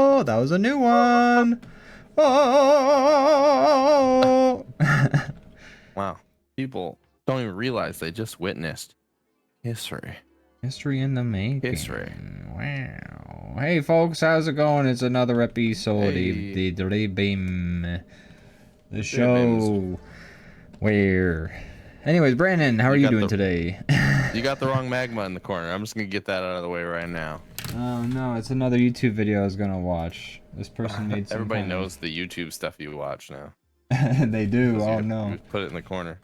Whoa, that was a new one. Oh. Wow. People don't even realize they just witnessed history. History in the making. History. Wow. Hey, folks, how's it going? It's another episode Hey. of the DrawBomb, the show where... Anyways, Brandon, how are you doing today? You got the wrong magma in the corner. I'm just going to get that out of the way right now. Oh, no, it's another YouTube video I was going to watch. This person made some Everybody knows the YouTube stuff you watch now. They do. Oh, no. You put it in the corner.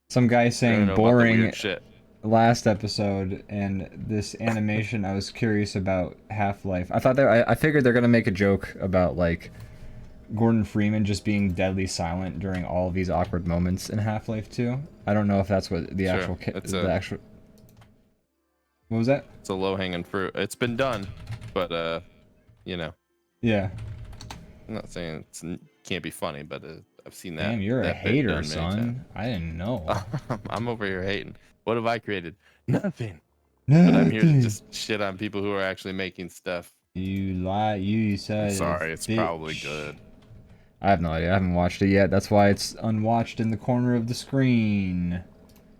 Some guy saying boring shit. Last episode, and this animation, I was curious about Half-Life. I figured they're going to make a joke about, like, Gordon Freeman just being deadly silent during all of these awkward moments in Half-Life 2. I don't know if that's what the actual... What was that? It's a low-hanging fruit. It's been done, but, you know. Yeah. I'm not saying it can't be funny, but I've seen that. Damn, you're a hater, son. I didn't know. I'm over here hating. What have I created? Nothing. But I'm here to just shit on people who are actually making stuff. You lie. You said... I'm sorry, it's probably good. I have no idea. I haven't watched it yet. That's why it's unwatched in the corner of the screen.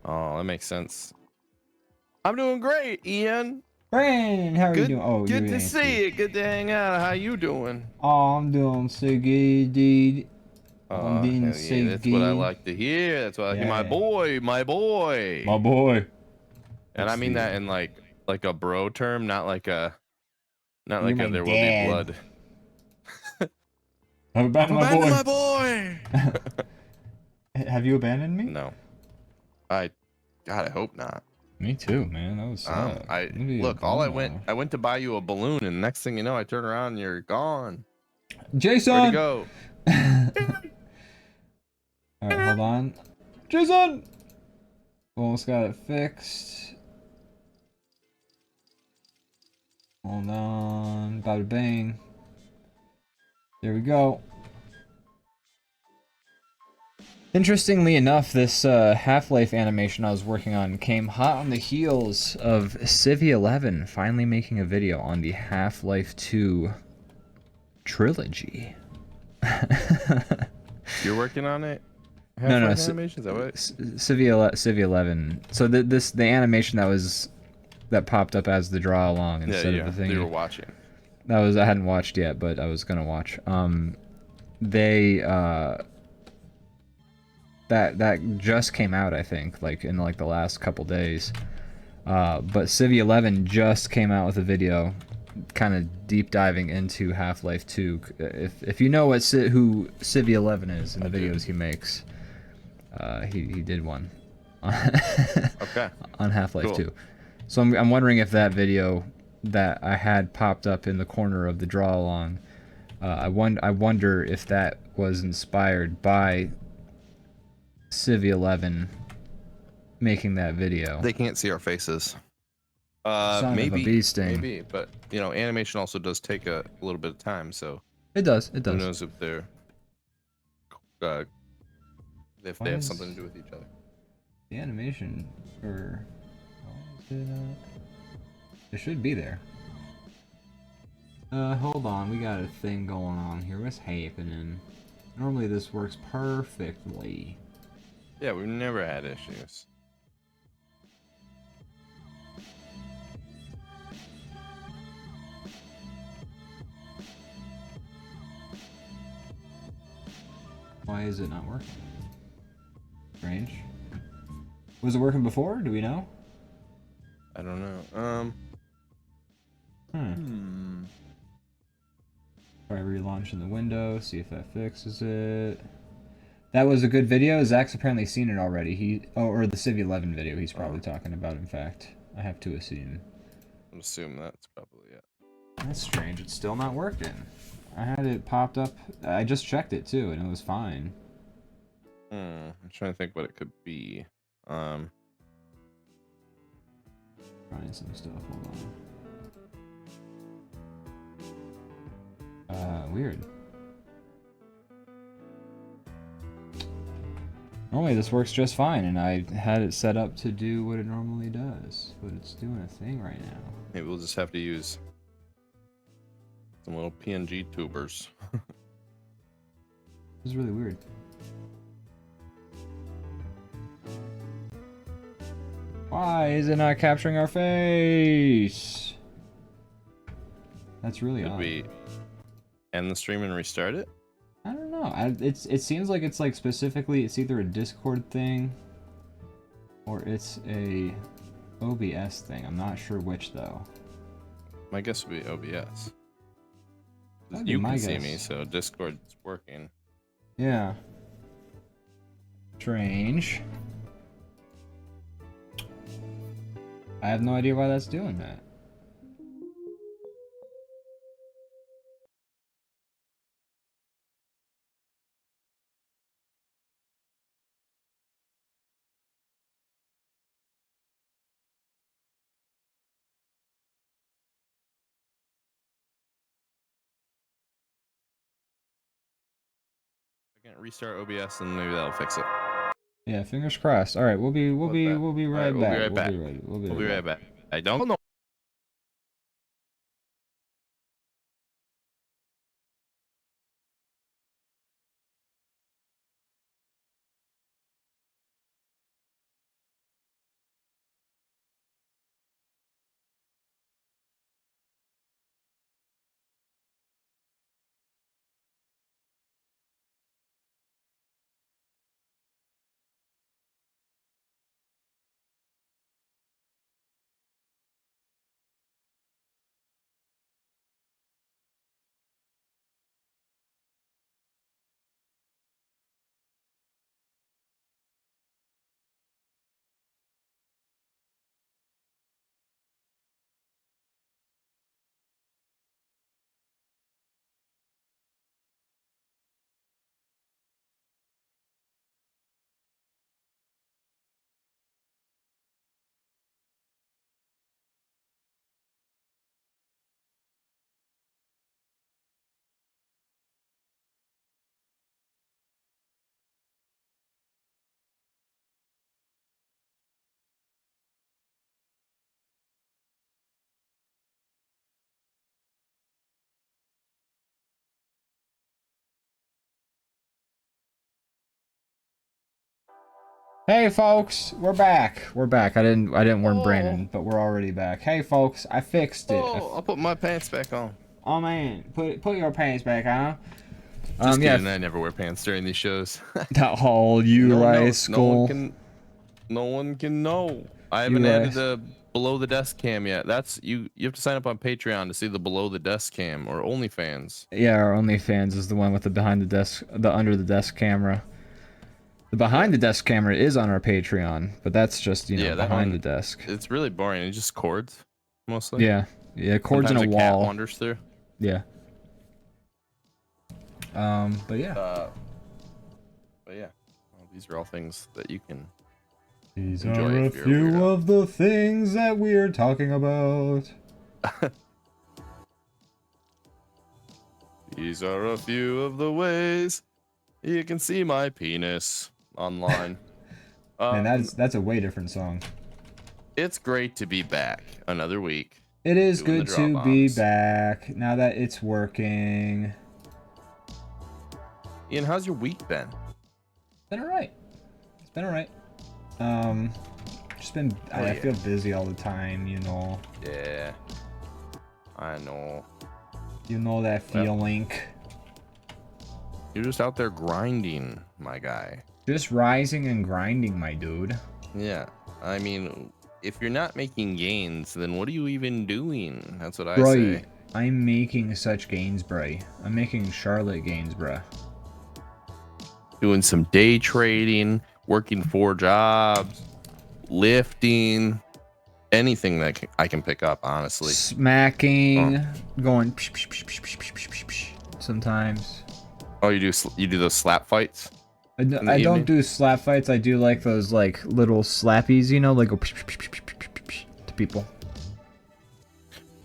Oh, that makes sense. I'm doing great, Ian. Brandon, how are you doing? Oh, good to see you. Good to hang out. How you doing? Oh, I'm doing so good, dude. I'm doing so good. That's what I like to hear. That's what I hear. My boy. My boy. And I mean that in like a bro term, not like a there will be blood. I've abandoned my boy. Have you abandoned me? No. God, I hope not. Me too, man. That was I went to buy you a balloon, and next thing you know, I turn around and you're gone. Jason, where'd you go? All right, hold on. Jason, almost got it fixed. Hold on, bada bang. There we go. Interestingly enough, this Half-Life animation I was working on came hot on the heels of Civ11 finally making a video on the Half-Life 2 trilogy. You're working on it? No, animation? Is that what? Civ11. So the animation that popped up as the draw along instead of the thing you were watching. I hadn't watched yet, but I was gonna watch. That just came out, I think, like in like the last couple days. But Civ11 just came out with a video, kind of deep diving into Half-Life 2. If you know who Civ11 is in the videos he makes, he did one. Okay. On Half-Life 2. So I'm wondering if that video that I had popped up in the corner of the draw along, I wonder if that was inspired by Civ11 making that video. They can't see our faces. Maybe, but you know, animation also does take a little bit of time, so it does. Who knows if they're if they have something to do with each other. The animation for it should be there. Hold on, we got a thing going on here. What's happening? Normally this works perfectly. Yeah, we've never had issues. Why is it not working? Strange. Was it working before? Do we know? I don't know. Try relaunching the window, see if that fixes it. That was a good video. Zach's apparently seen it already. Or the Civ 11 video he's probably talking about, in fact. I have to assume. I'm assuming that's probably it. That's strange. It's still not working. I had it popped up. I just checked it too, and it was fine. I'm trying to think what it could be. Trying some stuff. Hold on. Weird. Normally this works just fine, and I had it set up to do what it normally does, but it's doing a thing right now. Maybe we'll just have to use some little PNG tubers. This is really weird. Why is it not capturing our face? That's really Could odd. we end the stream and restart it? I don't know. It seems like it's like specifically it's either a Discord thing or it's a OBS thing. I'm not sure which though. My guess would be OBS. That'd be You my can see guess. me, so Discord's working. Yeah. Strange. I have no idea why that's doing that. I can restart OBS and maybe that'll fix it. Yeah, fingers crossed. All right, we'll be right back. We'll be right back. I don't know. Hey folks, we're back. We're back. I didn't warn Brandon, but we're already back. Hey folks, I fixed it. Oh, I'll put my pants back on. Oh man, put your pants back on. Just Yeah. kidding, I never wear pants during these shows. Oh, you rascal. No one can know. I haven't added the below the desk cam yet. That's you have to sign up on Patreon to see the below the desk cam or OnlyFans. Yeah, our OnlyFans is the one with the under the desk camera. The behind the desk camera is on our Patreon, but that's just, behind the desk. It's really boring. It's just chords, mostly. Yeah, chords in a wall. Cat wanders through. Yeah. But yeah. Well, these are all things that you can. These enjoy are a if you're few of the things that we're talking about. These are a few of the ways you can see my penis online. Man, that's a way different song. It's great to be back another week. It is good to be back now that it's working. Ian, how's your week been? It's been alright. It's been alright. Just been. I feel busy all the time, you know. Yeah. I know. You know that feeling. You're just out there grinding, my guy. Just rising and grinding, my dude. Yeah. I mean, if you're not making gains, then what are you even doing? That's what I say. I'm making such gains, bruh. I'm making Charlotte gains, bruh. doing some day trading, working 4 jobs, lifting, anything that I can pick up, honestly. Smacking, going psh, psh, psh, psh, psh, psh, psh, psh, sometimes. Oh, you do those slap fights? I don't do slap fights. I do like those like little slappies, you know, like go psh, psh, psh, psh, psh, psh, psh, to people.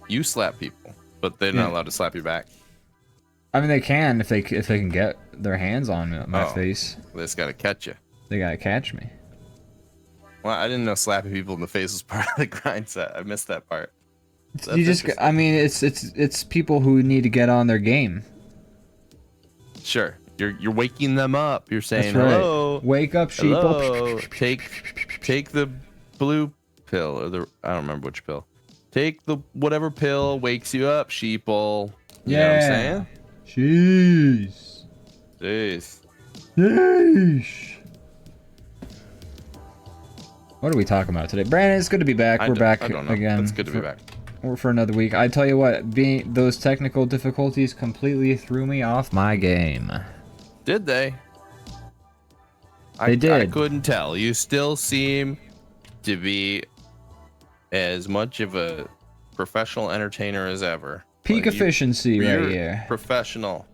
You slap people, but they're not allowed to slap you back. I mean, they can if they can get their hands on my face. They just gotta catch you. They gotta catch me. Well, I didn't know slapping people in the face was part of the grind set. I missed that part. You just, I mean, it's people who need to get on their game. Sure, you're waking them up. You're saying, That's right. hello, wake up, sheeple. hello. Take the blue pill or I don't remember which pill. Take the whatever pill wakes you up, sheeple. You know what I'm saying? Jeez. Jeez. Yeesh. What are we talking about today? Brandon, it's good to be back. We're back again. It's good to be back. For another week. I tell you what, those technical difficulties completely threw me off my game. Did they? They did. I couldn't tell. You still seem to be as much of a professional entertainer as ever. Peak efficiency right here. Professional.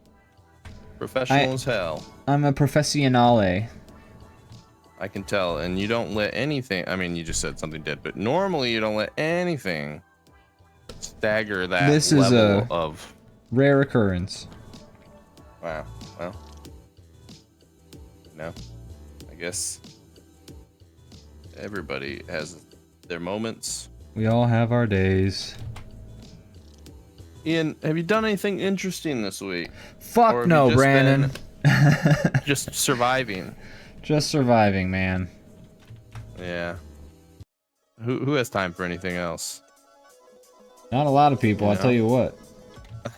Professional as hell. I'm a professionale. I can tell, and you don't let anything. I mean, you just said something did, but normally you don't let anything stagger that this level is a of rare occurrence. Wow. Well, no. I guess everybody has their moments. We all have our days. Ian, have you done anything interesting this week? Fuck no, Brandon. Just surviving. Just surviving, man. Yeah. Who has time for anything else? Not a lot of people, I'll tell you what.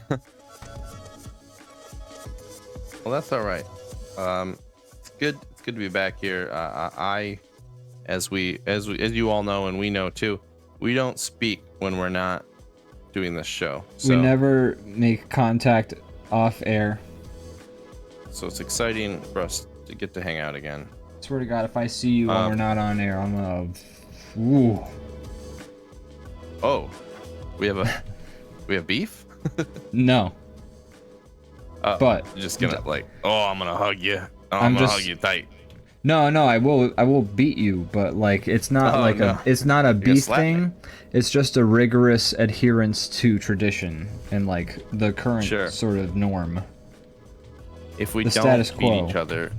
Well, that's all right. It's good to be back here. As you all know, and we know too, we don't speak when we're not doing this show. So, we never make contact off air. So it's exciting for us to get to hang out again. Swear to God, if I see you when we're not on air, I'm gonna. Ooh. Oh, we have beef? No. But you're just gonna I'm gonna hug you. I'm gonna hug you tight. No, I will beat you, but like it's not it's not a beef thing. It's just a rigorous adherence to tradition and like the current sort of norm. If we don't beat each other,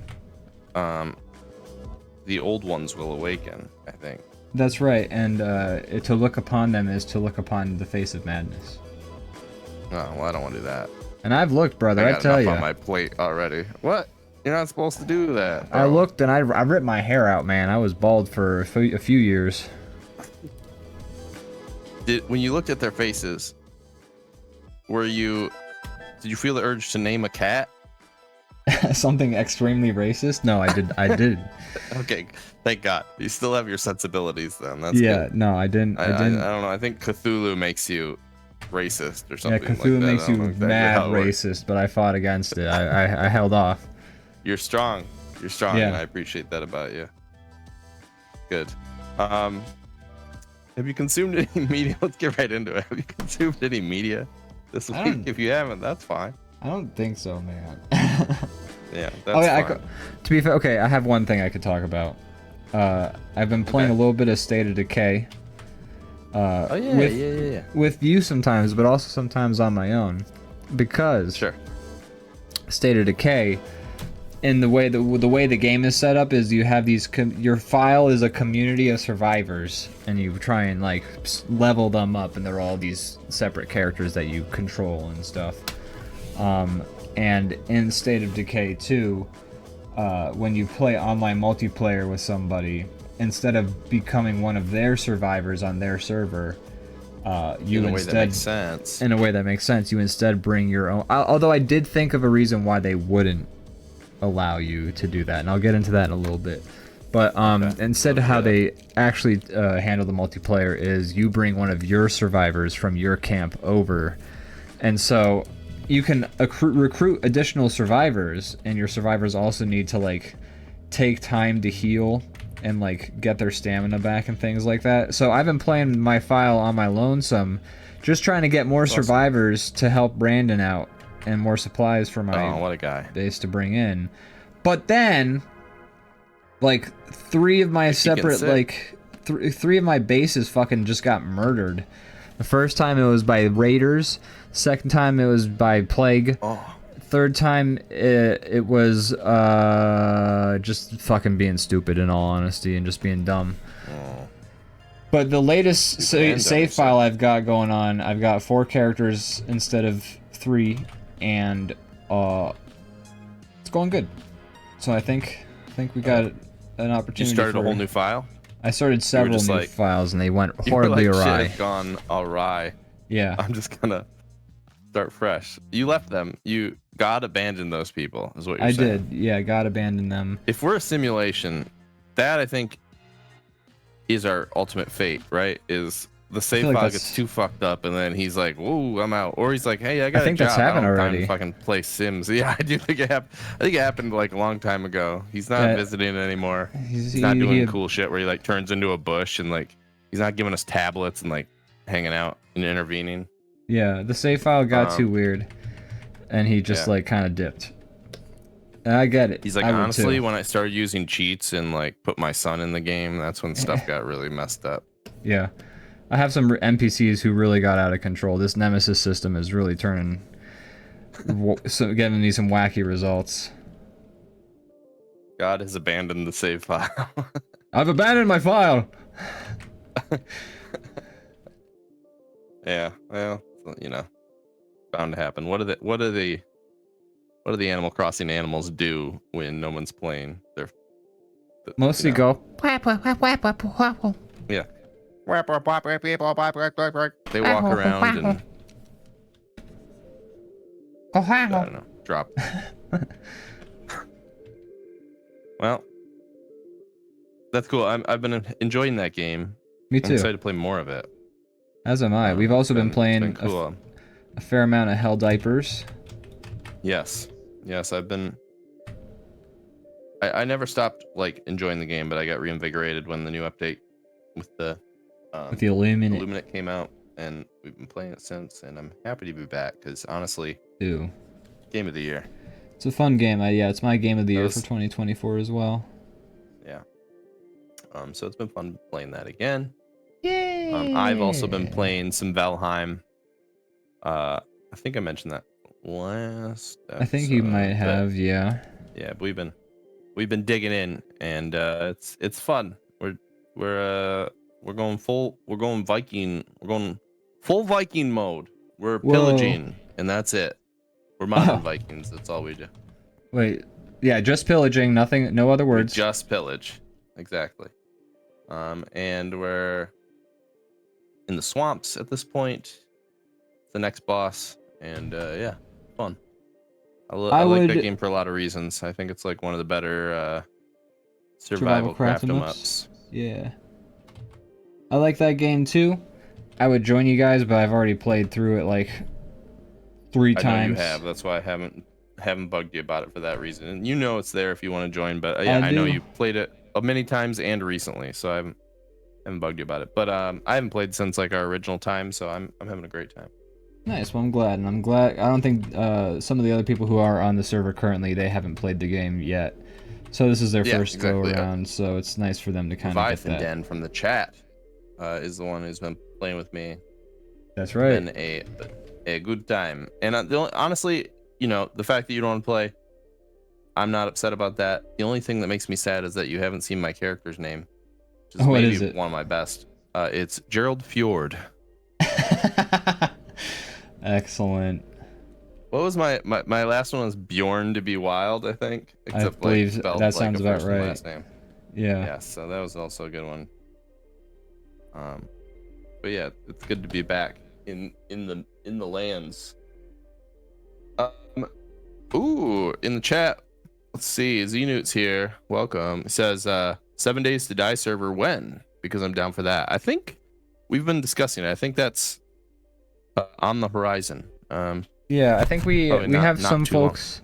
the old ones will awaken, I think. That's right, and to look upon them is to look upon the face of madness. Oh, well, I don't want to do that. And I've looked, brother, I tell you. On my plate already. What? You're not supposed to do that, bro. I looked and I ripped my hair out, man. I was bald for a few years. When you looked at their faces, did you feel the urge to name a cat? Something extremely racist? No, I did. Okay, thank God. You still have your sensibilities then. That's good. No, I didn't. I don't know. I think Cthulhu makes you racist or something. Yeah, Cthulhu makes you mad racist, but I fought against it. I held off. You're strong. You're strong, and I appreciate that about you. Good. Have you consumed any media? Let's get right into it. Have you consumed any media this week? If you haven't, that's fine. I don't think so, man. Yeah, that's fine. To be fair, okay, I have one thing I could talk about. I've been playing a little bit of State of Decay. With you sometimes, but also sometimes on my own, because State of Decay, in the way the game is set up, is you have these your file is a community of survivors, and you try and like level them up, and they're all these separate characters that you control and stuff. And in State of Decay 2, when you play online multiplayer with somebody, instead of becoming one of their survivors on their server, you in a way that makes sense. In a way that makes sense, you instead bring your own. Although I did think of a reason why they wouldn't allow you to do that, and I'll get into that in a little bit. But instead of how they actually handle the multiplayer is you bring one of your survivors from your camp over, and so you can recruit additional survivors, and your survivors also need to like take time to heal and like get their stamina back and things like that. So I've been playing my file on my lonesome, just trying to get more survivors to help Brandon out and more supplies for my what a guy. base to bring in. But then, like, three of my separate, like, three of my bases fucking just got murdered. The first time it was by raiders. Second time it was by plague. Oh. Third time it was just fucking being stupid in all honesty and just being dumb. Oh. But the latest save file I've got going on, I've got 4 characters instead of 3, and it's going good. So I think we got an opportunity. You started a whole new file? I started several new files and they went horribly awry. Shit had gone awry. Yeah. I'm just gonna start fresh. You left them. You God abandoned those people, is what you're saying. I did. Yeah, God abandoned them. If we're a simulation, that I think is our ultimate fate, right? Is the save file gets too fucked up and then he's like, "Whoa, I'm out," or he's like, "Hey, I got a job. I think that's happened already. Fucking play Sims." Yeah, I do think it happened. I think it happened like a long time ago. He's not visiting anymore. He's not doing cool shit where he like turns into a bush and like he's not giving us tablets and like hanging out and intervening. Yeah, the save file got too weird, and he just like kind of dipped. And I get it. He's like, honestly, when I started using cheats and like put my son in the game, that's when stuff got really messed up. Yeah, I have some NPCs who really got out of control. This Nemesis system is really turning, giving me some wacky results. God has abandoned the save file. I've abandoned my file. Yeah, well, you know, bound to happen. What do the Animal Crossing animals do when no one's playing? They're mostly go. Yeah. They walk around and I don't know, drop. Well, that's cool. I've been enjoying that game. Me too. I'm excited to play more of it. As am I. We've also been playing a fair amount of Hell Diapers. Yes, I've been. I never stopped like enjoying the game, but I got reinvigorated when the new update with the Illuminate came out, and we've been playing it since. And I'm happy to be back because honestly, game of the year. It's a fun game. Yeah, it's my game of the year for 2024 as well. Yeah. So it's been fun playing that again. Yay! I've also been playing some Valheim. I think I mentioned that last episode. I think you might have, yeah. Yeah, but we've been digging in, and it's fun. We're going Viking. We're going full Viking mode. We're pillaging, and that's it. We're modern Vikings. That's all we do. Wait, yeah, just pillaging. Nothing. No other words. We just pillage. Exactly. And we're in the swamps at this point. The next boss, and yeah, fun. I like that game for a lot of reasons. I think it's like one of the better survival craft 'em ups. Yeah, I like that game too. I would join you guys, but I've already played through it like 3 times. I know you have. That's why I haven't bugged you about it for that reason. And you know it's there if you want to join. But yeah, I know you played it many times and recently, so I haven't bugged you about it. But I haven't played since like our original time, so I'm having a great time. Nice. Well, I'm glad, and I'm glad. I don't think some of the other people who are on the server currently, they haven't played the game yet, so this is their first go around. So it's nice for them to kind of get that. Den from the chat is the one who's been playing with me. That's right. Been a good time, and honestly, you know, the fact that you don't want to play, I'm not upset about that. The only thing that makes me sad is that you haven't seen my character's name, which is maybe one of my best. It's Gerald Fjord. Excellent. What was my last one was Bjorn to be wild, I think. Except I believe that sounds about right. Last name. Yeah, so that was also a good one. But yeah, it's good to be back in the lands. Ooh, in the chat. Let's see, Xenut's here. Welcome. It says 7 Days to Die server when? Because I'm down for that. I think we've been discussing it. I think that's on the horizon. Yeah, I think we have some folks.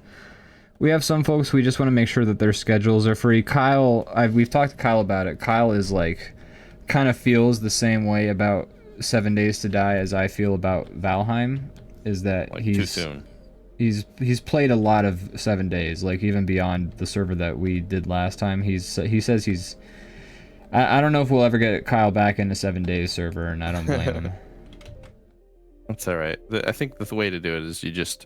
We have some folks. We just want to make sure that their schedules are free. Kyle, we've talked to Kyle about it. Kyle is like, kind of feels the same way about 7 Days to Die as I feel about Valheim. Is that like too soon? He's played a lot of 7 Days, like even beyond the server that we did last time. He says he's. I don't know if we'll ever get Kyle back into 7 Days server, and I don't blame him. That's all right. I think the way to do it is you just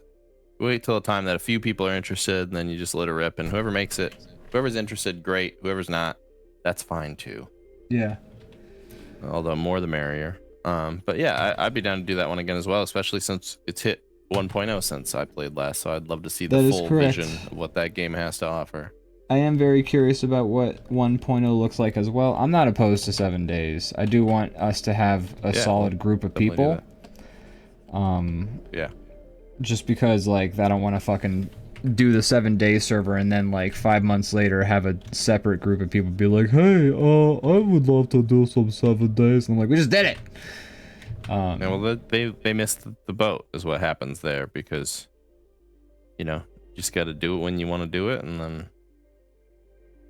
wait till a time that a few people are interested, and then you just let it rip. And whoever makes it, whoever's interested, great. Whoever's not, that's fine too. Yeah. Although more the merrier. But yeah, I'd be down to do that one again as well, especially since it's hit 1.0 since I played last. So I'd love to see the full vision of what that game has to offer. I am very curious about what 1.0 looks like as well. I'm not opposed to 7 Days. I do want us to have a solid group of people. Yeah. Just because, like, I don't want to fucking do the 7 Days server and then, like, 5 months later have a separate group of people be like, hey, I would love to do some 7 Days. And I'm like, we just did it! Yeah, well, they missed the boat is what happens there, because, you know, you just got to do it when you want to do it, and then...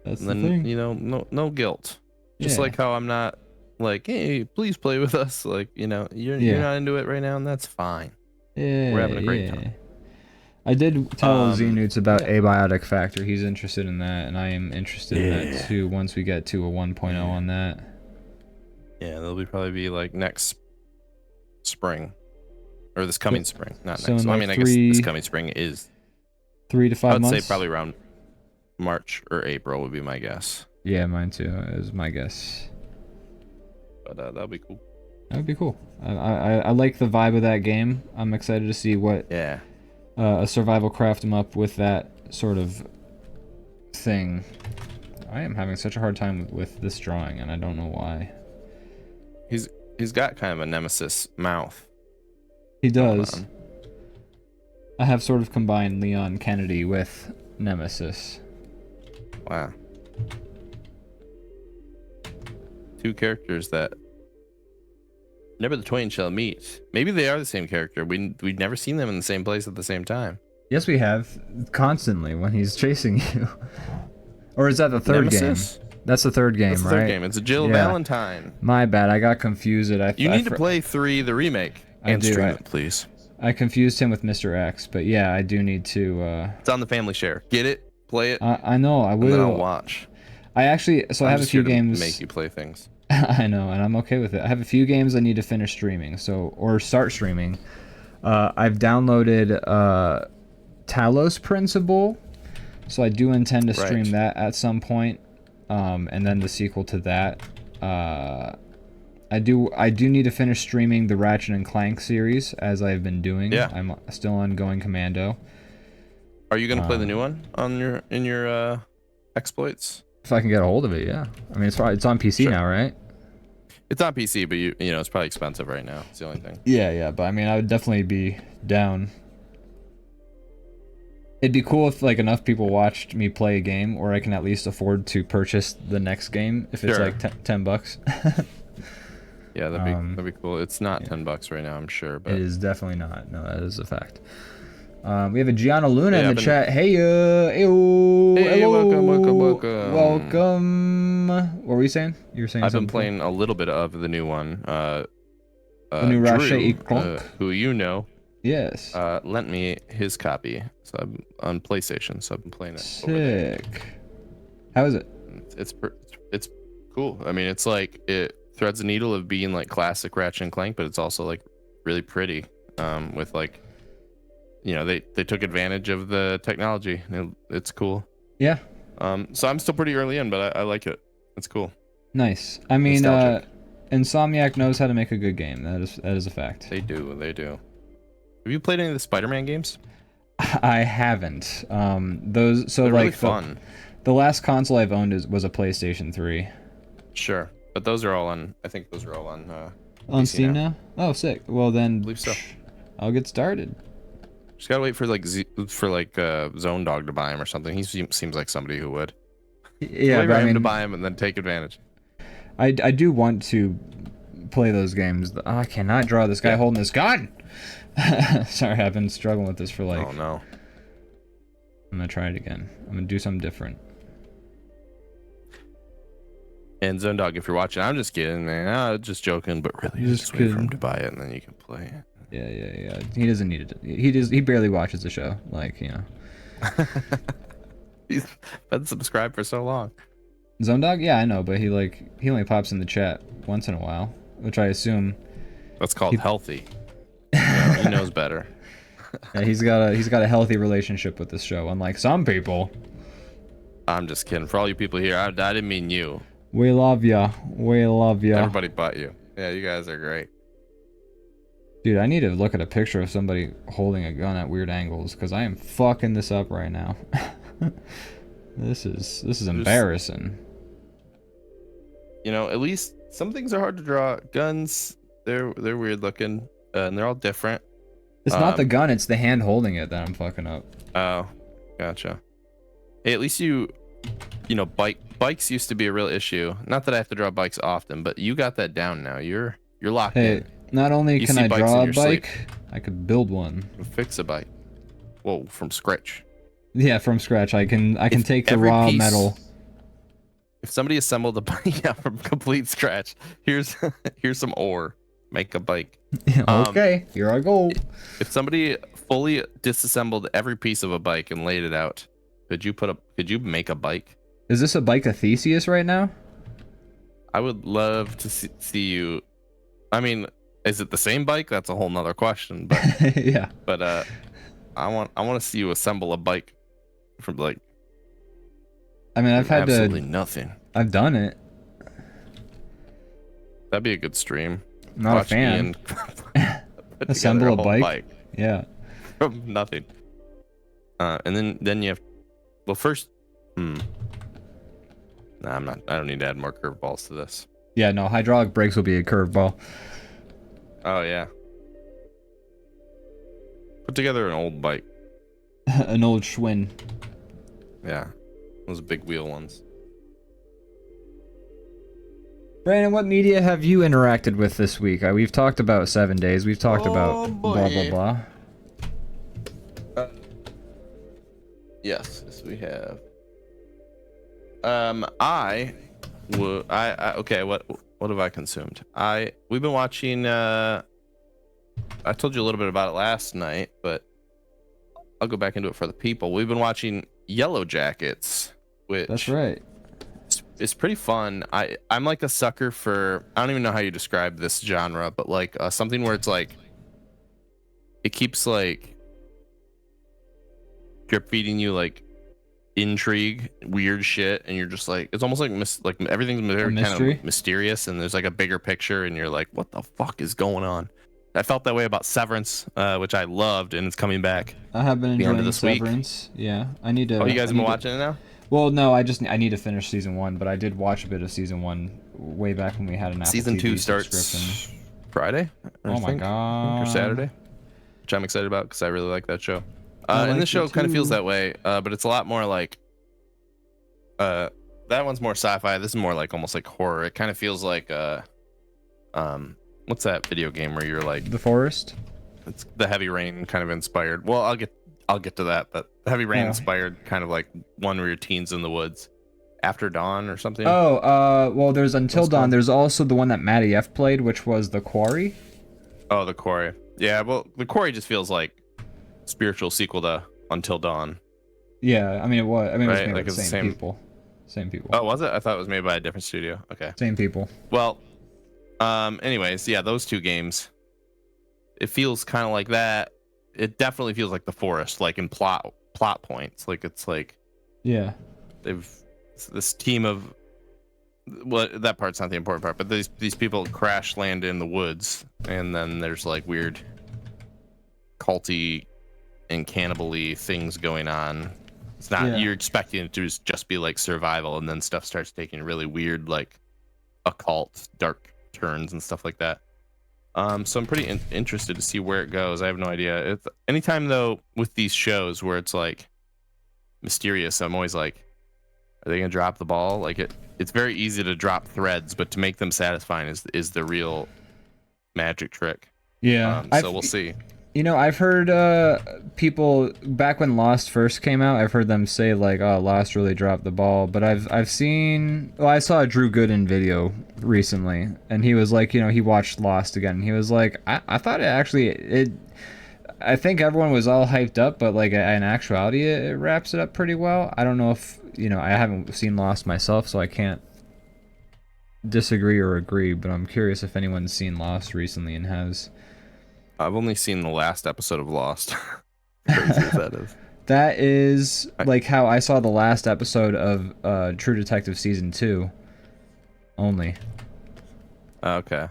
That's the thing. You know, no guilt. Just like how I'm not like, hey, please play with us. Like, you know, you're not into it right now, and that's fine. Yeah, we're having a great time. I did tell Xenoots about Abiotic Factor. He's interested in that, and I am interested in that too. Once we get to a 1.0 on that. Yeah, that'll probably be like next spring, or this coming spring, not so next. Like I mean, I guess this coming spring is 3 to 5 months. I'd say probably around March or April would be my guess. Yeah, mine too is my guess. But that'll be cool. That would be cool. I like the vibe of that game. I'm excited to see what a survival craft 'em up with that sort of thing. I am having such a hard time with this drawing, and I don't know why. He's got kind of a nemesis mouth. He does. I have sort of combined Leon Kennedy with Nemesis. Wow. Two characters that never the twain shall meet. Maybe they are the same character. We'd never seen them in the same place at the same time. Yes, we have. Constantly when he's chasing you. Or is that the third Nemesis? game? That's the third game, That's the right? third game. It's a Jill Valentine. My bad. I got confused. You need to play 3, the remake, and stream it, please. I confused him with Mr. X, but yeah, I do need to... It's on the family share. Get it, play it. I know, I will. And then I'll watch. I actually... So I have a few games... make you play things. I know, and I'm okay with it. I have a few games I need to finish streaming, or start streaming. I've downloaded Talos Principle, so I do intend to stream that at some point, and then the sequel to that. I do need to finish streaming the Ratchet and Clank series, as I've been doing. Yeah. I'm still on Going Commando. Are you gonna play the new one on in your exploits? If I can get a hold of it, yeah. I mean, it's on PC now, right? It's on PC, but you know it's probably expensive right now. It's the only thing. Yeah, but I mean, I would definitely be down. It'd be cool if like enough people watched me play a game, or I can at least afford to purchase the next game if it's like $10. Yeah, that'd be cool. It's not $10 right now, I'm sure, but it is definitely not. No, that is a fact. We have a Gianna Luna in the chat. Hey, welcome. Welcome. What were you saying? You were saying I've been playing a little bit of the new one. The new Ratchet and Clank, who you know. Yes. Lent me his copy, so I'm on PlayStation, so I've been playing it. Sick. How is it? It's cool. I mean, it's like it threads the needle of being like classic Ratchet and Clank, but it's also like really pretty. With like, you know, they took advantage of the technology. It's cool. Yeah. So I'm still pretty early in, but I like it. It's cool. Nice. I mean, Insomniac knows how to make a good game. That is a fact. They do. Have you played any of the Spider-Man games? I haven't. They're like really fun. The last console I've owned was a PlayStation 3. Sure, but those are all on. I think those are all on. On Steam now? Oh, sick. Well then, I believe so. I'll get started. Just gotta wait for Zone Dog to buy him or something. He seems like somebody who would. Yeah, but I mean, to buy him and then take advantage. I do want to play those games. Oh, I cannot draw this guy holding this gun. Sorry, I've been struggling with this for like. Oh no. I'm gonna try it again. I'm gonna do something different. And Zone Dog, if you're watching, I'm just kidding, man. I'm just joking, but really, just wait for him to buy it and then you can play it. Yeah. He doesn't need it. He barely watches the show. Like, you know. He's been subscribed for so long. Zone Dog? Yeah, I know, but he only pops in the chat once in a while, which I assume. That's called healthy. You know, he knows better. Yeah, he's got a healthy relationship with this show, unlike some people. I'm just kidding. For all you people here, I didn't mean you. We love ya. We love ya. Everybody but you. Yeah, you guys are great. Dude, I need to look at a picture of somebody holding a gun at weird angles, because I am fucking this up right now. This is embarrassing. You know, at least some things are hard to draw. Guns, they're weird looking, and they're all different. It's not the gun, it's the hand holding it that I'm fucking up. Oh, gotcha. Hey, at least you know, bikes used to be a real issue. Not that I have to draw bikes often, but you got that down now. You're locked in. Not only can I draw a bike, sleep. I could build one. Fix a bike. Whoa, from scratch. Yeah, from scratch. I can take the raw metal. If somebody assembled a bike from complete scratch, here's some ore. Make a bike. Okay, here I go. If somebody fully disassembled every piece of a bike and laid it out, could you make a bike? Is this a bike of Theseus right now? I would love to see you. I mean, is it the same bike? That's a whole nother question. But yeah. But I want to see you assemble a bike from like. I mean, I've had absolutely nothing. I've done it. That'd be a good stream. Not a fan. Assemble a bike. Yeah. From nothing. And then you have. Well, first. Nah, I'm not. I don't need to add more curveballs to this. Yeah, no. Hydraulic brakes will be a curveball. Oh yeah. Put together an old bike. An old Schwinn. Yeah, those big wheel ones. Brandon, what media have you interacted with this week? We've talked about 7 days. We've talked about blah blah blah. Yes, we have. Okay. What have I consumed? We've been watching. I told you a little bit about it last night, but I'll go back into it for the people. We've been watching Yellow Jackets, which that's right. It's pretty fun. I'm like a sucker for, I don't even know how you describe this genre, but like something where it's like it keeps like drip feeding you like intrigue, weird shit, and you're just like, it's almost like everything's very kind of mysterious, and there's like a bigger picture, and you're like, what the fuck is going on? I felt that way about Severance, which I loved, and it's coming back. I have been enjoying Severance. Yeah, I need to. Oh, you guys have been watching it now? Well, no, I need to finish season 1, but I did watch a bit of season 1 way back when we had an Apple season TV 2 starts Friday. Oh my god! Or Saturday, which I'm excited about because I really like that show. And this show kind of feels that way, but it's a lot more like. That one's more sci-fi. This is more like almost like horror. It kind of feels like what's that video game where you're like The Forest? It's the Heavy Rain kind of inspired. Well, I'll get to that, but Heavy Rain inspired kind of like one where you're teens in the woods. After Dawn or something. Oh, well, there's Until Dawn. There's also the one that Matty F played, which was The Quarry. Oh, The Quarry. Yeah, well, The Quarry just feels like spiritual sequel to Until Dawn. Yeah, I mean it was. I mean, right? it was made by the same people. Same people. Oh, was it? I thought it was made by a different studio. Okay. Same people. Well, anyways, yeah, those two games. It feels kind of like that. It definitely feels like The Forest, like in plot points. Like it's like. Yeah. This team of. Well, that part's not the important part, but these people crash land in the woods, and then there's like weird, culty, and cannibal-y things going on. It's not you're expecting it to just be like survival, and then stuff starts taking really weird, like occult, dark turns and stuff like that. So I'm pretty interested to see where it goes. I have no idea. It's anytime though with these shows where it's like mysterious, I'm always like, are they gonna drop the ball? Like it's very easy to drop threads, but to make them satisfying is the real magic trick. Yeah. So we'll see. You know, I've heard people back when Lost first came out. I've heard them say like, "Oh, Lost really dropped the ball." But I've seen. Well, I saw a Drew Gooden video recently, and he was like, you know, he watched Lost again. And he was like, I thought it. I think everyone was all hyped up, but like in actuality, it wraps it up pretty well. I don't know if I haven't seen Lost myself, so I can't disagree or agree. But I'm curious if anyone's seen Lost recently and has. I've only seen the last episode of Lost. Crazy as that is. That is like how I saw the last episode of True Detective Season 2 only. Okay.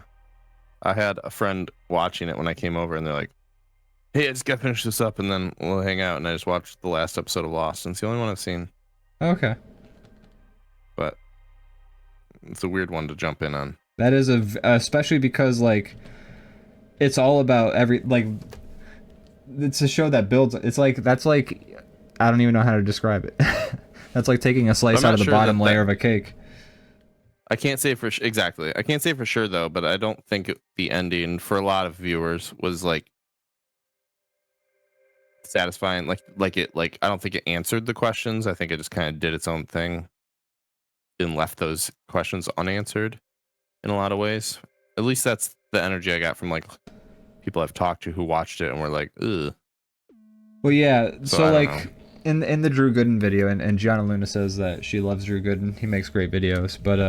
I had a friend watching it when I came over, and they're like, hey, I just gotta finish this up, and then we'll hang out. And I just watched the last episode of Lost, and it's the only one I've seen. Okay. But it's a weird one to jump in on. That is especially because like it's all about it's a show that builds. It's like that's like I don't even know how to describe it. That's like taking a slice out of the bottom layer of a cake. I can't say for exactly. I can't say for sure though, but I don't think the ending for a lot of viewers was like satisfying. Like I don't think it answered the questions. I think it just kind of did its own thing and left those questions unanswered in a lot of ways. At least that's the energy I got from like people I've talked to who watched it and were like, ugh. Well, yeah. So like in the Drew Gooden video, and Gianna Luna says that she loves Drew Gooden. He makes great videos, but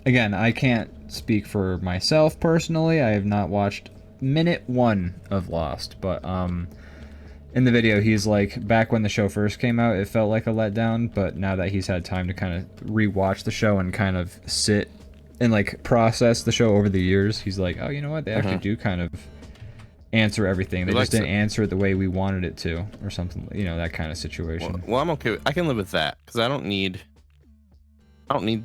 again, I can't speak for myself personally. I have not watched minute 1 of Lost, but in the video he's like, back when the show first came out, it felt like a letdown, but now that he's had time to kind of rewatch the show and kind of sit and like process the show over the years, he's like, oh, you know what? They actually do kind of answer everything. They just didn't answer it the way we wanted it to, or something. You know, that kind of situation. Well, I'm okay. I can live with that because I don't need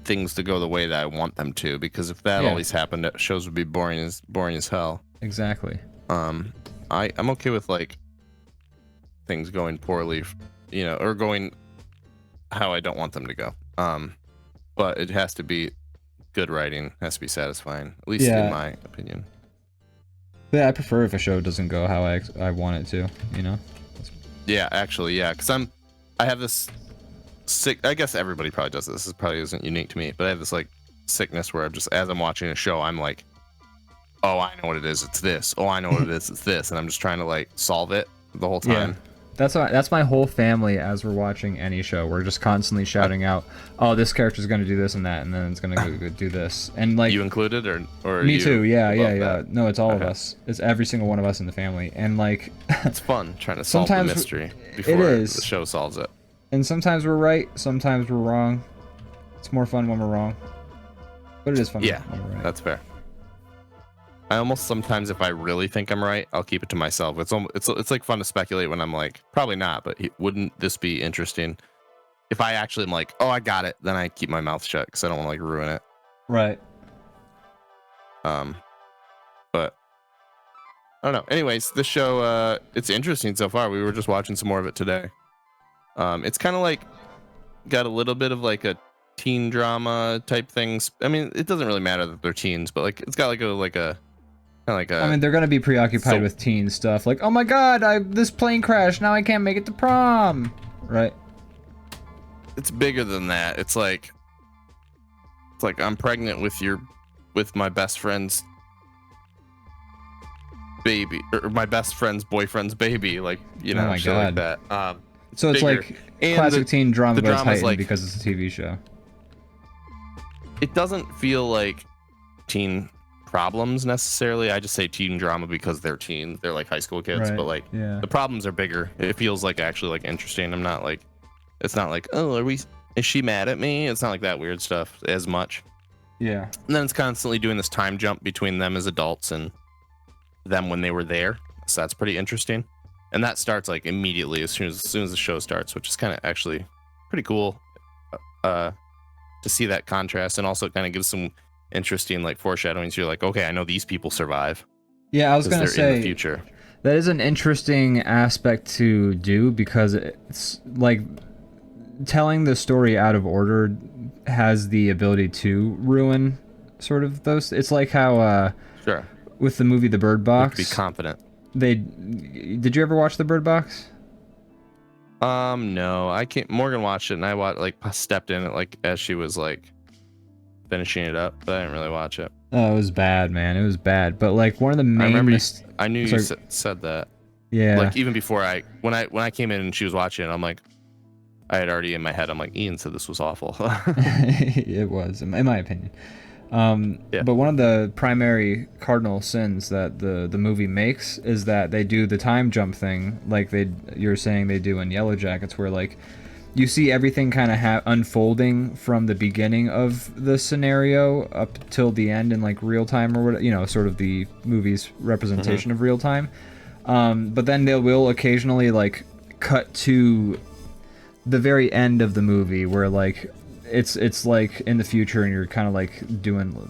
things to go the way that I want them to. Because if that always happened, shows would be boring as hell. Exactly. I'm okay with like things going poorly, or going how I don't want them to go. But it has to be good writing. It has to be satisfying, at least in my opinion. Yeah, I prefer if a show doesn't go how I want it to, Yeah, actually, yeah, because I have this sick. I guess everybody probably does this. This probably isn't unique to me, but I have this like sickness where I'm just, as I'm watching a show, I'm like, oh, I know what it is. It's this. Oh, I know what it is. It's this, and I'm just trying to like solve it the whole time. Yeah. That's my whole family as we're watching any show. We're just constantly shouting out, "Oh, this character's going to do this and that, and then it's going to do this." And like you included, or me too. Yeah. That? No, it's all of us. It's every single one of us in the family, and like it's fun trying to solve the mystery before the show solves it. And sometimes we're right, sometimes we're wrong. It's more fun when we're wrong, but it is fun. Yeah, when we're right. That's fair. I almost sometimes, if I really think I'm right, I'll keep it to myself. It's like fun to speculate when I'm like, probably not, but wouldn't this be interesting? If I actually am like, oh, I got it, then I keep my mouth shut because I don't want to like ruin it. Right. But I don't know. Anyways, this show, it's interesting so far. We were just watching some more of it today. It's kind of like got a little bit of like a teen drama type things. I mean, it doesn't really matter that they're teens, but like it's got I mean, they're gonna be preoccupied with teen stuff, like, oh my god, this plane crashed, now I can't make it to prom, right? It's bigger than that. It's like I'm pregnant with my best friend's baby, or my best friend's boyfriend's baby, like, oh my shit god. like that. So it's bigger. like classic teen drama goes heightened like, because it's a TV show. It doesn't feel like teen problems necessarily. I just say teen drama because they're teens. They're like high school kids, but like the problems are bigger. It feels like actually like interesting. I'm not like, it's not like, oh, is she mad at me? It's not like that weird stuff as much. Yeah. And then it's constantly doing this time jump between them as adults and them when they were there. So that's pretty interesting. And that starts like immediately as soon as the show starts, which is kind of actually pretty cool to see that contrast. And also it kind of gives some interesting like foreshadowing. So you're like, okay, I know these people survive. Yeah, I was gonna say in the future. That is an interesting aspect to do because it's like telling the story out of order has the ability to ruin sort of those. It's like how sure. with the movie The Bird You have to be Box. confident. Did you ever watch The Bird Box? No, I can't. Morgan watched it, and I stepped in it like as she was like finishing it up, but I didn't really watch it. Oh, it was bad, man. It was bad. But like one of the main. I remember. I knew you said that. Yeah. Like even before when I came in and she was watching it, I'm like, I had already in my head. I'm like, Ian said this was awful. It was, in my opinion. Yeah. But one of the primary cardinal sins that the movie makes is that they do the time jump thing, like you're saying they do in Yellow Jackets, where like you see everything kind of unfolding from the beginning of the scenario up till the end in like real time or what, you know, sort of the movie's representation of real time. But then they will occasionally like cut to the very end of the movie where like it's like in the future and you're kind of like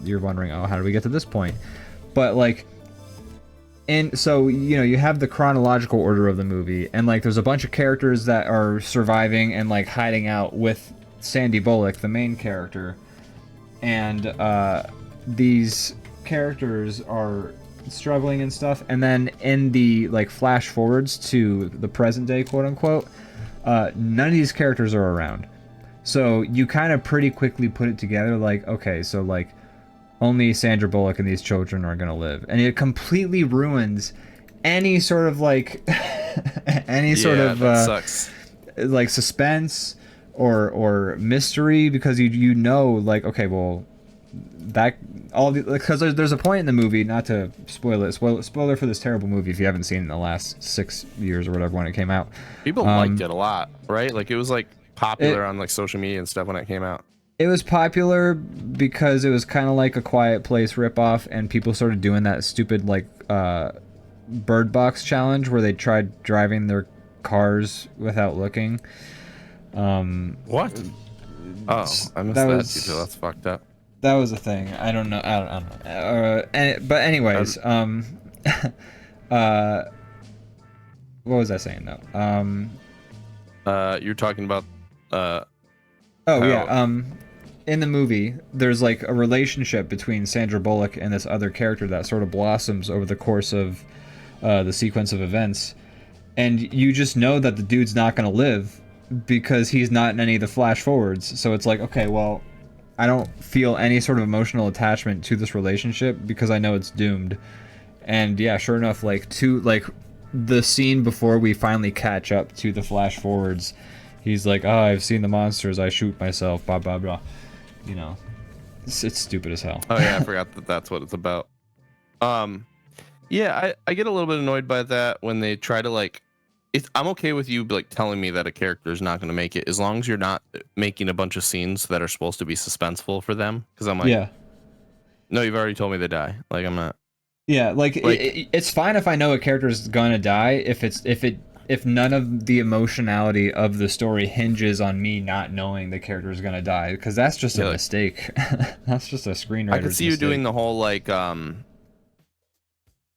you're wondering, oh, how do we get to this point? But like, and so, you know, you have the chronological order of the movie, and like there's a bunch of characters that are surviving and like hiding out with Sandy Bullock, the main character, and these characters are struggling and stuff. And then in the like flash forwards to the present day, quote unquote, none of these characters are around. So you kind of pretty quickly put it together, like, okay, so like only Sandra Bullock and these children are gonna live, and it completely ruins any sort of like sort of sucks. Like suspense or mystery, because you know, like, okay, well, that because there's a point in the movie, not to spoiler for this terrible movie if you haven't seen it in the last 6 years or whatever when it came out. People liked it a lot, right? Like it was like popular on like social media and stuff when it came out. It was popular because it was kind of like a Quiet Place ripoff, and people started doing that stupid like Bird Box challenge where they tried driving their cars without looking. What? Oh, I missed that too. That's fucked up. That was a thing. I don't know. But anyways, what was I saying though? You're talking about in the movie, there's like a relationship between Sandra Bullock and this other character that sort of blossoms over the course of the sequence of events, and you just know that the dude's not going to live because he's not in any of the flash forwards. So it's like, okay, well, I don't feel any sort of emotional attachment to this relationship because I know it's doomed. And yeah, sure enough, like the scene before we finally catch up to the flash forwards, he's like, oh, I've seen the monsters, I shoot myself, blah blah blah. You know, it's stupid as hell. Oh yeah, I forgot that's what it's about. Yeah, I get a little bit annoyed by that when they try to like. I'm okay with you like telling me that a character is not going to make it as long as you're not making a bunch of scenes that are supposed to be suspenseful for them. Because I'm like, yeah, no, you've already told me they die. Like I'm not. Yeah, like it's fine if I know a character's gonna die if none of the emotionality of the story hinges on me not knowing the character's gonna die, because that's just a mistake. That's just a screenwriter's I can see you mistake. doing the whole like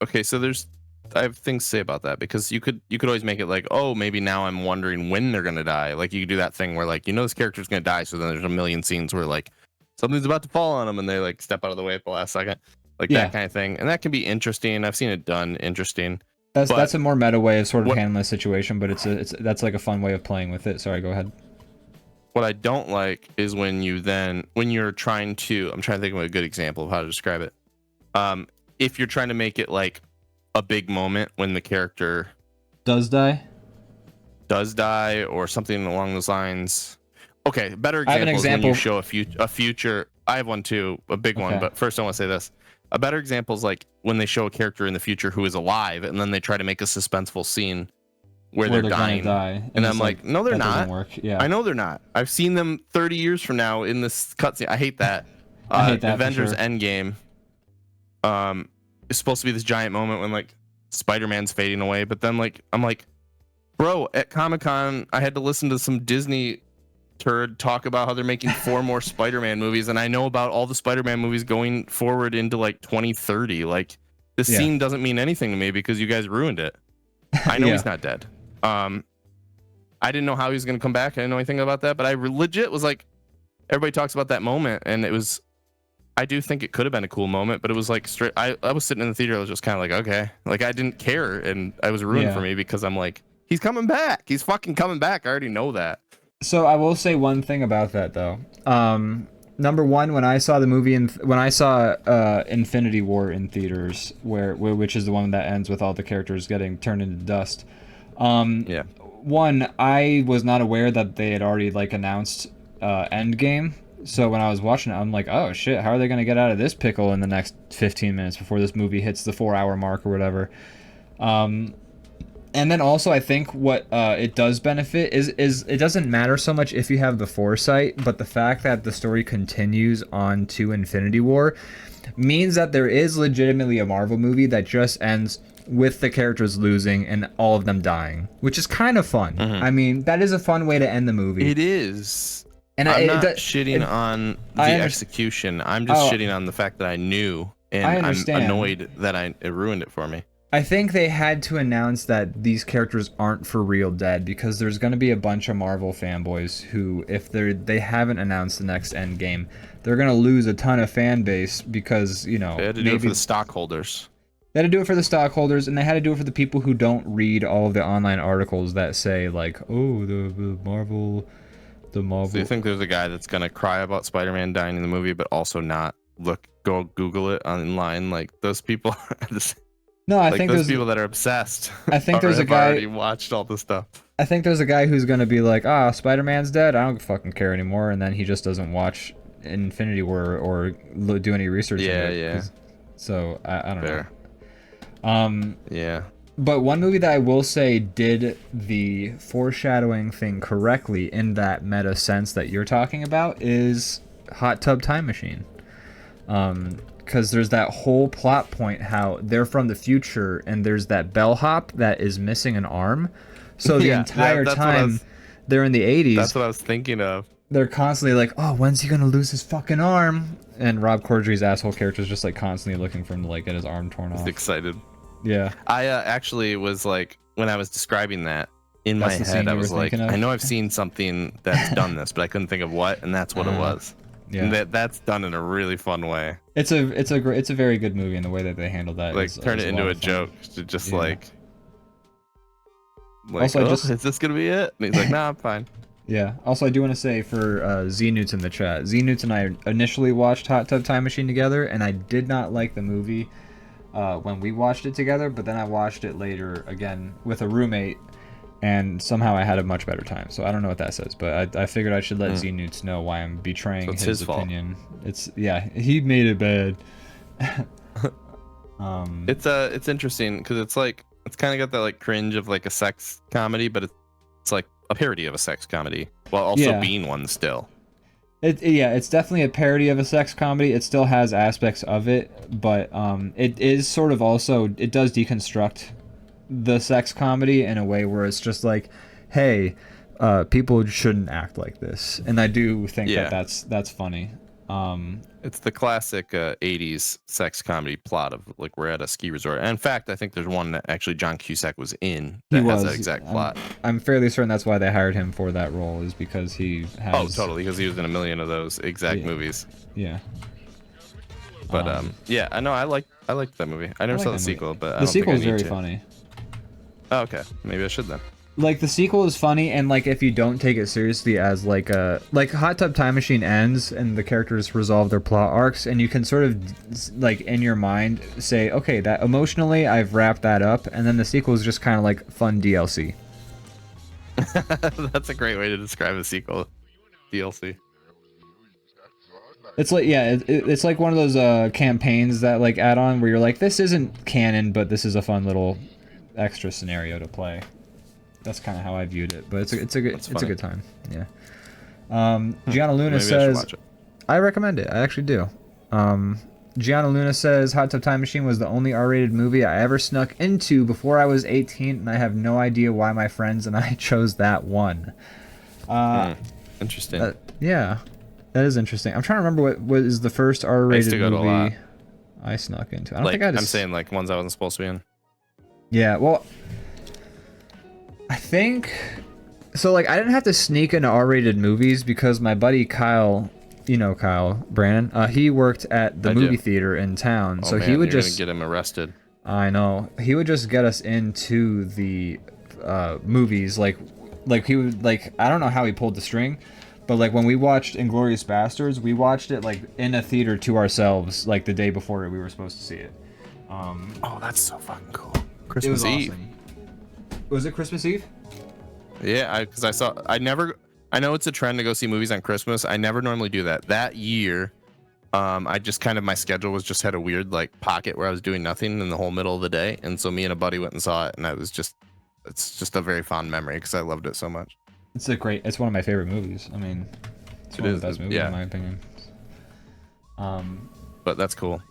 okay, so I have things to say about that, because you could always make it like, oh, maybe now I'm wondering when they're gonna die. Like you could do that thing where like, you know, this character's gonna die, so then there's a million scenes where like something's about to fall on them and they like step out of the way at the last second, like that kind of thing, and that can be interesting. I've seen it done interesting. That's a more meta way of sort of handling the situation, but that's like a fun way of playing with it. Sorry, go ahead. What I don't like is when you're trying to, I'm trying to think of a good example of how to describe it. If you're trying to make it like a big moment when the character does die or something along those lines. Okay, better example is when you show a future. I have one too, a big one, but first I want to say this. A better example is like when they show a character in the future who is alive, and then they try to make a suspenseful scene where they're dying. And I'm like, no, they're not. Yeah. I know they're not. I've seen them 30 years from now in this cutscene. I hate that. I hate that. Avengers Endgame. It's supposed to be this giant moment when like Spider-Man's fading away, but then like I'm like, bro, at Comic-Con I had to listen to some Disney turd talk about how they're making 4 more Spider-Man movies, and I know about all the Spider-Man movies going forward into like 2030. Like this scene doesn't mean anything to me because you guys ruined it. I know he's not dead. I didn't know how he was going to come back. I didn't know anything about that, but I legit was like, everybody talks about that moment, and it was, I do think it could have been a cool moment, but it was like straight. I was sitting in the theater. I was just kind of like, okay, like I didn't care, and I was ruined for me because I'm like, he's coming back. He's fucking coming back. I already know that. So I will say one thing about that though. Number one, when I saw the movie when I saw Infinity War in theaters, which is the one that ends with all the characters getting turned into dust. Yeah. One, I was not aware that they had already like announced Endgame. So when I was watching it, I'm like, oh shit, how are they gonna get out of this pickle in the next 15 minutes before this movie hits the 4-hour mark or whatever? And then also, I think what it does benefit is it doesn't matter so much if you have the foresight, but the fact that the story continues on to Infinity War means that there is legitimately a Marvel movie that just ends with the characters losing and all of them dying, which is kind of fun. Mm-hmm. I mean, that is a fun way to end the movie. It is. And I'm not shitting on the execution. I'm just shitting on the fact that I knew, and I'm annoyed that it ruined it for me. I think they had to announce that these characters aren't for real dead because there's going to be a bunch of Marvel fanboys who, if they haven't announced the next Endgame, they're going to lose a ton of fan base because, you know, they had to do it for the stockholders. They had to do it for the stockholders, and they had to do it for the people who don't read all of the online articles that say like, oh, the Marvel. So you think there's a guy that's going to cry about Spider-Man dying in the movie, but also not go Google it online? Like those people are the No, I think those people that are obsessed. I think there's a guy already watched all this stuff. I think there's a guy who's gonna be like, Spider-Man's dead. I don't fucking care anymore, and then he just doesn't watch Infinity War or do any research. Yeah. So I don't Fair. know. Yeah. But one movie that I will say did the foreshadowing thing correctly in that meta sense that you're talking about is Hot Tub Time Machine. Because there's that whole plot point how they're from the future and there's that bellhop that is missing an arm. So the entire time they're in the 80s. That's what I was thinking of. They're constantly like, oh, when's he going to lose his fucking arm? And Rob Corddry's asshole character is just like constantly looking for him to like get his arm torn off. He's excited. Yeah. I actually was like, when I was describing that, in my head, I was like, I know I've seen something that's done this, but I couldn't think of what, and that's what it was. Yeah. And that's done in a really fun way. It's a very good movie, and the way that they handled that like turn it into a joke to just like also, is this gonna be it? And he's like, nah, I'm fine. Yeah. Also, I do want to say for Z-Newts in the chat, Z-Newts and I initially watched Hot Tub Time Machine together, and I did not like the movie when we watched it together, but then I watched it later again with a roommate, and somehow I had a much better time. So I don't know what that says, but I figured I should let Z-Newts know why I'm betraying his opinion. He made it bad. It's interesting because it's like it's kind of got that like cringe of like a sex comedy, but it's like a parody of a sex comedy while also being one still. It's definitely a parody of a sex comedy. It still has aspects of it, but it is sort of also, it does deconstruct the sex comedy in a way where it's just like, hey, people shouldn't act like this, and I do think that's funny. It's the classic 80s sex comedy plot of like we're at a ski resort. And in fact, I think there's one that actually John Cusack was in that has that exact plot. I'm fairly certain that's why they hired him for that role, is because he has... Oh, totally, because he was in a million of those exact movies. Yeah. But I know I liked that movie. I never saw the sequel, but the sequel is very funny. Oh, okay, maybe I should then. Like, the sequel is funny, and like if you don't take it seriously as like Hot Tub Time Machine ends and the characters resolve their plot arcs, and you can sort of like in your mind say, okay, that emotionally I've wrapped that up, and then the sequel is just kind of like fun DLC. That's a great way to describe a sequel. DLC. It's like it's like one of those campaigns that like add on where you're like, this isn't canon, but this is a fun little extra scenario to play. That's kind of how I viewed it, but it's a good time. Yeah. Gianna Luna says, I recommend it. I actually do. Gianna Luna says, Hot Tub Time Machine was the only R-rated movie I ever snuck into before I was 18, and I have no idea why my friends and I chose that one. Interesting. Yeah, that is interesting. I'm trying to remember what is the first R-rated movie I snuck into. I don't think I just... I'm saying like ones I wasn't supposed to be in. Yeah, well, I think so. Like, I didn't have to sneak into R-rated movies because my buddy Kyle you know Kyle Brandon. He worked at the I movie do. theater in town, Oh so man, he would you're just gonna get him arrested. I know. He would just get us into the movies like he would like I don't know how he pulled the string, but like when we watched Inglourious Bastards, we watched it like in a theater to ourselves like the day before we were supposed to see it. Oh, that's so fucking cool. It Christmas was Eve. awesome. Was it Christmas Eve? Yeah, because I know it's a trend to go see movies on Christmas. I never normally do that. That year, I just kind of my schedule was just had a weird like pocket where I was doing nothing in the whole middle of the day, and so me and a buddy went and saw it, and it's just a very fond memory because I loved it so much. It's one of my favorite movies. I mean, it's one of the best movies in my opinion. But that's cool.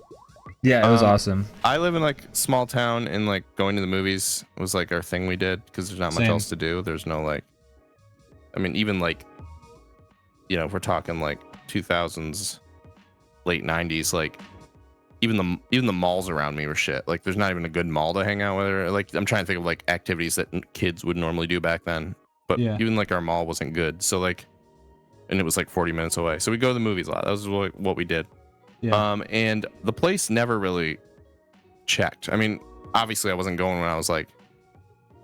Yeah, it was awesome. I live in like small town, and like going to the movies was like our thing we did because there's not much Same. else to do. There's no like, I mean, even like, if we're talking like 2000s, late 90s, like even the malls around me were shit. Like there's not even a good mall to hang out with. Or, like I'm trying to think of like activities that kids would normally do back then. But even like our mall wasn't good. So like, and it was like 40 minutes away. So we go to the movies a lot. That was what we did. Yeah. And the place never really checked. I mean, obviously I wasn't going when I was like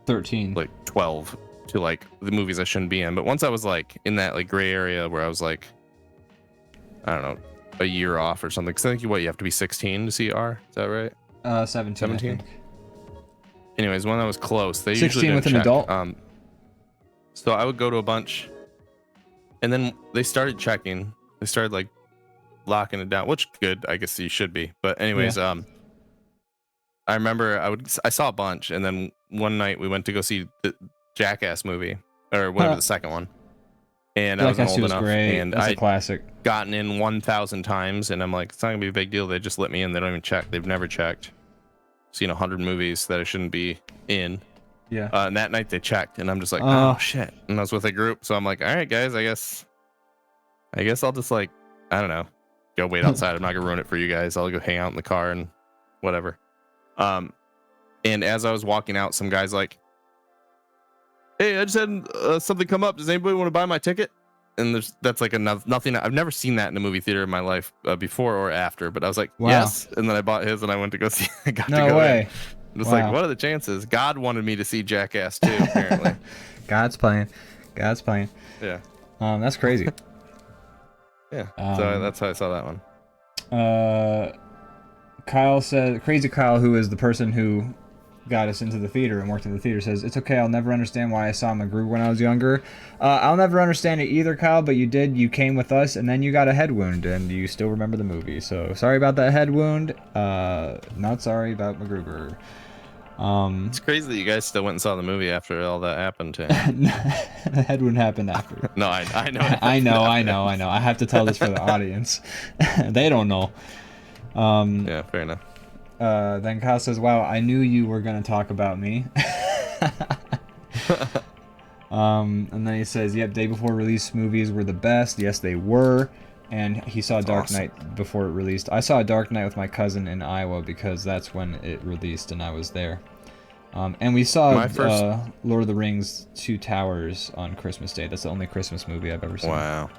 13. like 12 to like the movies I shouldn't be in. But once I was like in that like gray area where I was like, I don't know, a year off or something. Cause I think you have to be 16 to see R. Is that right? 17. 17? I think. Anyways, when I was close, they 16 usually didn't with an check. adult? So I would go to a bunch, and then they started checking. They started like locking it down, which good, I guess you should be. But anyways, I remember I saw a bunch, and then one night we went to go see the Jackass movie or whatever the second one, and I wasn't old enough, great. and That's I a classic. gotten in 1,000 times, and I'm like, it's not gonna be a big deal. They just let me in. They don't even check. They've never checked. Seen 100 movies that I shouldn't be in. Yeah. And that night they checked, and I'm just like, oh shit. And I was with a group, so I'm like, all right, guys, I guess I'll just like, I don't know, go wait outside. I'm not gonna ruin it for you guys. I'll go hang out in the car and whatever. And as I was walking out, some guy's like, hey, I just had something come up. Does anybody want to buy my ticket? And that's like nothing. I've never seen that in a movie theater in my life before or after. But I was like, yes. And then I bought his, and I went to go see. I got to go in. It's like, what are the chances? God wanted me to see Jackass too, apparently. God's playing. Yeah. That's crazy. Yeah. So that's how I saw that one. Kyle said, Crazy Kyle, who is the person who got us into the theater and worked in the theater, says, it's okay, I'll never understand why I saw McGrew when I was younger. I'll never understand it either, Kyle, but you did. You came with us, and then you got a head wound, and you still remember the movie. So sorry about that head wound. Not sorry about McGruber. It's crazy that you guys still went and saw the movie after all that happened to him. The head wound happened after. No, I know. I know. I have to tell this for the audience. They don't know. Yeah, fair enough. Then Kyle says, wow, I knew you were going to talk about me. And then he says, yep, day before release movies were the best. Yes, they were. And he saw Dark Knight before it released. I saw Dark Knight with my cousin in Iowa because that's when it released and I was there. And we saw Lord of the Rings 2 Towers on Christmas Day. That's the only Christmas movie I've ever seen. Wow.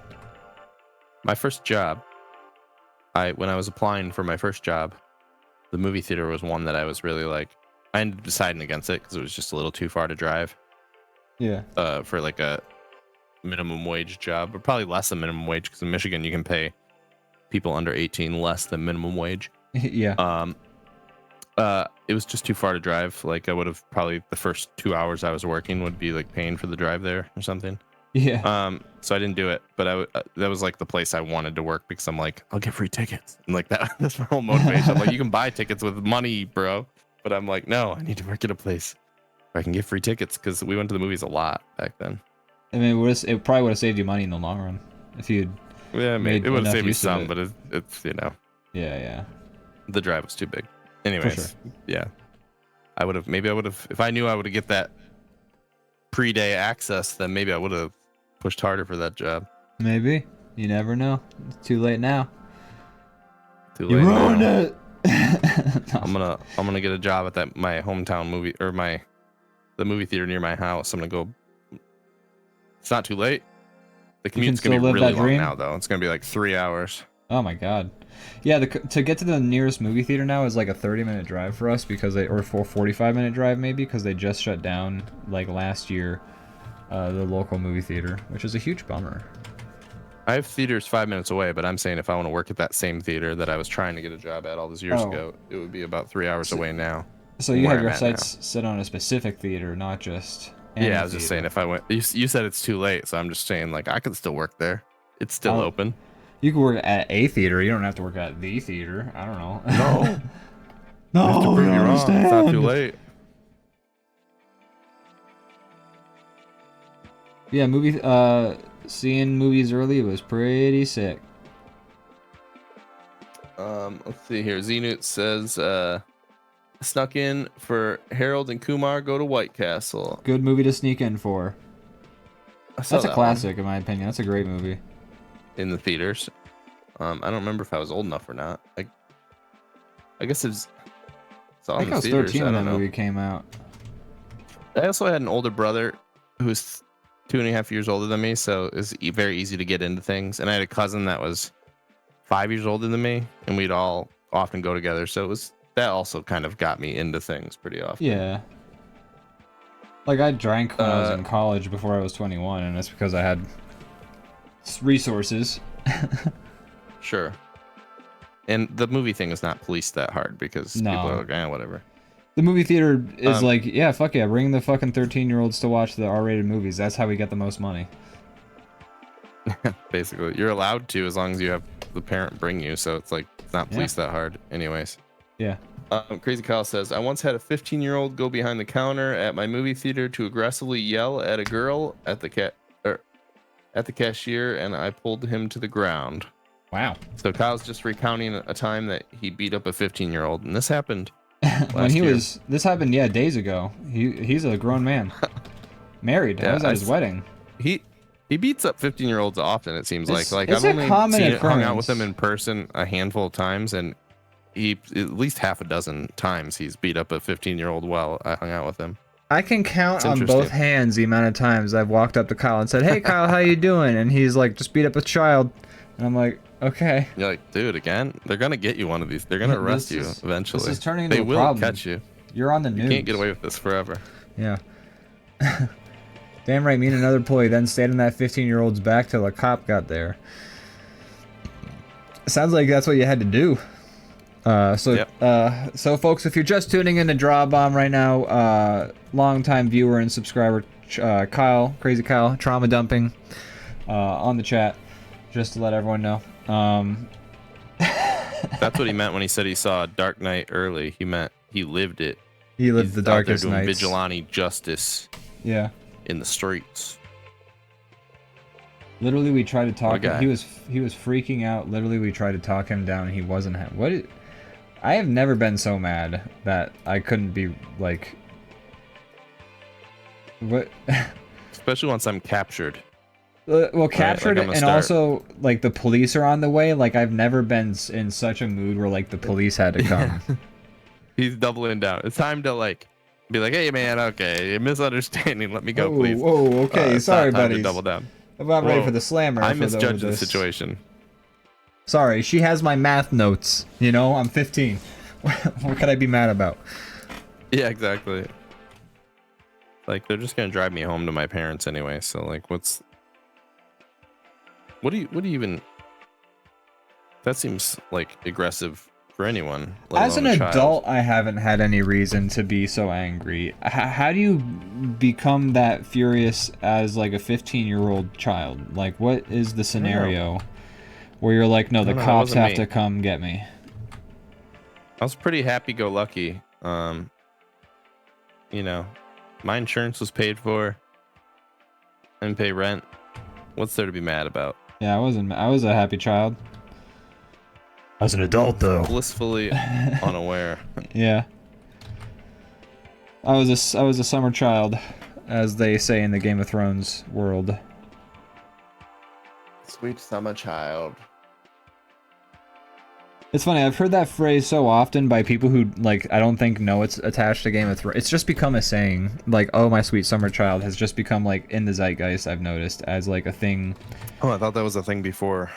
My first job, when I was applying for my first job, the movie theater was one that I was really like, I ended up deciding against it because it was just a little too far to drive. Yeah. For like a minimum wage job, or probably less than minimum wage, because in Michigan you can pay people under 18 less than minimum wage. Yeah. It was just too far to drive. Like I would have probably the first 2 hours I was working would be like paying for the drive there or something. Yeah. So I didn't do it, but that was like the place I wanted to work because I'm like, I'll get free tickets, and like that's my whole motivation. I'm like, you can buy tickets with money, bro, but I'm like, no, I need to work at a place where I can get free tickets because we went to the movies a lot back then. I mean, it probably would have saved you money in the long run if you'd. Yeah, maybe it would have saved me some, but it's Yeah. The drive was too big. Anyways, yeah, I would have if I knew I would get that pre-day access, then maybe I would have pushed harder for that job. Maybe. You never know. It's too late now. Too late. You ruined it. No. I'm gonna get a job at my hometown movie or the movie theater near my house. I'm gonna go. It's not too late. The commute's gonna be really long now, though. It's gonna be like 3 hours. Oh my god. Yeah, to get to the nearest movie theater now is like a 30-minute drive for us because they, or 45-minute drive maybe, because they just shut down like last year, the local movie theater, which is a huge bummer. I have theaters 5 minutes away, but I'm saying if I want to work at that same theater that I was trying to get a job at all those years ago, it would be about 3 hours away now. So you have your sights set on a specific theater, not just any I was just saying if I went, you said it's too late, so I'm just saying like I could still work there. It's still open. You could work at a theater. You don't have to work at the theater. I don't know. No. No, you have to prove you wrong. It's not too late. Yeah, seeing movies early was pretty sick. Let's see here. Zenut says, snuck in for Harold and Kumar go to White Castle. Good movie to sneak in for. That's a classic, in my opinion. That's a great movie. In the theaters. I don't remember if I was old enough or not. I guess it's I think I was 13 when that movie came out. I also had an older brother who's 2.5 years older than me, so it's very easy to get into things. And I had a cousin that was 5 years older than me, and we'd all often go together. So that also kind of got me into things pretty often. Yeah. Like I drank when I was in college before I was 21, and that's because I had resources. Sure. And the movie thing is not policed that hard because people are like, whatever. The movie theater is like, yeah, fuck yeah, bring the fucking 13-year-olds to watch the R-rated movies. That's how we get the most money. Basically, you're allowed to as long as you have the parent bring you. So it's like it's not policed that hard, anyways. Yeah. Crazy Kyle says, I once had a 15-year-old go behind the counter at my movie theater to aggressively yell at a girl at the cashier, and I pulled him to the ground. Wow. So Kyle's just recounting a time that he beat up a 15-year-old, and this happened when this happened days ago. He's a grown man. Married. I was at his wedding. He beats up 15-year-olds often, it seems like. Like I've only hung out with him in person a handful of times, and he at least half a dozen times he's beat up a 15-year-old while I hung out with him. I can count on both hands the amount of times I've walked up to Kyle and said, "Hey Kyle, how you doing?" And he's like, "Just beat up a child." And I'm like, "Okay." You're like, "Dude, again? They're gonna get you one of these. They're gonna arrest you eventually. This is turning into a problem. They will catch you. You're on the news. You can't get away with this forever." Yeah. Damn right. Me and another employee then stayed in that 15-year-old's back till a cop got there. Sounds like that's what you had to do. So folks, if you're just tuning in to DrawBomb right now, longtime viewer and subscriber Kyle, Crazy Kyle, trauma dumping on the chat, just to let everyone know. That's what he meant when he said he saw Dark Knight early. He meant he lived it. He lived the darkest nights. Doing vigilante justice. Yeah. In the streets. Literally, we tried to talk him. He was freaking out. Literally, we tried to talk him down, and he wasn't. I have never been so mad that I couldn't be like. What? Especially once I'm captured. Well, captured, and also like the police are on the way. Like I've never been in such a mood where like the police had to come. He's doubling down. It's time to like be like, "Hey man, okay, you're misunderstanding. Let me go, please." Whoa, okay, sorry, buddy. Double down. I'm not ready for the slammer. I misjudged the situation. Sorry, she has my math notes. You know, I'm 15. What could I be mad about? Yeah, exactly. Like they're just gonna drive me home to my parents anyway. So like, what do you even? That seems like aggressive for anyone. As an adult, I haven't had any reason to be so angry. How do you become that furious as like a 15-year-old child? Like, what is the scenario where you're like, no, the cops have to come get me? I was pretty happy-go-lucky. You know, my insurance was paid for. I didn't pay rent. What's there to be mad about? Yeah, I was a happy child. As an adult, though. Blissfully unaware. Yeah. I was a summer child, as they say in the Game of Thrones world. Sweet summer child. It's funny, I've heard that phrase so often by people who, like, I don't think know it's attached to Game of Thrones. It's just become a saying. Like, oh, my sweet summer child has just become, like, in the zeitgeist, I've noticed, as, like, a thing. Oh, I thought that was a thing before.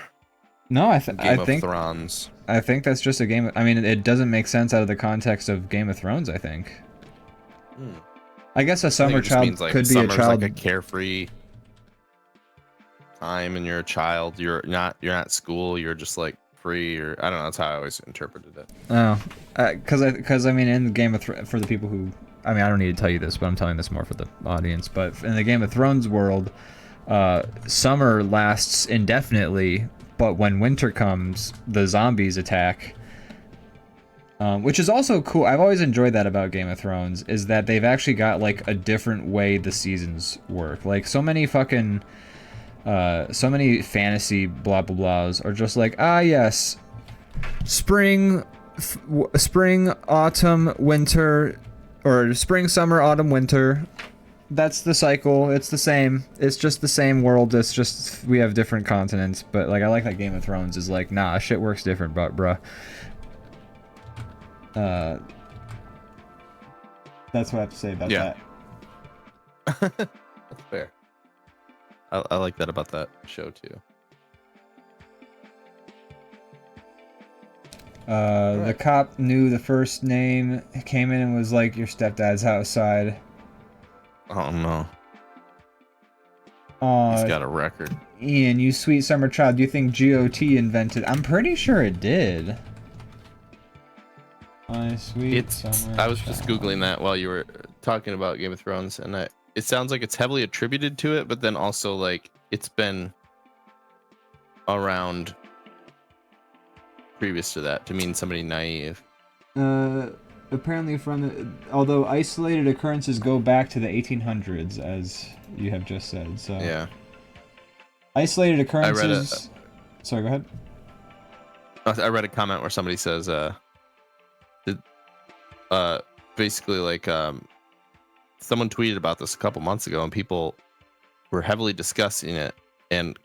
No, I Game think of Thrones. I think that's just a game. I mean, it doesn't make sense out of the context of Game of Thrones, I think. I guess a summer child means, like, could be a child. like a carefree time, and you're a child. You're not at school. You're just like free, or I don't know. That's how I always interpreted it. Oh, because I mean, in the Game of for the people who, I mean, I don't need to tell you this, but I'm telling this more for the audience. But in the Game of Thrones world, summer lasts indefinitely, but when winter comes, the zombies attack. Which is also cool. I've always enjoyed that about Game of Thrones, is that they've actually got, like, a different way the seasons work. Like, so many fucking, so many fantasy blah blah blahs are just like, ah yes, spring, autumn, winter, or spring, summer, autumn, winter. That's the cycle. It's the same. It's just the same world. It's just we have different continents. But, like, I like that Game of Thrones is like, nah, shit works different, but bruh. That's what I have to say about that. That's fair. I like that about that show too. Right. The cop knew the first name, came in and was like, your stepdad's outside. Oh no. He's got a record. Ian, you sweet summer child, do you think GOT invented? I'm pretty sure it did. My sweet summer I was child. just Googling that while you were talking about Game of Thrones, and it sounds like it's heavily attributed to it, but then also, like, it's been around previous to that to mean somebody naive. Apparently although isolated occurrences go back to the 1800s, as you have just said, so... Yeah. Isolated occurrences... Sorry, go ahead. I read a comment where somebody says, basically, like, someone tweeted about this a couple months ago, and people were heavily discussing it and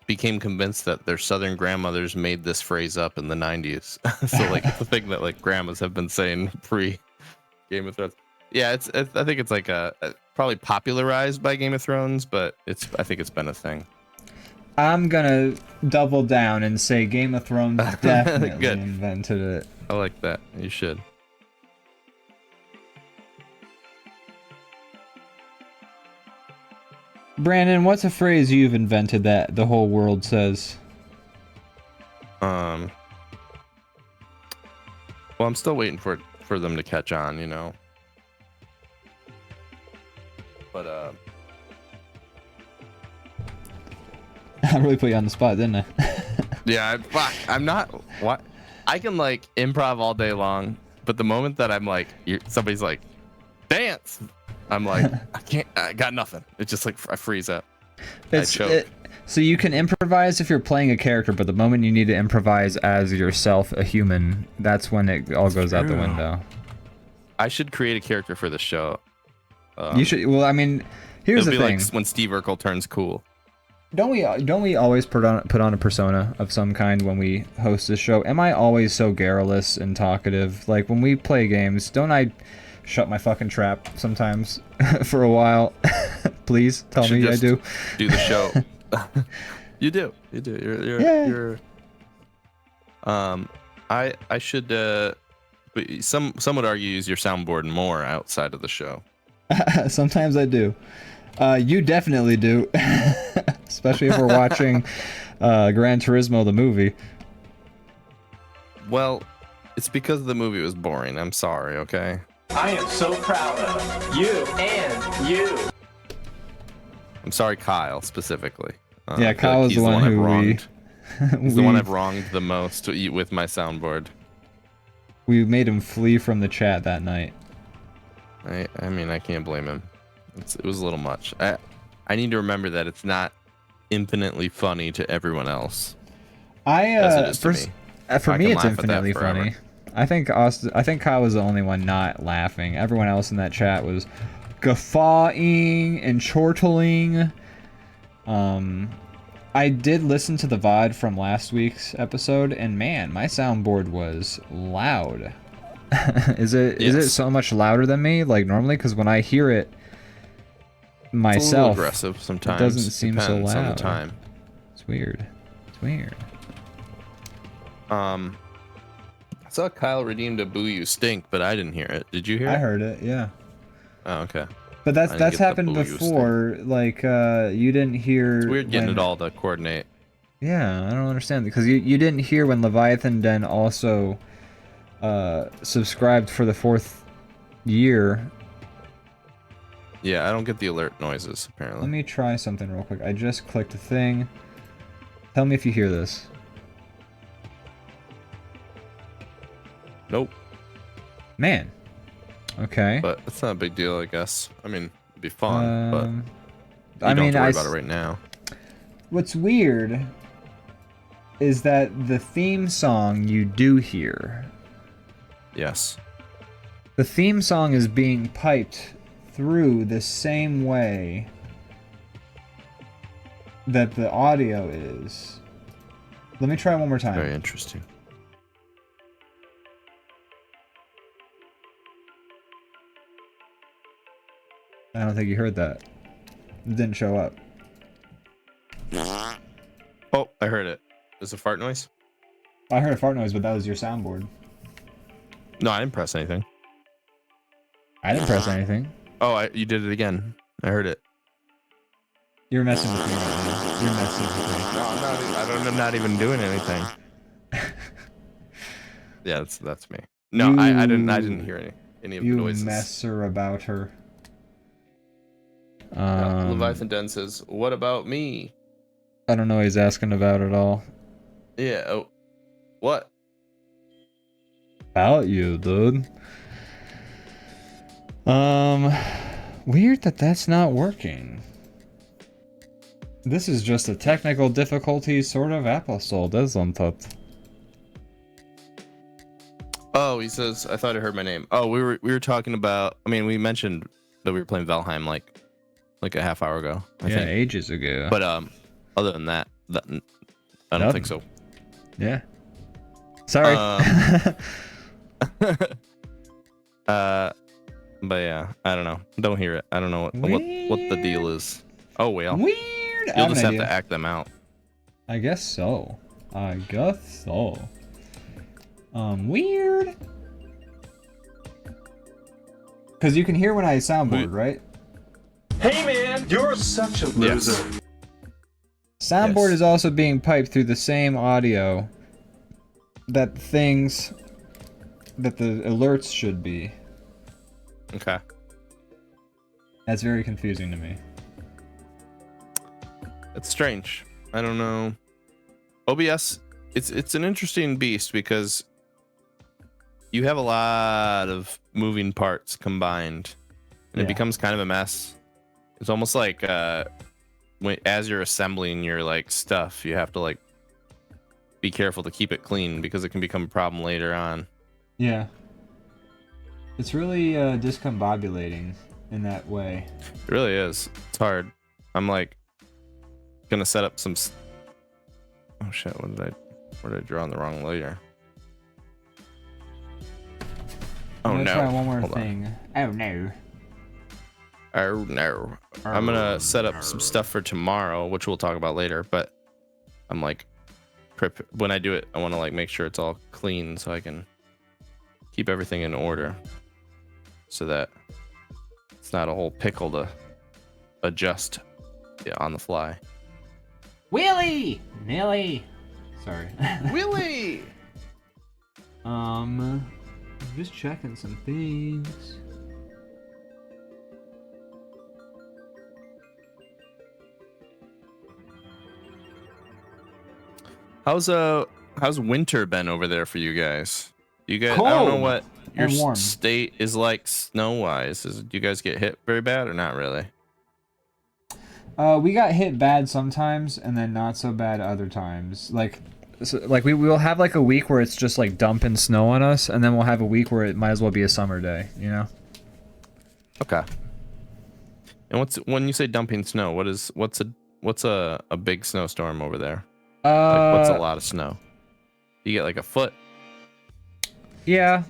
became convinced that their southern grandmothers made this phrase up in the 90s. So, like, it's a thing that, like, grandmas have been saying pre Game of Thrones. Yeah, I think it's like probably popularized by Game of Thrones, but I think it's been a thing. I'm gonna double down and say Game of Thrones definitely invented it. I like that. You should. Brandon, what's a phrase you've invented that the whole world says? Well, I'm still waiting for them to catch on, you know. But I really put you on the spot, didn't I? Yeah, I'm not. What? I can, like, improv all day long, but the moment that I'm like, somebody's like, dance, I'm like, I can't. I got nothing. It's just like I freeze up. I choke. So you can improvise if you're playing a character, but the moment you need to improvise as yourself, a human, that's when it all goes out the window. I should create a character for the show. You should. Well, I mean, here's the thing. It'll be like when Steve Urkel turns cool. Don't we always put on a persona of some kind when we host this show? Am I always so garrulous and talkative? Like, when we play games, don't I shut my fucking trap sometimes for a while? Please tell me I do. Do the show. You do. You're I should but some would argue use your soundboard more outside of the show. Sometimes I do. You definitely do. Especially if we're watching Gran Turismo the movie. Well, it's because the movie was boring. I'm sorry, okay? I am so proud of you and you. I'm sorry, Kyle, specifically. Yeah, Kyle is the one who wronged. He's the one I've wronged the most with my soundboard. We made him flee from the chat that night. I mean, I can't blame him. It was a little much. I need to remember that it's not infinitely funny to everyone else. For me, it's infinitely funny. I think Kyle was the only one not laughing. Everyone else in that chat was guffawing and chortling. I did listen to the VOD from last week's episode, and man, my soundboard was loud. Is it so much louder than me like normally? Because when I hear it myself, it's a little aggressive sometimes. It doesn't seem so loud. On the time. It's weird. It's weird. I saw Kyle redeemed a Boo You Stink, but I didn't hear it. Did you hear it? I heard it, yeah. Oh, okay. But that's happened before. Like you didn't hear. It's weird getting it all to coordinate. Yeah, I don't understand because you didn't hear when Leviathan Den also subscribed for the 4th year. Yeah, I don't get the alert noises apparently. Let me try something real quick. I just clicked a thing. Tell me if you hear this. Nope. Man. Okay. But it's not a big deal, I guess. I mean, it'd be fun, but you I don't mean, have to worry about it right now. What's weird is that the theme song you do hear. Yes. The theme song is being piped through the same way that the audio is. Let me try one more time. Very interesting. I don't think you heard that. It didn't show up. Oh, I heard it. Is it a fart noise? I heard a fart noise, but that was your soundboard. No, I didn't press anything. I didn't press anything. Oh, you did it again. I heard it. You're messing with me right now. You're messing with me. No, I'm not even doing anything. Yeah, that's me. No, I didn't hear any of the noises. You messer about her. Leviathan Den says, "What about me?" I don't know what he's asking about at all. Yeah. Oh, what? About you, dude. Weird that that's not working. This is just a technical difficulty sort of episode, isn't it? Oh, he says, I thought I heard my name. Oh, we were talking about. I mean, we mentioned that we were playing Valheim like a half hour ago. I think. Ages ago. But other than that, I don't think so. Yeah. Sorry. But yeah, I don't know. Don't hear it. I don't know what the deal is. Oh well. Weird. You'll just have to act them out. I guess so. Weird. Because you can hear when I soundboard, right? Hey man, you're such a loser. Yes. Soundboard Yes. is also being piped through the same audio that the alerts should be. Okay. That's very confusing to me. It's strange. I don't know. OBS, it's an interesting beast because you have a lot of moving parts combined, and it becomes kind of a mess. It's almost like as you're assembling your like stuff, you have to like be careful to keep it clean because it can become a problem later on. Yeah. It's really discombobulating in that way. It really is. It's hard. I'm like gonna set up some. Oh shit! Where did I draw on the wrong layer? Oh I'm gonna no! try one more Hold thing. Oh no. Oh no! I'm gonna set up some stuff for tomorrow, which we'll talk about later. But I'm like, when I do it, I want to like make sure it's all clean so I can keep everything in order, so that it's not a whole pickle to adjust on the fly. Willie! Nilly! Sorry. Willie! Just checking some things. How's winter been over there for you guys? You guys, Cold I don't know what your and warm. state is like snow wise. Do you guys get hit very bad or not really? We got hit bad sometimes, and then not so bad other times. Like we will have like a week where it's just like dumping snow on us, and then we'll have a week where it might as well be a summer day, you know? Okay. And when you say dumping snow, what's What's a big snowstorm over there? Like, what's a lot of snow? You get like a foot. Yeah.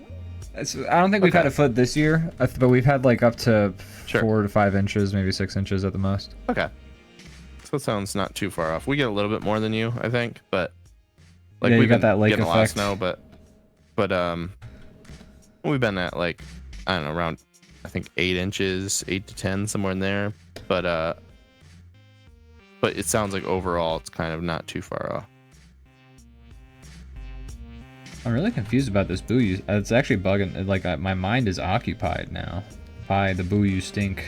I don't think we've had Okay. a foot this year, but we've had like up to Sure. 4 to 5 inches, maybe 6 inches at the most. Okay. So it sounds not too far off. We get a little bit more than you, I think, but like Yeah, you we've got been that lake getting a lot of effect. snow, but we've been at like, I don't know, around I think 8 inches, 8 to 10, somewhere in there. But it sounds like overall it's kind of not too far off. I'm really confused about this boo you. It's actually bugging. Like my mind is occupied now by the boo you stink.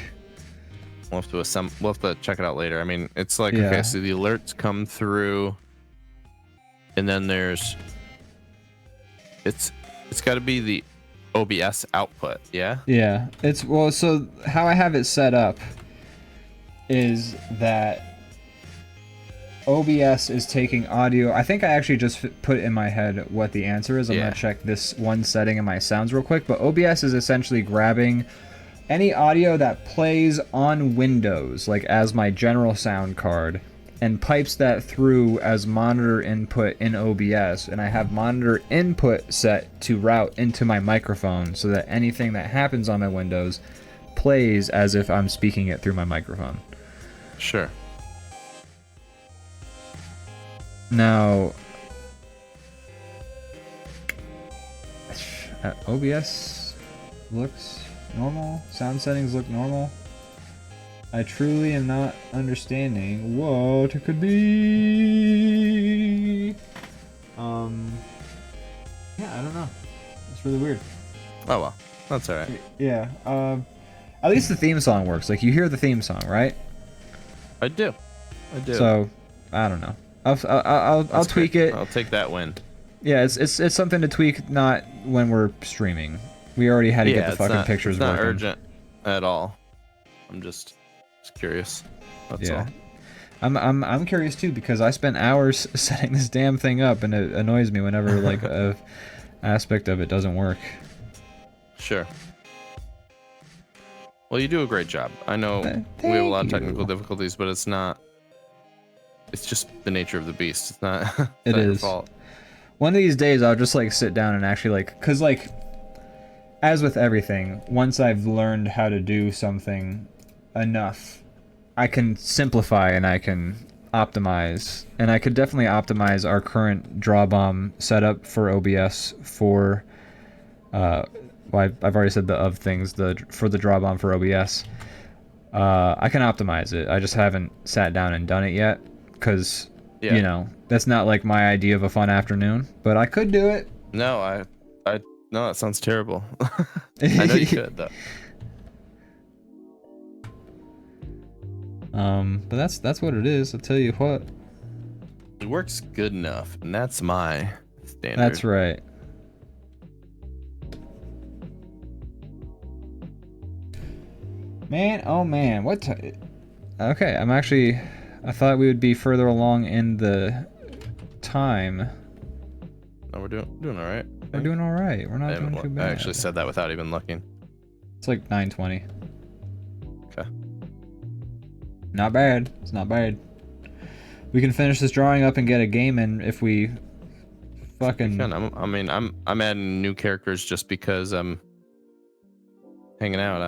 We'll have to check it out later. I mean, it's like, Yeah. okay, so the alerts come through, and then it's got to be the OBS output, yeah? Yeah, it's well. So how I have it set up is that OBS is taking audio. I think I actually just put in my head what the answer is. I'm Yeah. gonna check this one setting in my sounds real quick. But OBS is essentially grabbing any audio that plays on Windows, like as my general sound card, and pipes that through as monitor input in OBS. And I have monitor input set to route into my microphone so that anything that happens on my Windows plays as if I'm speaking it through my microphone. Sure. Now, OBS looks normal. Sound settings look normal. I truly am not understanding what it could be. Yeah, I don't know. It's really weird. Oh well, that's all right. Yeah. At least the theme song works. Like you hear the theme song, right? I do. So, I don't know. I'll That's tweak great. it. I'll take that win. Yeah, it's something to tweak, not when we're streaming. We already had to get the fucking pictures it's not working. urgent at all. I'm just curious. That's all. I'm curious too because I spent hours setting this damn thing up, and it annoys me whenever like a aspect of it doesn't work. Sure. Well, you do a great job. I know we have a lot of technical difficulties, but it's not. It's just the nature of the beast. It's not. It's not your fault. One of these days, I'll just like sit down and actually like, cause like, as with everything, once I've learned how to do something enough, I can simplify and I can optimize, and I could definitely optimize our current DrawBomb setup for OBS for. Well, I've already said the of things for the DrawBomb for OBS. I can optimize it. I just haven't sat down and done it yet, because you know that's not like my idea of a fun afternoon. But I could do it. No, no, that sounds terrible. I know you could though. But that's what it is. I'll tell you what. It works good enough, and that's my standard. That's right. Man, oh man, okay, I thought we would be further along in the time. No, we're doing all right. We're doing all right. We're not doing too I bad. actually said that without even looking. It's like 9:20. Okay. Not bad. It's not bad. We can finish this drawing up and get a game in if we fucking. I'm adding new characters just because I'm hanging out.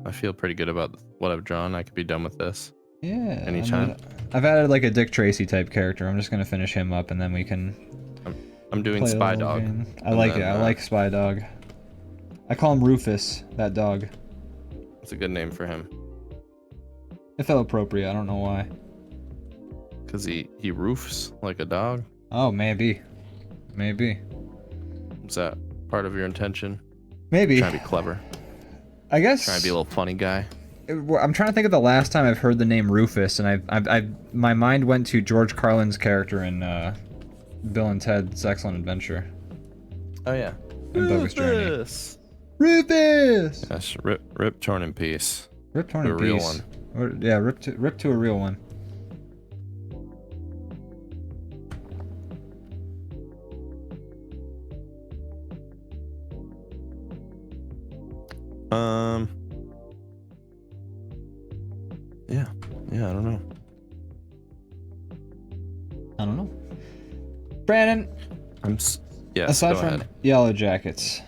I feel pretty good about what I've drawn. I could be done with this. Yeah. Anytime. I've added like a Dick Tracy type character. I'm just gonna finish him up and then we can. I'm doing play a Spy little Dog. game. I like it. I like Spy Dog. I call him Rufus, that dog. It's a good name for him. It felt appropriate. I don't know why. Cause he roofs like a dog. Oh, maybe. Maybe. Is that part of your intention? Maybe. Trying to be clever. I guess. Trying to be a little funny guy. I'm trying to think of the last time I've heard the name Rufus, and my mind went to George Carlin's character in Bill and Ted's Excellent Adventure. Oh yeah. And Bogus Journey. Rufus. Rufus. Yes, rip torn in peace. Rip torn To in a real peace. one. Or, yeah, rip to a real one. Yeah, I don't know. Brandon, Yes. aside go from ahead. Yellow Jackets,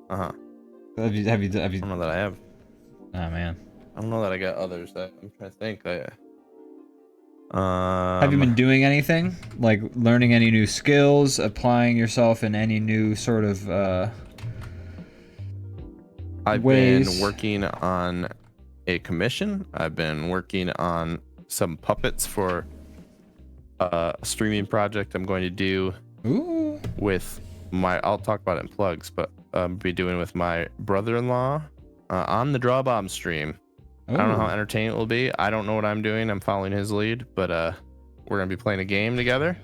Uh-huh. have you? I don't know that I have. Oh man. I don't know that I got others. I'm trying to think. Have you been doing anything? Like learning any new skills, applying yourself in any new sort of I've ways? been working on a commission. I've been working on some puppets for a streaming project I'm going to do Ooh. with I'll talk about it in plugs, but be doing with my brother-in-law on the DrawBomb stream. I don't know how entertaining it will be. I don't know what I'm doing. I'm following his lead, but we're gonna be playing a game together.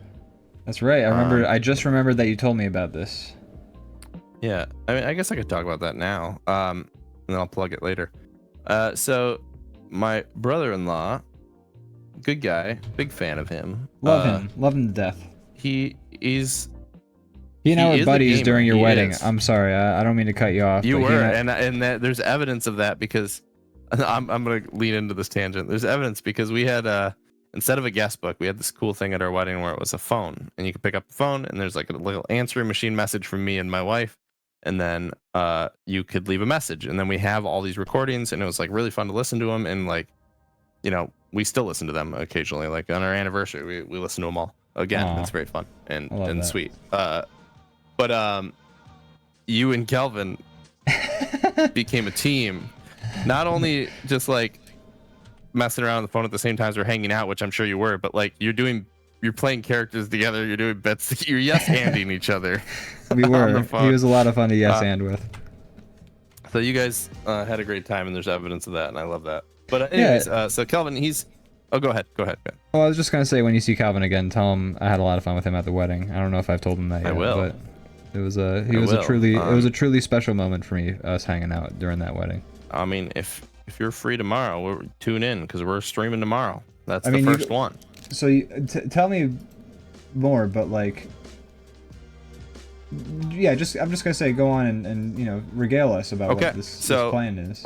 That's right. I remember. I just remembered that you told me about this. Yeah, I mean, I guess I could talk about that now. And then I'll plug it later. So my brother-in-law, good guy, big fan of him. Love him to death. He and I were is a buddies gamer. during your He wedding. is. I'm sorry. I don't mean to cut you off. You but were, and that there's evidence of that because I'm gonna lean into this tangent. There's evidence because we had instead of a guest book, we had this cool thing at our wedding where it was a phone, and you could pick up the phone, and there's like a little answering machine message from me and my wife, and then you could leave a message, and then we have all these recordings, and it was like really fun to listen to them, and like, you know, we still listen to them occasionally. Like on our anniversary, we listen to them all again. Aw. It's very fun and that. sweet. But you and Kelvin became a team. Not only just like messing around on the phone at the same time as we're hanging out, which I'm sure you were, but like you're playing characters together, you're doing bits, you're yes-handing each other. We were. He was a lot of fun to yes and with. So you guys had a great time, and there's evidence of that, and I love that. But anyways, so Kelvin, go ahead. Well, I was just gonna say, when you see Calvin again, tell him I had a lot of fun with him at the wedding. I don't know if I've told him that yet. I will. But it was a truly special moment for me, us hanging out during that wedding. I mean, if you're free tomorrow, we'll tune in because we're streaming tomorrow. That's the first one. So tell me more, but like, yeah, I'm just gonna say, go on and you know, regale us about what this plan is.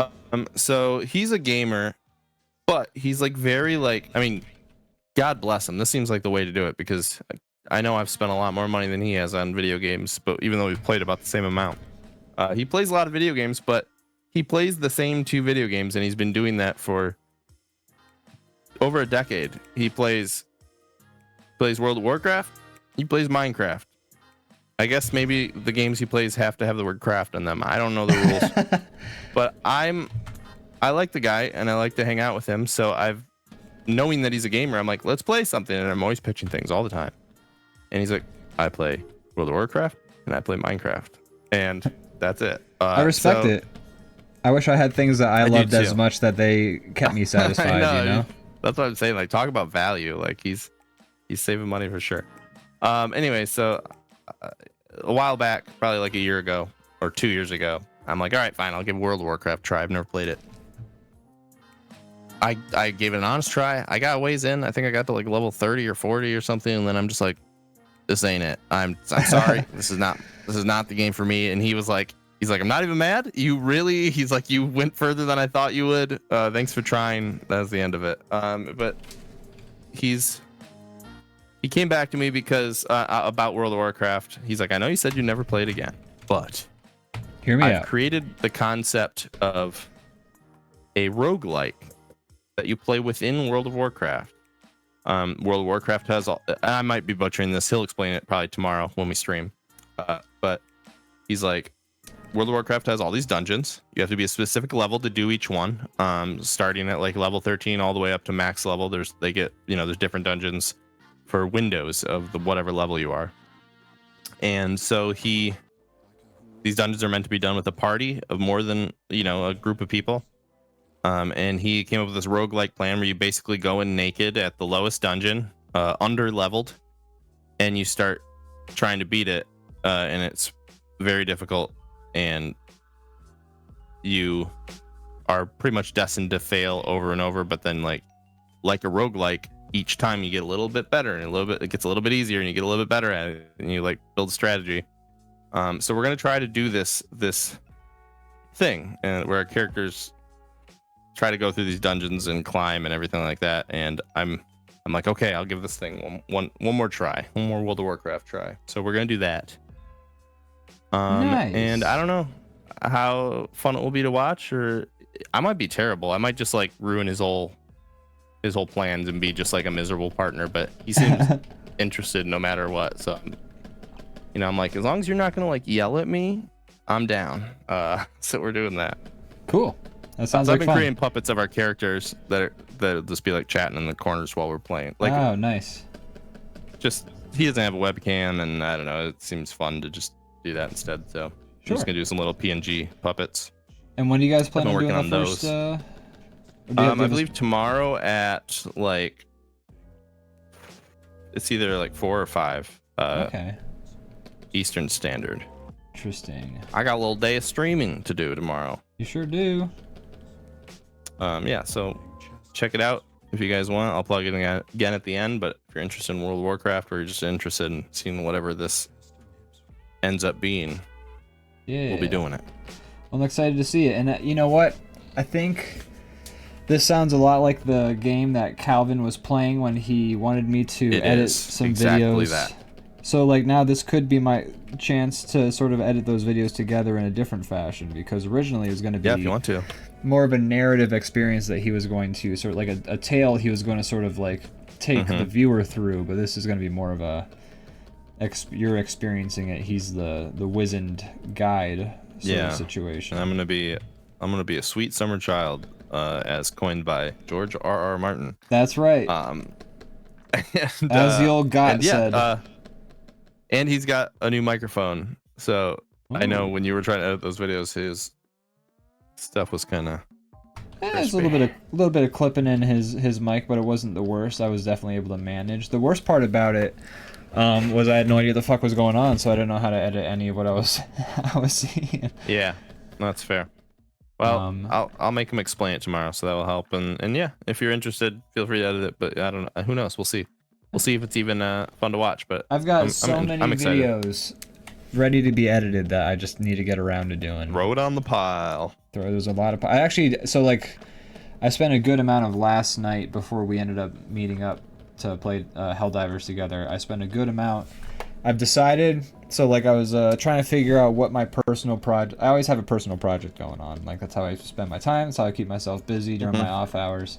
So he's a gamer, but he's like very like, I mean, God bless him. This seems like the way to do it because I know I've spent a lot more money than he has on video games, but even though we've played about the same amount, he plays a lot of video games, but he plays the same 2 video games, and he's been doing that for over a decade. He plays World of Warcraft. He plays Minecraft. I guess maybe the games he plays have to have the word craft in them. I don't know the rules, but I like the guy and I like to hang out with him. So knowing that he's a gamer, I'm like, let's play something. And I'm always pitching things all the time. And he's like, I play World of Warcraft and I play Minecraft, and that's it. I respect it. I wish I had things that I loved as much that they kept me satisfied. You know, that's what I'm saying. Like, talk about value. Like he's saving money for sure. Anyway, so a while back, probably like a year ago or 2 years ago, I'm like, all right, fine, I'll give World of Warcraft a try. I've never played it. I gave it an honest try. I got ways in. I think I got to like level 30 or 40 or something, and then I'm just like, this ain't it. I'm sorry. This is not the game for me. And he's like, I'm not even mad. He's like, you went further than I thought you would. Thanks for trying. That's the end of it. But he came back to me because about World of Warcraft. He's like, I know you said you never played again, but hear me out. I've created the concept of a roguelike that you play within World of Warcraft. World of Warcraft has all, I might be butchering this. He'll explain it probably tomorrow when we stream. But he's like, World of Warcraft has all these dungeons. You have to be a specific level to do each one. Starting at like level 13 all the way up to max level. There's different dungeons for windows of the whatever level you are. And so these dungeons are meant to be done with a party of more than, a group of people. And he came up with this roguelike plan where you basically go in naked at the lowest dungeon, under leveled, and you start trying to beat it. And it's very difficult, and you are pretty much destined to fail over and over. But then like a roguelike, each time you get a little bit better, and it gets a little bit easier, and you get a little bit better at it, and you like build strategy. So we're gonna try to do this thing, and where our characters try to go through these dungeons and climb and everything like that. And I'm I'm like, okay, I'll give this thing one more try, one more World of Warcraft try. So we're gonna do that. Nice. And I don't know how fun it will be to watch, or I might be terrible. I might just like ruin his whole plans and be just like a miserable partner. But he seems interested no matter what. So, you know, I'm like, as long as you're not gonna like yell at me, I'm down. So we're doing that. Cool. That sounds So like I've been fun. creating puppets of our characters that'll just be like chatting in the corners while we're playing. Like, oh, nice. just he doesn't have a webcam, and I don't know. It seems fun to just do that instead. So I'm just gonna do some little PNG puppets. And when do you guys plan I've on been doing the working first? on those. I believe tomorrow at like it's either like 4 or 5 okay. Eastern Standard. Interesting. I got a little day of streaming to do tomorrow. You sure do. Yeah, so check it out if you guys want. I'll plug it again at the end, but if you're interested in World of Warcraft or you're just interested in seeing whatever this ends up being, Yeah. we'll be doing it. I'm excited to see it. And you know what? I think this sounds a lot like the game that Calvin was playing when he wanted me to edit some exactly videos. That. So like now this could be my chance to sort of edit those videos together in a different fashion, because originally it was going to be Yeah, if you want to. more of a narrative experience that he was going to sort of like a tale he was going to sort of like take the viewer through, but this is going to be more of a you're experiencing it, he's the wizened guide sort of situation. And I'm gonna be a sweet summer child, as coined by George R.R. Martin. That's right. And, as the old God said. And he's got a new microphone, so I know when you were trying to edit those videos, his stuff was kind of there's a little bit of clipping in his mic, but it wasn't the worst. I was definitely able to manage. The worst part about it was I had no idea what the fuck was going on, so I didn't know how to edit any of what I was seeing. Yeah, that's fair. Well, I'll make him explain it tomorrow, so that will help. And yeah, if you're interested, feel free to edit it. But I don't know. Who knows? We'll see. We'll see if it's even fun to watch. But I've got so many videos ready to be edited that I just need to get around to doing. Throw it on the pile. There's a lot of. I spent a good amount of last night before we ended up meeting up to play Helldivers together. I spent a good amount. I've decided. So like I was trying to figure out what my personal project. I always have a personal project going on. Like that's how I spend my time. That's how I keep myself busy during my off hours.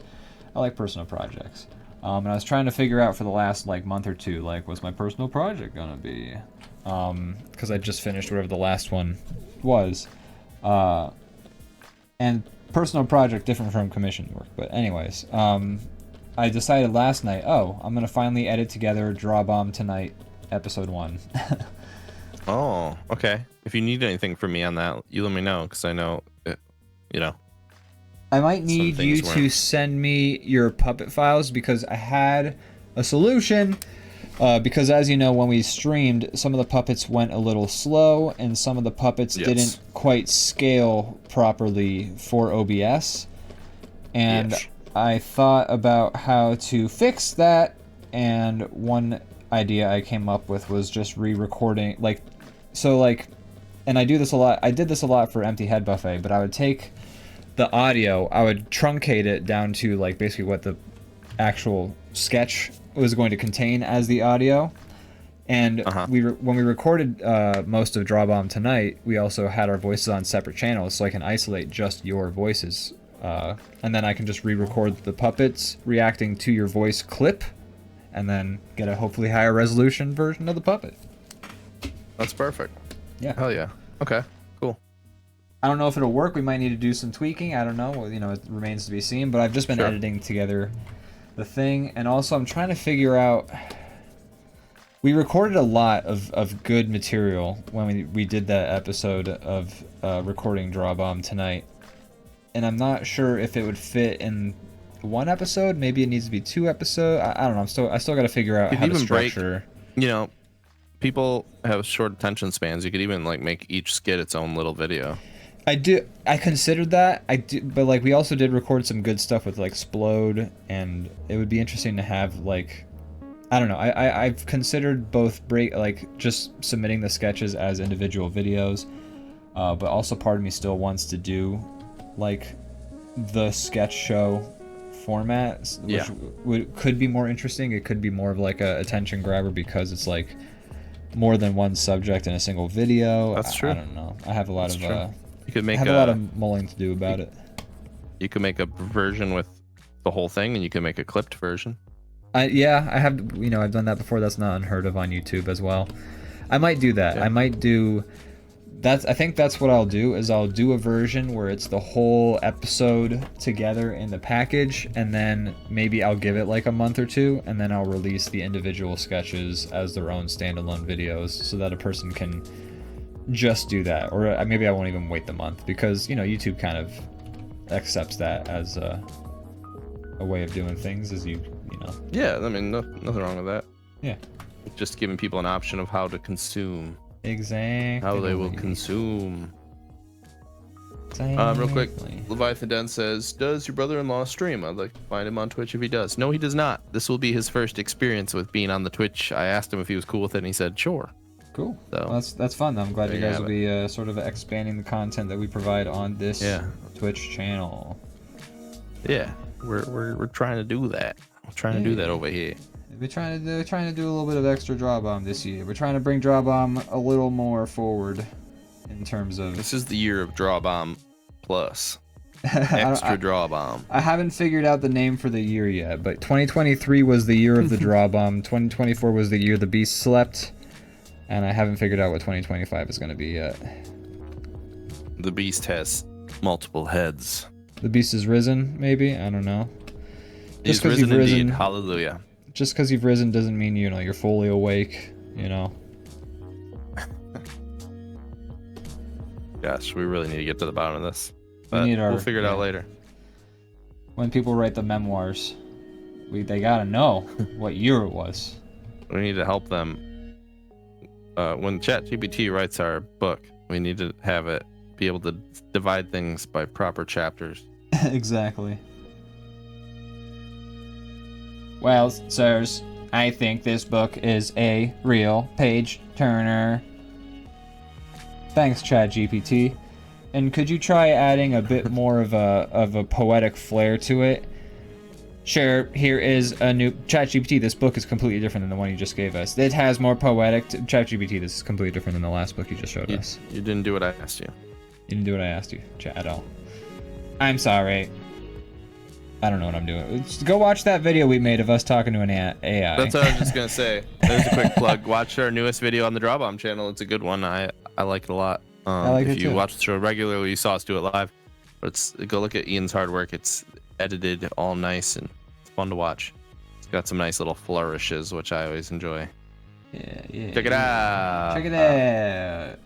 I like personal projects. And I was trying to figure out for the last like month or two, like, what's my personal project gonna be? Because I just finished whatever the last one was. And personal project different from commission work. But anyways, I decided last night, I'm gonna finally edit together DrawBomb Tonight, episode 1. Oh, okay. If you need anything from me on that, you let me know, because I know, I might need you to send me your puppet files, because I had a solution. Because as you know, when we streamed, some of the puppets went a little slow, and some of the puppets didn't quite scale properly for OBS. And I thought about how to fix that, and one idea I came up with was just re-recording, and I do this a lot. I did this a lot for Empty Head Buffet, but I would take the audio, I would truncate it down to like basically what the actual sketch was going to contain as the audio. And when we recorded most of DrawBomb Tonight, we also had our voices on separate channels, so I can isolate just your voices, and then I can just re-record the puppets reacting to your voice clip, and then get a hopefully higher resolution version of the puppet. That's perfect. Yeah. Hell yeah. Okay. Cool. I don't know if it'll work. We might need to do some tweaking. I don't know. Well, it remains to be seen. But I've just been editing together the thing, and also I'm trying to figure out. We recorded a lot of good material when we did that episode of recording DrawBomb Tonight, and I'm not sure if it would fit in one episode. Maybe it needs to be 2 episodes. I don't know. I still got to figure out how to structure. People have short attention spans. You could even like make each skit its own little video. I considered that. But like we also did record some good stuff with like Splode, and it would be interesting to have like, I don't know. I've considered both just submitting the sketches as individual videos, but also part of me still wants to do like the sketch show format, which could be more interesting. It could be more of like a attention grabber because it's like more than one subject in a single video. That's true. I don't know. I have a lot You could make a lot of mulling to do about it. You could make a version with the whole thing, and you can make a clipped version. Yeah, I have. You know, I've done that before. That's not unheard of on YouTube as well. I might do that. Yeah. I might do. I think that's what I'll do. Is I'll do a version where it's the whole episode together in the package, and then maybe I'll give it like a month or two, and then I'll release the individual sketches as their own standalone videos, so that a person can just do that. Or maybe I won't even wait the month, because you know YouTube kind of accepts that as a way of doing things, as you know. Yeah, I mean, nothing wrong with that. Yeah. Just giving people an option of how to consume. Exactly. How they will consume. Real quick, Leviathan Den says, does your brother-in-law stream? I'd like to find him on Twitch if he does. No, he does not. This will be his first experience with being on the Twitch. I asked him if he was cool with it, and he said, sure. Cool. So, well, that's fun. I'm glad you guys will be sort of expanding the content that we provide on this Twitch channel. Yeah, we're trying to do that. We're trying to do that over here. We're trying to do a little bit of extra DrawBomb this year. We're trying to bring DrawBomb a little more forward in terms of. This is the year of DrawBomb plus extra DrawBomb. I haven't figured out the name for the year yet, but 2023 was the year of the DrawBomb. 2024 was the year the beast slept, and I haven't figured out what 2025 is going to be yet. The beast has multiple heads. The beast is risen, maybe? I don't know. He's risen indeed. Hallelujah. Just because you've risen doesn't mean, you know, you're fully awake, you know. Gosh, we really need to get to the bottom of this. But we'll figure it out later. When people write the memoirs, they gotta know what year it was. We need to help them. When ChatGPT writes our book, we need to have it be able to divide things by proper chapters. Exactly. Well, sirs, I think this book is a real page turner. Thanks, ChatGPT. And could you try adding a bit more of a poetic flair to it? Sure, here is a new ChatGPT. This book is completely different than the one you just gave us. It has more poetic. ChatGPT, this is completely different than the last book you just showed us. You didn't do what I asked you. You didn't do what I asked you, Chat, at all. I'm sorry. I don't know what I'm doing. Just go watch that video we made of us talking to an AI. That's what I was just gonna say. There's a quick plug. Watch our newest video on the DrawBomb channel. It's a good one. I like it a lot. I like if it you too. watch the show regularly, you saw us do it live. But go look at Ian's hard work. It's edited all nice and it's fun to watch. It's got some nice little flourishes, which I always enjoy. Yeah. Check it out. Check it out.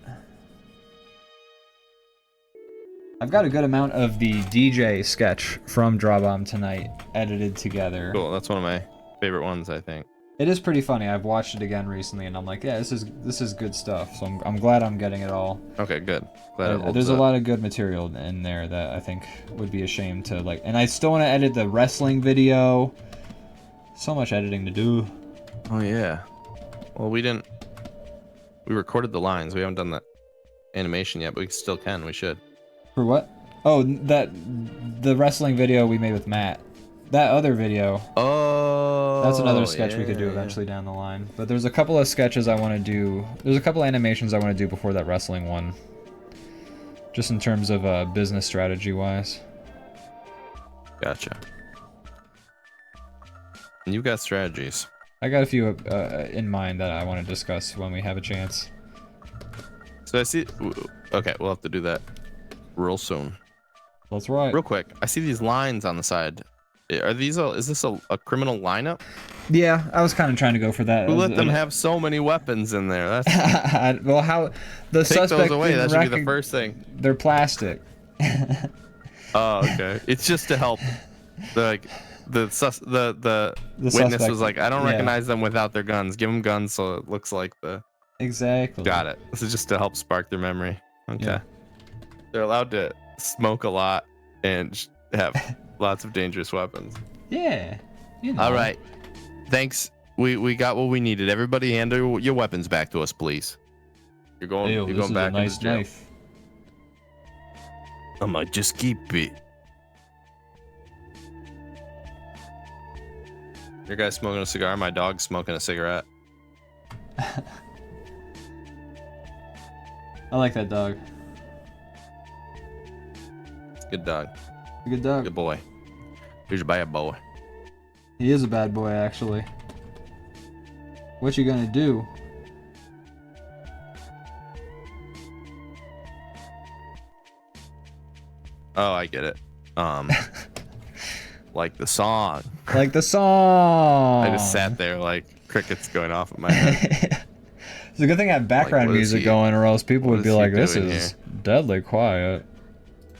I've got a good amount of the DJ sketch from DrawBomb tonight edited together. Cool. That's one of my favorite ones, I think. It is pretty funny. I've watched it again recently, and I'm like, yeah, this is good stuff. So I'm glad I'm getting it all. Okay, good. Glad it holds There's up. a lot of good material in there that I think would be a shame to like. And I still want to edit the wrestling video. So much editing to do. Oh yeah. Well, we recorded the lines. We haven't done the animation yet, but we still can. We should. For what? Oh, the wrestling video we made with Matt. That other video. Oh. That's another sketch we could do eventually down the line. But there's a couple of sketches I want to do. There's a couple of animations I want to do before that wrestling one. Just in terms of business strategy wise. Gotcha. And you got strategies. I got a few in mind that I want to discuss when we have a chance. So I see. Okay, we'll have to do that real soon. That's right. Real quick, I see these lines on the side. Are these is this a criminal lineup? Yeah, I was kind of trying to go for that. Who let them have so many weapons in there? That's well, how the take suspect those away. That should be the first thing. They're plastic. Oh, okay. It's just to help. The witness suspect, was like, I don't recognize them without their guns. Give them guns so it looks like the. Exactly. Got it. This is just to help spark their memory. Okay. Yeah. They're allowed to smoke a lot and have lots of dangerous weapons. Yeah. You know. All right. Thanks. We got what we needed. Everybody hand your weapons back to us, please. You're going back nice into jail. Knife. I might just keep it. Your guy's smoking a cigar. My dog's smoking a cigarette. I like that dog. Good dog. Good dog. Good boy. Here's your bad boy. He is a bad boy, actually. What you gonna do? Oh, I get it. Like the song. Like the song. I just sat there like crickets going off in my head. It's a good thing I have background Like, what is music he- going, or else people what would be is he like, "This doing is here?" deadly quiet."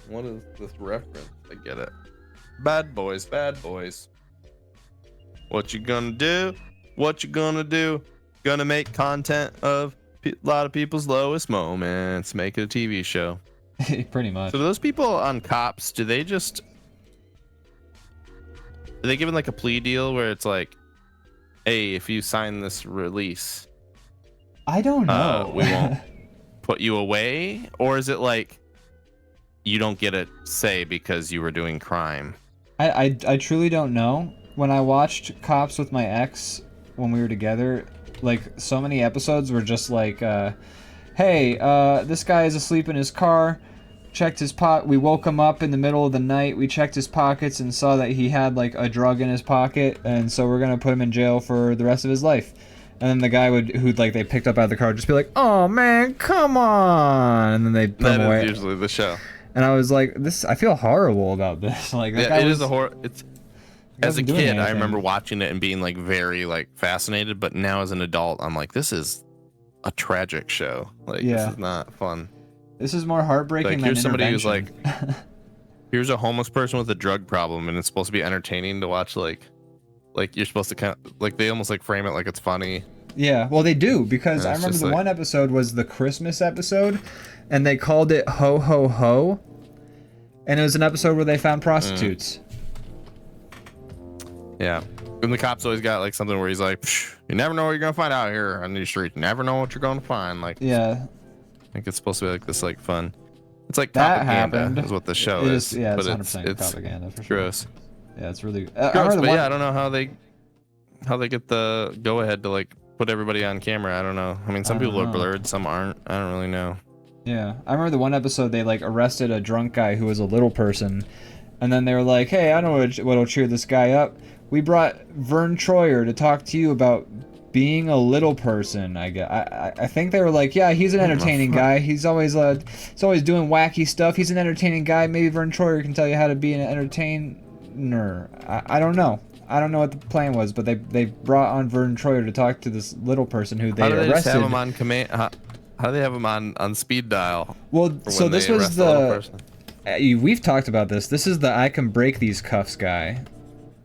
What is this reference? I get it. Bad boys, bad boys. What you gonna do? What you gonna do? Gonna make content of a lot of people's lowest moments. Make it a TV show. Pretty much. So do those people on Cops, do they just... Are they given like a plea deal where it's like, hey, if you sign this release, I don't know. we won't put you away? Or is it like you don't get a say because you were doing crime? I truly don't know. When I watched Cops with my ex when we were together, like so many episodes were just like, hey, this guy is asleep in his car. Checked his we woke him up in the middle of the night. We checked his pockets and saw that he had like a drug in his pocket, and so we're gonna put him in jail for the rest of his life. And then the guy who'd like they picked up out of the car would just be like, "Oh man, come on!" And then they put him That away. is usually the show. And I was like, "This, I feel horrible about this." Like, that Yeah, guy it was, is a horror. It's guy as a wasn't doing kid, I anything. remember watching it and being like very like fascinated. But now as an adult, I'm like, this is a tragic show. Like, Yeah. this is not fun. This is more heartbreaking Like, than here's somebody who's Intervention. Here's a homeless person with a drug problem, and it's supposed to be entertaining to watch. Like you're supposed to kind of like they almost like frame it like it's funny. Yeah, well they do, because Yeah, I it's remember just the like- one episode was the Christmas episode, and they called it Ho Ho Ho, and it was an episode where they found prostitutes. Yeah. And the cops always got like something where he's like, "Psh, you never know what you're gonna find out here on these streets. You never know what you're gonna find." Like, Yeah, I think it's supposed to be like this, like fun. It's like that propaganda happened. is what the show It is. Yeah, it's but 100% propaganda for sure. gross. Yeah, it's really. Gross, but yeah, I don't know how they get the go ahead to like put everybody on camera. I don't know. I mean, some I don't people are know. blurred, some aren't. I don't really know. Yeah, I remember the one episode they like arrested a drunk guy who was a little person, and then they were like, "Hey, I know what'll cheer this guy up. We brought Vern Troyer to talk to you about being a little person." I think they were like, "Yeah, he's an entertaining guy. He's always doing wacky stuff. He's an entertaining guy. Maybe Vern Troyer can tell you how to be an entertainer." I don't know. I don't know what the plan was, but they brought on Vern Troyer to talk to this little person who they How do they just arrested. have him on command? How do they have him on speed dial? Well, for so when this they was arrest the little person? we've talked about this. This is the I can break these cuffs guy.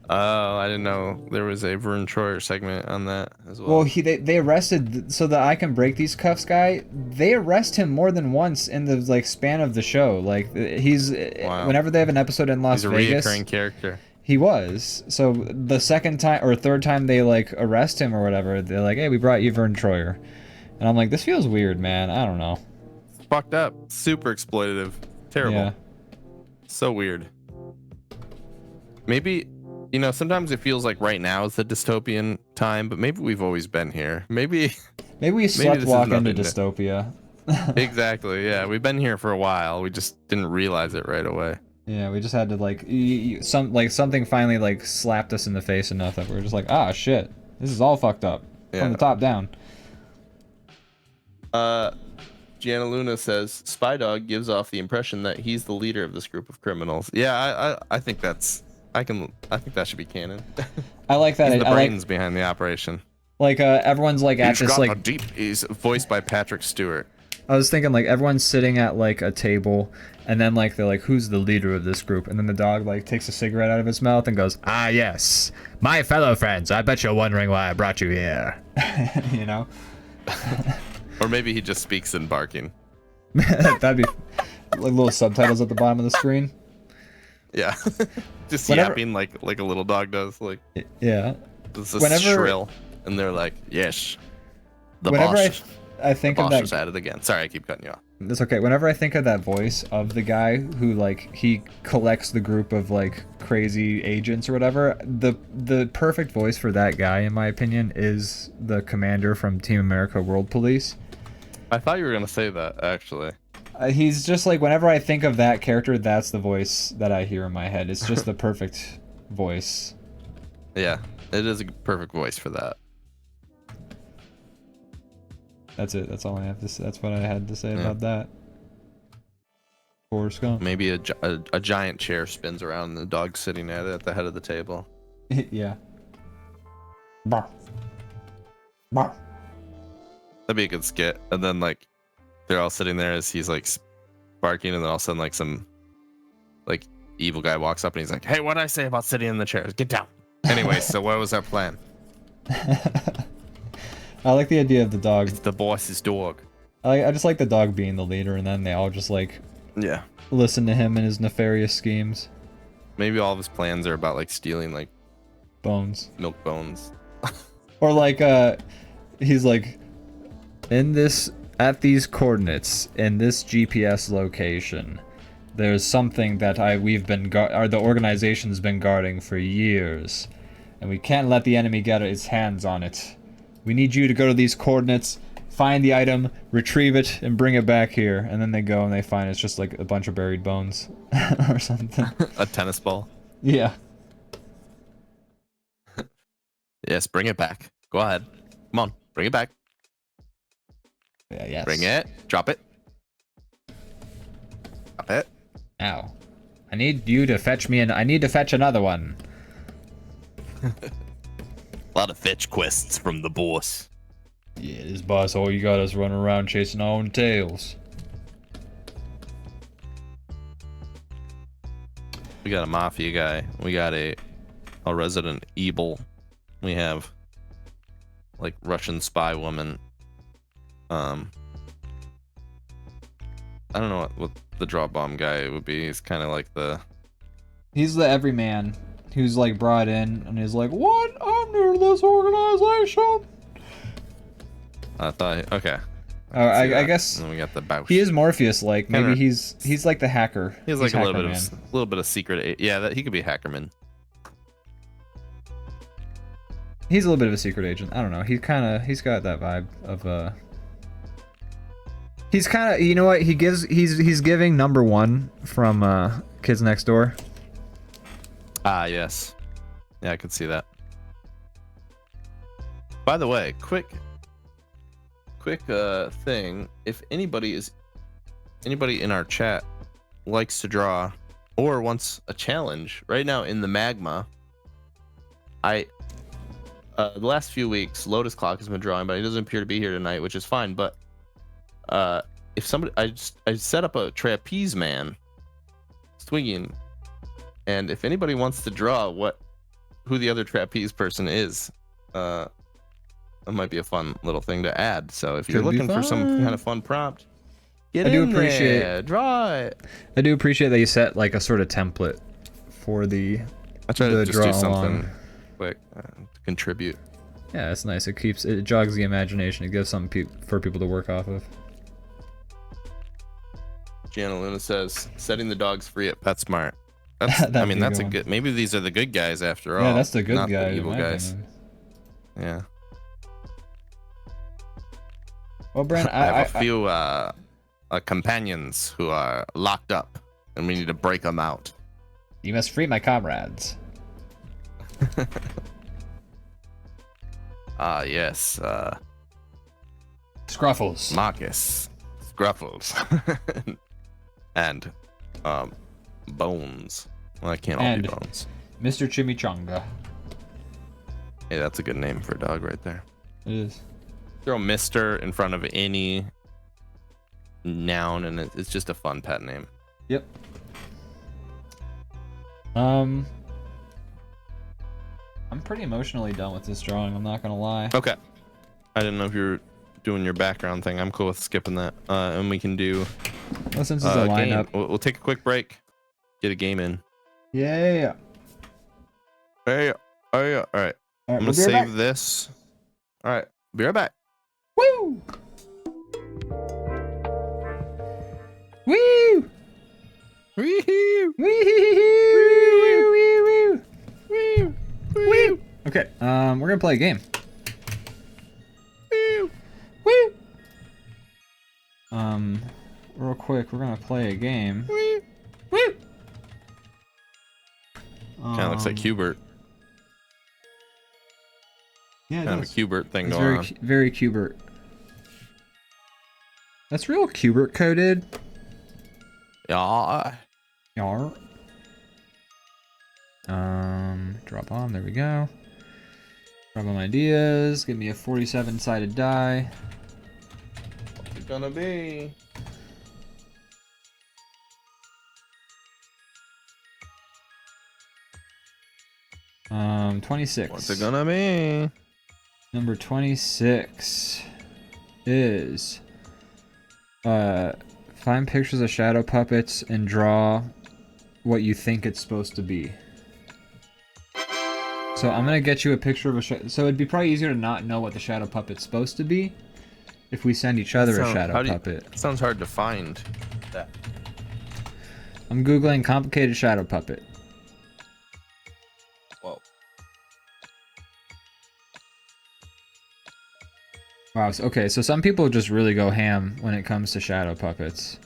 Oh, I didn't know there was a Vern Troyer segment on that as well. Well, they arrested so the I can break these cuffs guy. They arrest him more than once in the like span of the show. Like he's Wow. whenever they have an episode in Las He's a Vegas, reoccurring character. he was. So the second time or third time they like arrest him or whatever, they're like, "Hey, we brought you Vern Troyer," and I'm like, "This feels weird, man. I don't know." Fucked up. Super exploitative. Terrible. Yeah. So weird. Maybe, you know, sometimes it feels like right now is the dystopian time, but maybe we've always been here. Maybe Maybe we this is sleptwalk into nothing new. dystopia. exactly. Yeah, we've been here for a while. We just didn't realize it right away. Yeah, we just had to like something finally like slapped us in the face enough that we're just like, ah, shit, this is all fucked up Yeah. from the top down. Gianna Luna says Spy Dog gives off the impression that he's the leader of this group of criminals. Yeah, I think that's I think that should be canon. I like that. He's the I brains behind the operation. like everyone's like at this like He's voiced by Patrick Stewart. I was thinking like everyone's sitting at like a table, and then like they're like, who's the leader of this group? And then the dog like takes a cigarette out of his mouth and goes, "Ah yes, my fellow friends. I bet you're wondering why I brought you here." You know. Or maybe he just speaks in barking. That'd be like little subtitles at the bottom of the screen. Yeah. Just Whenever- yapping like a little dog does. Like Yeah. this is Whenever- shrill. And they're like, yes. The Whenever boss, I think of boss that is at it again. Sorry, I keep cutting you off. That's okay. Whenever I think of that voice of the guy who like he collects the group of like crazy agents or whatever, the perfect voice for that guy, in my opinion, is the commander from Team America World Police. I thought you were gonna say that actually. He's just like whenever I think of that character, that's the voice that I hear in my head. It's just the perfect voice. Yeah, it is a perfect voice for that. That's it. That's all I have to say. That's what I had to say about that. Forrest Gump. Maybe a giant chair spins around and the dog's sitting at the head of the table. Yeah. Bark. Bark. That'd be a good skit. And then like they're all sitting there as he's like barking, and then all of a sudden like some like evil guy walks up and he's like, "Hey, what'd I say about sitting in the chairs? Get down." Anyway, so what was our plan? I like the idea of the dog. It's the boss's dog. I just like the dog being the leader, and then they all just like listen to him and his nefarious schemes. Maybe all of his plans are about like stealing like bones, milk bones, or like he's like at these coordinates in this GPS location. There's something that the organization's been guarding for years, and we can't let the enemy get its hands on it. We need you to go to these coordinates, find the item, retrieve it, and bring it back here. And then they go and they find it's just like a bunch of buried bones or something. A tennis ball. Yeah. Yes, bring it back. Go ahead. Come on, bring it back. Yeah, yes. Bring it. Drop it. Drop it. Ow. I need you to fetch me I need to fetch another one. A lot of fetch quests from the boss. Yeah, this boss, all you got is running around chasing our own tails. We got a mafia guy. We got a resident evil. We have like Russian spy woman. I don't know what the DrawBomb guy would be. He's kind of like he's the everyman who's like brought in and is like, what? I'm new to this organization. I thought, okay. I guess. And then we got the Bausch. He is Morpheus like. Maybe he's like the hacker. He's like a little bit of secret. Yeah, he could be a hackerman. He's a little bit of a secret agent. I don't know. He's got that vibe of He's kind of, you know what? He's giving number 1 from Kids Next Door. Ah, yes. Yeah, I could see that. By the way, quick thing. If anybody in our chat likes to draw or wants a challenge right now in the magma, the last few weeks Lotus Clock has been drawing, but he doesn't appear to be here tonight, which is fine. But if somebody, I set up a trapeze man swinging, and if anybody wants to draw who the other trapeze person is, that might be a fun little thing to add. So if you're looking for some kind of fun prompt, get in there, draw it. I do appreciate that you set like a sort of template for the. I try to just do something quick to contribute. Yeah, it's nice. It jogs the imagination. It gives something for people to work off of. Gianna Luna says, setting the dogs free at PetSmart. That's a good. Maybe these are the good guys after all. Yeah, that's the good not guy. The evil guys. Yeah. Well, Brent, I have a few companions who are locked up, and we need to break them out. You must free my comrades. Yes. Scruffles. Marcus. Scruffles. And Bones. Well, I can't all be Bones. Mr. Chimichanga. Hey, that's a good name for a dog right there. It is. Throw Mr. in front of any noun, and it's just a fun pet name. Yep. I'm pretty emotionally done with this drawing, I'm not gonna lie. Okay. I didn't know if you were doing your background thing. I'm cool with skipping that. And we can do well, since it's a lineup. We'll take a quick break. Get a game in. Yeah. Hey. Oh yeah. All right. I'm gonna save this. All right. Be right back. Woo! Woo! Wee-hoo! Woo! Woo! Okay, we're gonna play a game. Woo! Real quick, we're gonna play a game. Woo! Kind of looks like Hubert. Yeah, it Kind of does. a Hubert thing It's going on. very Qbert. That's real Qbert coded. Yeah. Yar. DrawBomb, there we go. DrawBomb ideas. Give me a 47-sided die. What's it gonna be? Um, 26. What's it gonna be? Number 26 is find pictures of shadow puppets and draw what you think it's supposed to be. So I'm gonna get you a picture of a so it'd be probably easier to not know what the shadow puppet's supposed to be if we send each other a shadow puppet. It sounds hard to find that. I'm googling complicated shadow puppet. Whoa. Wow. Okay, so some people just really go ham when it comes to shadow puppets.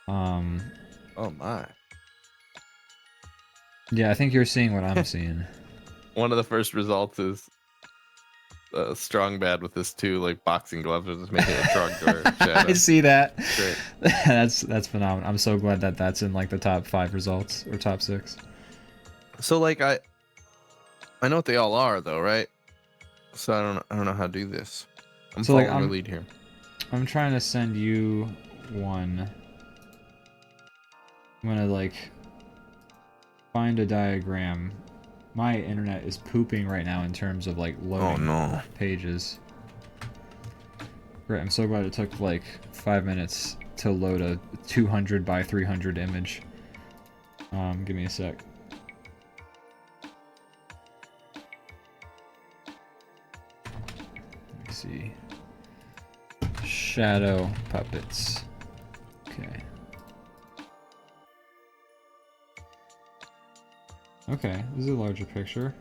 Oh my. Yeah, I think you're seeing what I'm seeing. One of the first results is strong bad with this too, like boxing gloves are just making a drug or shadow. I see that. Great. That's phenomenal. I'm so glad that that's in like the top 5 results or top 6. So like I know what they all are though, right? So I don't know how to do this. I'm So, like, following your lead here. I'm trying to send you one. I'm gonna like find a diagram. My internet is pooping right now in terms of like loading pages. Great, I'm so glad it took like 5 minutes to load a 200 by 300 image. Give me a sec. Let me see. Shadow puppets. Okay. Okay, this is a larger picture.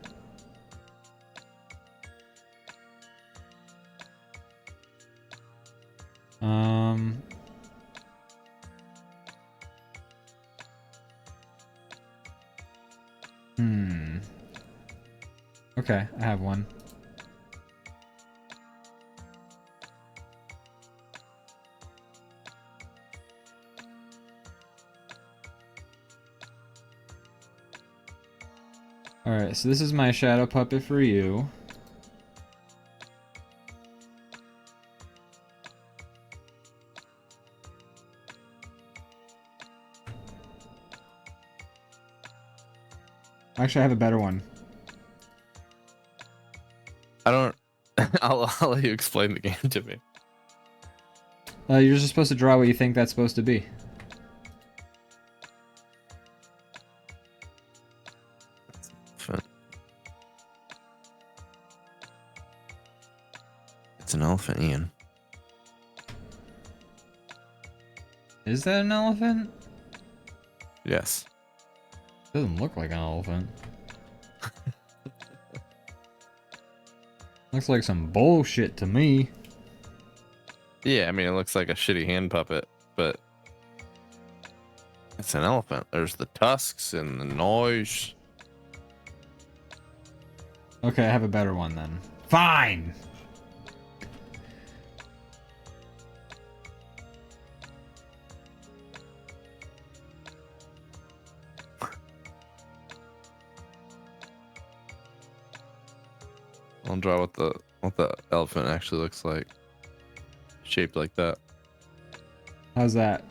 Okay, I have one. Alright, so this is my shadow puppet for you. Actually, I have a better one. I don't I'll let you explain the game to me. You're just supposed to draw what you think that's supposed to be. It's an elephant, Ian. Is that an elephant? Yes. Doesn't look like an elephant. Looks like some bullshit to me. Yeah, I mean it looks like a shitty hand puppet, but it's an elephant. There's the tusks and the noise. Okay, I have a better one then. Fine! I'll draw what the elephant actually looks like. Shaped like that. How's that?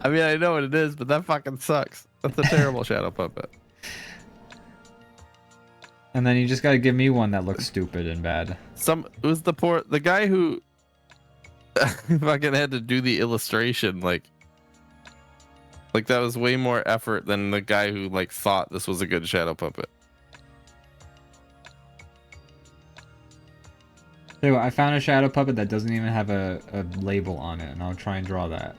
I mean, I know what it is, but that fucking sucks. That's a terrible shadow puppet. And then you just gotta give me one that looks stupid and bad. It was the guy who fucking had to do the illustration, like that was way more effort than the guy who like thought this was a good shadow puppet. Tell you what, I found a shadow puppet that doesn't even have a label on it, and I'll try and draw that.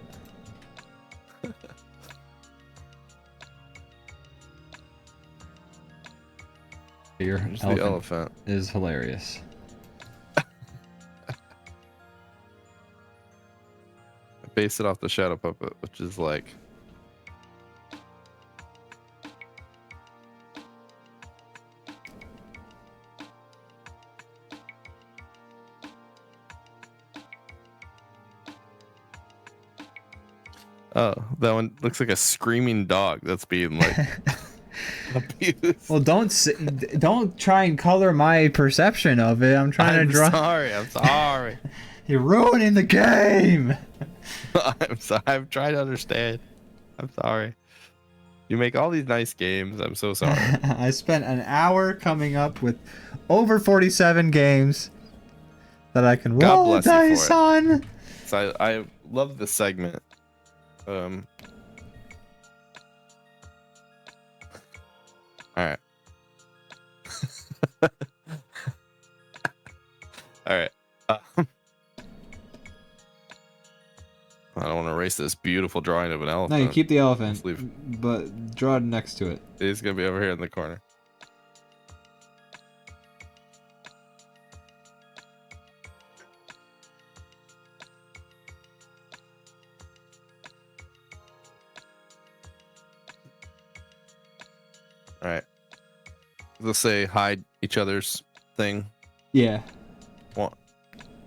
Your The elephant is hilarious. I based it off the shadow puppet, which is like oh, that one looks like a screaming dog that's being like abused. Well, don't try and color my perception of it. I'm trying to draw. I'm sorry. You're ruining the game. I'm sorry. I'm trying to understand. I'm sorry. You make all these nice games. I'm so sorry. I spent an hour coming up with over 47 games that I can God roll bless you dice for it. on. So I love this segment. All right. All right. I don't want to erase this beautiful drawing of an elephant. No, you keep the elephant, Let's leave. but draw it next to it. It's gonna be over here in the corner. All right. Let's say hide each other's thing. Yeah. What?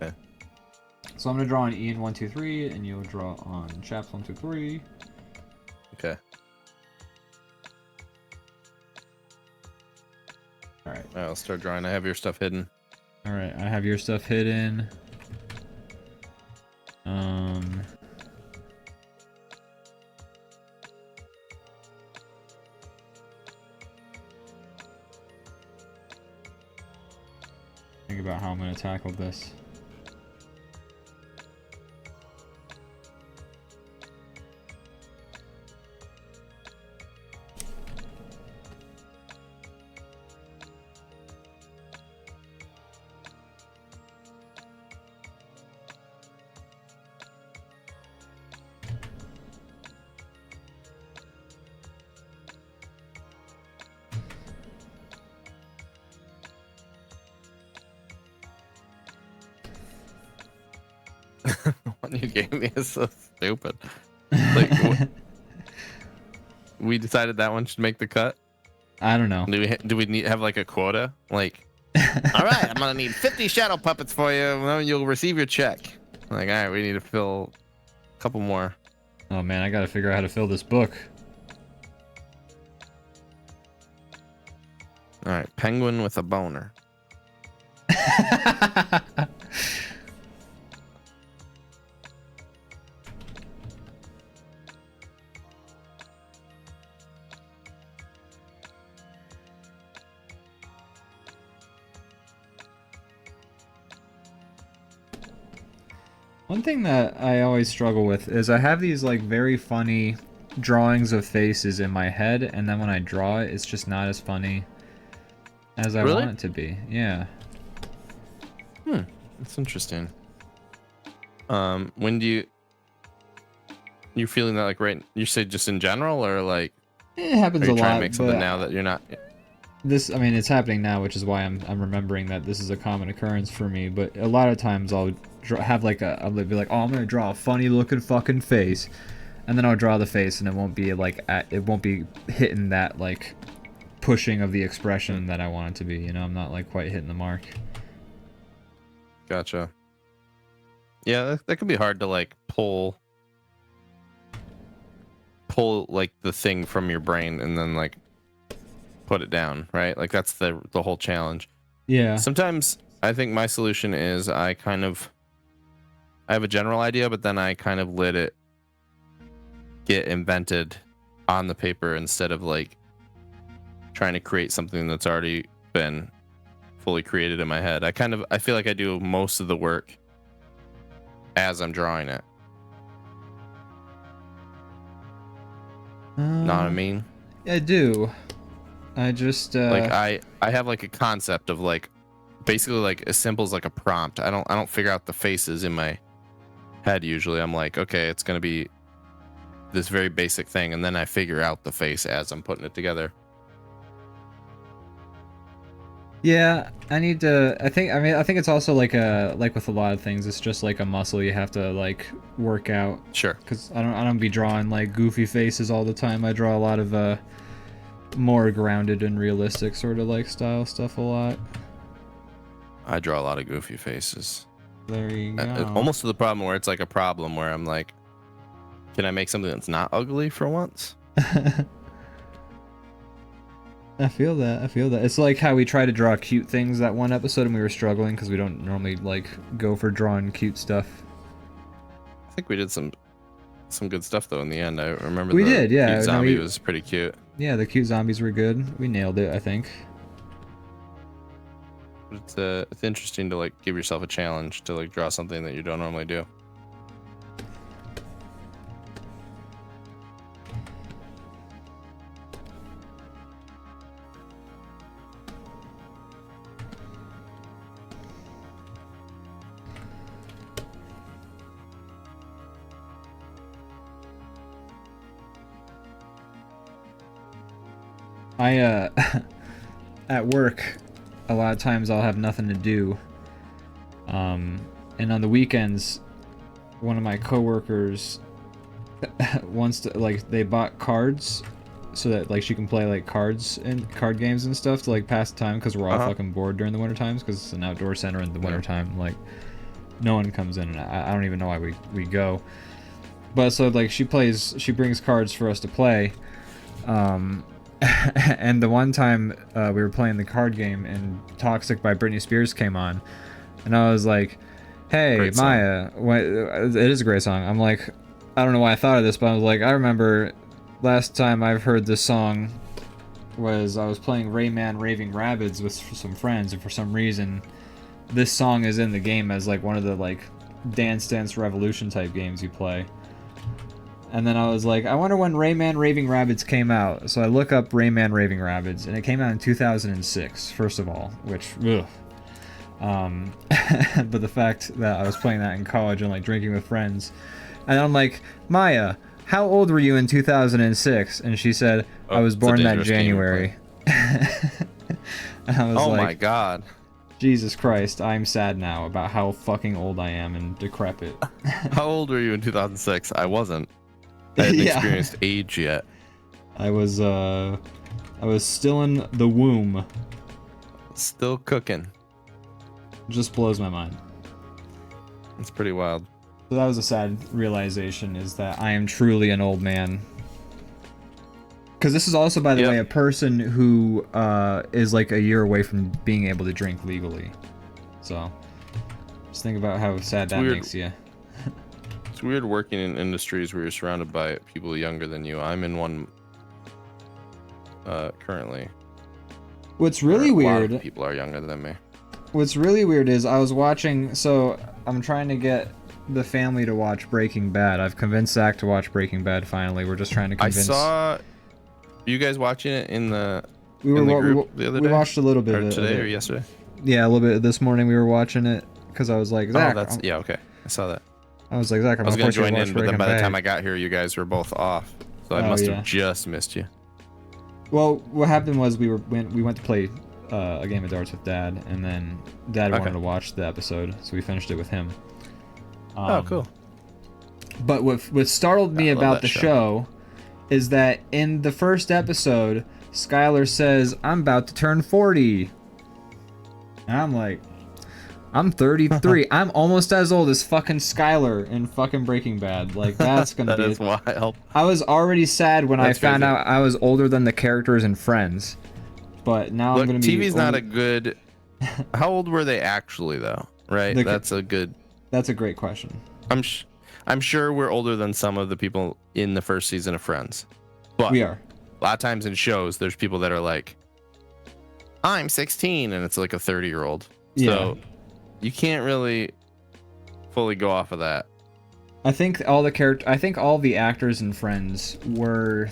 Okay. So I'm gonna draw on Ian 1, 2, 3, and you'll draw on Chaps 1, 2, 3. Okay. All right. I'll start drawing. I have your stuff hidden. All right. I have your stuff hidden. Think about how I'm gonna tackle this. What you gave me is so stupid. Like, we decided that one should make the cut. I don't know. Do we have like a quota? Like, all right, I'm gonna need 50 shadow puppets for you. Well, you'll receive your check. Like, all right, we need to fill a couple more. Oh man, I gotta figure out how to fill this book. All right, penguin with a boner. One thing that I always struggle with is I have these like very funny drawings of faces in my head, and then when I draw it, it's just not as funny as I Really? want it to be. Yeah. That's interesting. When do you feeling that like right? You say just in general, or like It happens are a you trying lot, to make something but now that you're not? this, I mean, it's happening now, which is why I'm remembering that this is a common occurrence for me. But a lot of times I'll have like I'll be like, oh, I'm gonna draw a funny looking fucking face, and then I'll draw the face, and it won't be like it won't be hitting that like pushing of the expression that I want it to be. You know, I'm not like quite hitting the mark. Gotcha. Yeah, that can be hard to like pull like the thing from your brain and then like put it down, right? Like that's the whole challenge. Yeah. Sometimes I think my solution is I have a general idea, but then I kind of let it get invented on the paper instead of like trying to create something that's already been fully created in my head. I feel like I do most of the work as I'm drawing it. Know what I mean? I do. I just Like I have like a concept of like basically like as simple as like a prompt. I don't figure out the faces in my head usually. I'm like, okay, it's gonna be this very basic thing, and then I figure out the face as I'm putting it together. Yeah, I need to. I think it's also like with a lot of things, it's just like a muscle you have to like work out. Sure. Because I don't be drawing like goofy faces all the time. I draw a lot of more grounded and realistic sort of like style stuff a lot. I draw a lot of goofy faces. There you go. Almost to the problem where it's like a problem where I'm like, can I make something that's not ugly for once? I feel that. It's like how we tried to draw cute things that one episode and we were struggling because we don't normally like go for drawing cute stuff. I think we did some good stuff though in the end. I remember we did, yeah. Cute zombie was pretty cute. Yeah, the cute zombies were good. We nailed it, I think. It's interesting to like give yourself a challenge to like draw something that you don't normally do. I at work, a lot of times I'll have nothing to do. And on the weekends, one of my coworkers wants to like they bought cards so that like she can play like cards and card games and stuff to like pass the time because we're all fucking bored during the winter times because it's an outdoor center in the winter time. Like no one comes in and I don't even know why we go. But so like she brings cards for us to play. And the one time we were playing the card game and Toxic by Britney Spears came on and I was like, hey Maya, it is a great song. I'm like, I don't know why I thought of this, but I was like, I remember last time I've heard this song was I was playing Rayman Raving Rabbids with some friends, and for some reason this song is in the game as like one of the like Dance Dance Revolution type games you play. And then I was like, I wonder when Rayman Raving Rabbids came out. So I look up Rayman Raving Rabbids, and it came out in 2006, first of all, which, ugh. But the fact that I was playing that in college and like drinking with friends, and I'm like, Maya, how old were you in 2006? And she said, I was born that January. And I was like, oh my god. Jesus Christ, I'm sad now about how fucking old I am and decrepit. How old were you in 2006? I wasn't. I hadn't experienced age yet. I was still in the womb. Still cooking. Just blows my mind. It's pretty wild. So that was a sad realization, is that I am truly an old man. Because this is also, by the way, a person who is like a year away from being able to drink legally. So just think about how sad that makes you. It's weird working in industries where you're surrounded by people younger than you. I'm in one currently. What's really weird... A lot of people are younger than me. What's really weird is I was watching... So I'm trying to get the family to watch Breaking Bad. I've convinced Zach to watch Breaking Bad finally. We're just trying to convince... I saw you guys watching it in the, the group the other day? We watched a little bit of it. Today or yesterday? Yeah, a little bit this morning we were watching it because I was like, Zach... Oh, yeah, okay. I saw that. I was like, Zach, I was going to join in, but then by the time I got here, you guys were both off. So I must have just missed you. Well, what happened was we went to play a game of darts with Dad, and then Dad wanted to watch the episode, so we finished it with him. Oh, cool. But what startled me about the show is that in the first episode, Skylar says, I'm about to turn 40. And I'm like... I'm 33. I'm almost as old as fucking Skylar in fucking Breaking Bad. Like, that's gonna that is wild. I was already sad when I found out I was older than the characters in Friends. But now I'm gonna be... TV's not a good... How old were they actually, though? Right? That's a great question. I'm sure we're older than some of the people in the first season of Friends. But we are. A lot of times in shows, there's people that are like, I'm 16, and it's like a 30-year-old. So... You can't really fully go off of that. I think all the actors and Friends were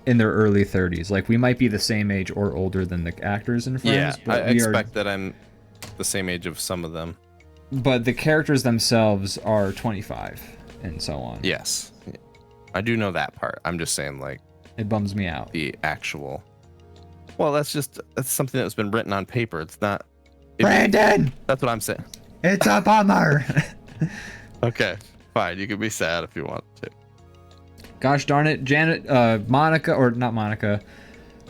in their early 30s. Like, we might be the same age or older than the actors and Friends. Yeah, but I expect that I'm the same age of some of them. But the characters themselves are 25 and so on. Yes. I do know that part. I'm just saying, like, It bums me out. the actual. Well, that's something that's been written on paper. It's not. Brandon! That's what I'm saying. It's a bummer! Okay, fine. You can be sad if you want to. Gosh darn it,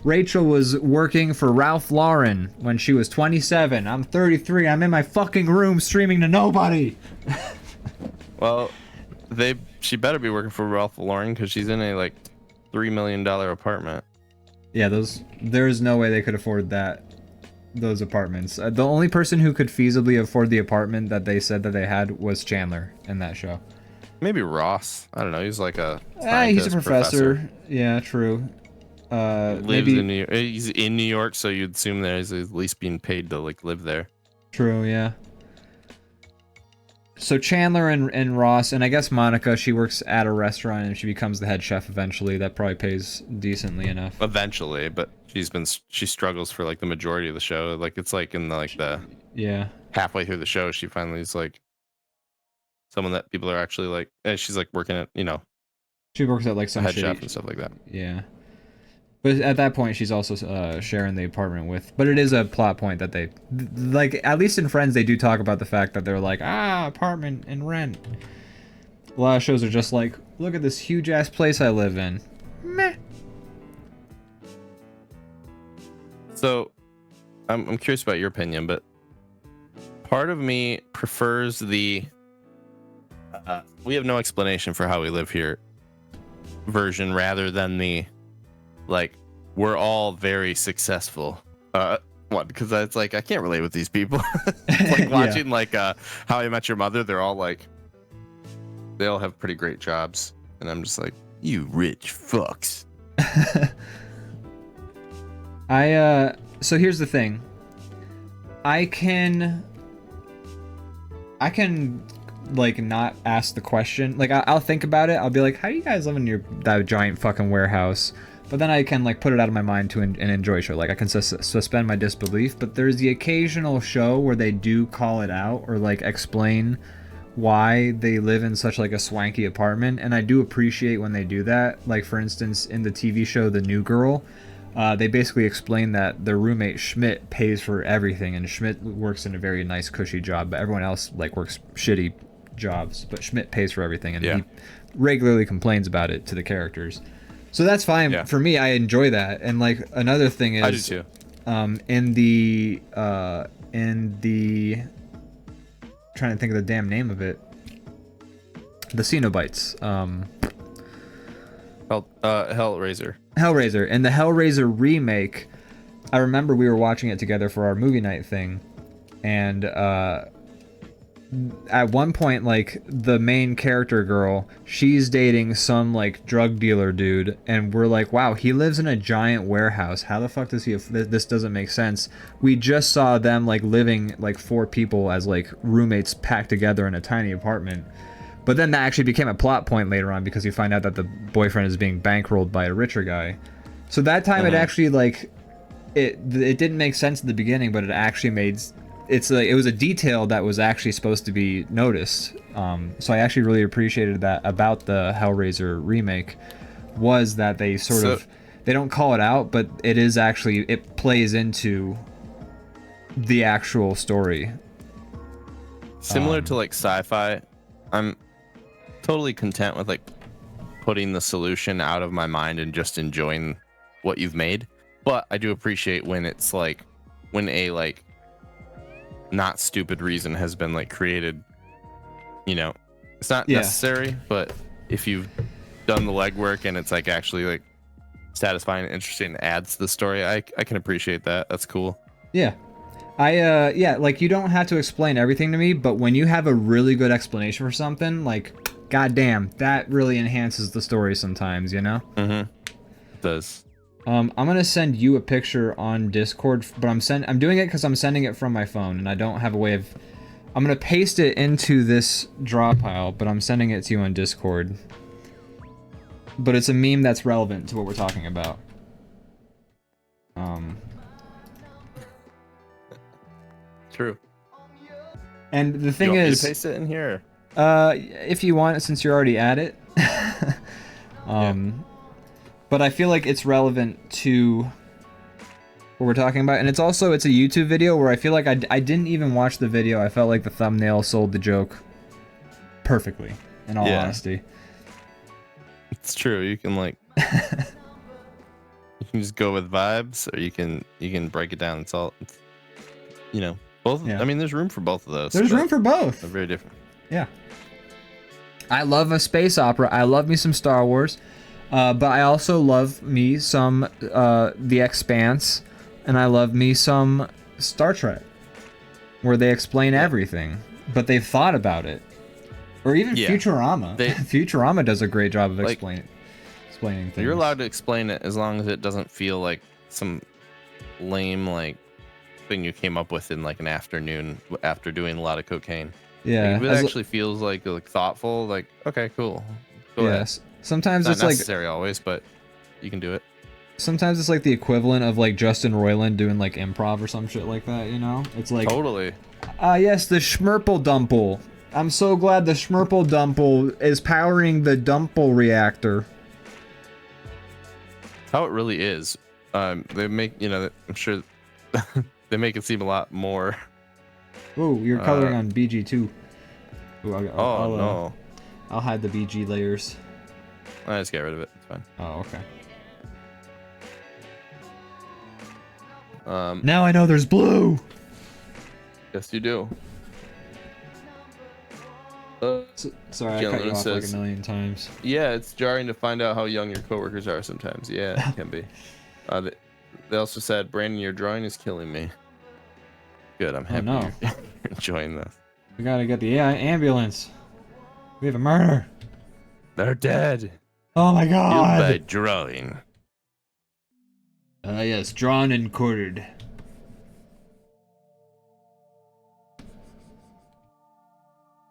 Rachel was working for Ralph Lauren when she was 27. I'm 33. I'm in my fucking room streaming to nobody. Well, she better be working for Ralph Lauren because she's in a like $3 million apartment. Yeah, there's no way they could afford those apartments. The only person who could feasibly afford the apartment that they said that they had was Chandler in that show. Maybe Ross. I don't know. He's like a He's a professor. Yeah, true. Lives in New York. He's in New York, so you'd assume that he's at least being paid to like live there. True, yeah. So Chandler and Ross, and I guess Monica, she works at a restaurant and she becomes the head chef eventually. That probably pays decently enough. Eventually, but she struggles for like the majority of the show. Like it's like in the yeah, halfway through the show, she finally is like someone that people are actually like. She's like working at she works at like some head shitty chef and stuff like that. Yeah. But at that point, she's also sharing the apartment with. But it is a plot point that they, like, at least in Friends, they do talk about the fact that they're like, apartment and rent. A lot of shows are just like, look at this huge ass place I live in. Meh. So, I'm curious about your opinion, but part of me prefers the we have no explanation for how we live here version rather than the like we're all very successful because it's like I can't relate with these people. It's like watching like How I Met Your Mother. They're all like they all have pretty great jobs and I'm just like, you rich fucks. So here's the thing. I can like not ask the question. Like I'll think about it. I'll be like, how do you guys live in that giant fucking warehouse? But then I can like put it out of my mind and enjoy a show. Like I can suspend my disbelief. But there's the occasional show where they do call it out or like explain why they live in such like a swanky apartment, and I do appreciate when they do that. Like for instance, in the TV show The New Girl, they basically explain that their roommate Schmidt pays for everything, and Schmidt works in a very nice cushy job, but everyone else like works shitty jobs, but Schmidt pays for everything, and he regularly complains about it to the characters. So that's fine for me. I enjoy that. And like another thing is, I do too. In the trying to think of the damn name of it, the Cenobites. Hellraiser. In the Hellraiser remake, I remember we were watching it together for our movie night thing, and at one point, like, the main character girl, she's dating some, like, drug dealer dude, and we're like, wow, he lives in a giant warehouse. How the fuck does he... This doesn't make sense. We just saw them, like, living, like, 4 people as, like, roommates packed together in a tiny apartment. But then that actually became a plot point later on because you find out that the boyfriend is being bankrolled by a richer guy. So that time it actually, like... It didn't make sense in the beginning, but it actually made... It's like it was a detail that was actually supposed to be noticed. So I actually really appreciated that about the Hellraiser remake, was that they they don't call it out, but it is actually, it plays into the actual story. Similar to like sci-fi, I'm totally content with like putting the solution out of my mind and just enjoying what you've made. But I do appreciate when it's like when a like not stupid reason has been like created. You know, it's not necessary, but if you've done the legwork and it's like actually like satisfying and interesting and adds to the story, I can appreciate that. That's cool. Yeah. Like you don't have to explain everything to me, but when you have a really good explanation for something, like, goddamn, that really enhances the story sometimes, you know? Mm-hmm. It does. I'm gonna send you a picture on Discord, but I'm doing it because I'm sending it from my phone, and I don't have a way of... I'm gonna paste it into this draw pile, but I'm sending it to you on Discord. But it's a meme that's relevant to what we're talking about. True. And the You thing want me is, to paste it in here? if you want, since you're already at it. But I feel like it's relevant to what we're talking about, and it's a YouTube video where I feel like I didn't even watch the video. I felt like the thumbnail sold the joke perfectly, in all honesty. It's true. You can like you can just go with vibes, or you can break it down. It's you know, both. Yeah. I mean, there's room for both of those. There's room for both. They're very different. Yeah. I love a space opera. I love me some Star Wars. But I also love me some The Expanse, and I love me some Star Trek, where they explain everything, but they've thought about it. Or even Futurama. Futurama does a great job of explaining things. You're allowed to explain it as long as it doesn't feel like some lame like thing you came up with in like an afternoon after doing a lot of cocaine. Yeah, like, if it actually feels like thoughtful, like okay, cool. Go ahead. Sometimes It's it's not like necessary always, but you can do it. Sometimes it's like the equivalent of like Justin Roiland doing like improv or some shit like that, you know? It's like Totally. Yes, the Schmerple Dumple. I'm so glad the Schmerple Dumple is powering the Dumple reactor. How it really is. They make, you know, I'm sure they make it seem a lot more. Ooh, you're coloring on BG too. Ooh, no. I'll hide the BG layers. I just get rid of it. It's fine. Oh, okay. Um, now I know there's blue. Yes, you do. Sorry, I cut you off like a million times. Yeah, it's jarring to find out how young your coworkers are sometimes. Yeah, it can be. They also said, Brandon, your drawing is killing me. Good, I'm happy you're enjoying this. We gotta get the ambulance. We have a murder. They're dead. Oh my god. By drawing. Yes, drawn and quartered.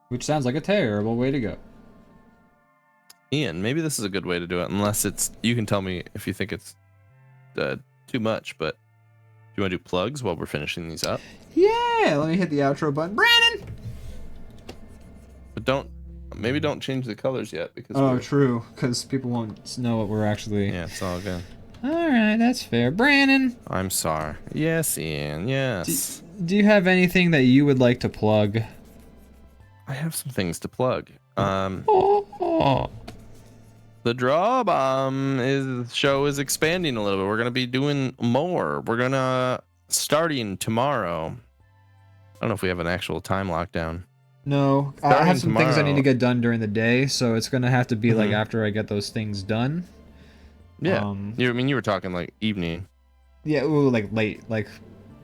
Which sounds like a terrible way to go. Ian, maybe this is a good way to do it, unless it's, you can tell me if you think it's too much, but do you want to do plugs while we're finishing these up? Yeah, let me hit the outro button. Brandon! But maybe don't change the colors yet, because true, because people won't know what we're actually... Yeah, it's all good. Alright, that's fair. Brandon! I'm sorry. Yes, Ian, yes. Do you have anything that you would like to plug? I have some things to plug. The DrawBomb show is expanding a little bit. We're gonna be doing more. We're gonna starting tomorrow. I don't know if we have an actual time lockdown. No, I have some things I need to get done during the day, so it's gonna have to be like after I get those things done. Yeah, you were talking like evening. Yeah, ooh, like late, like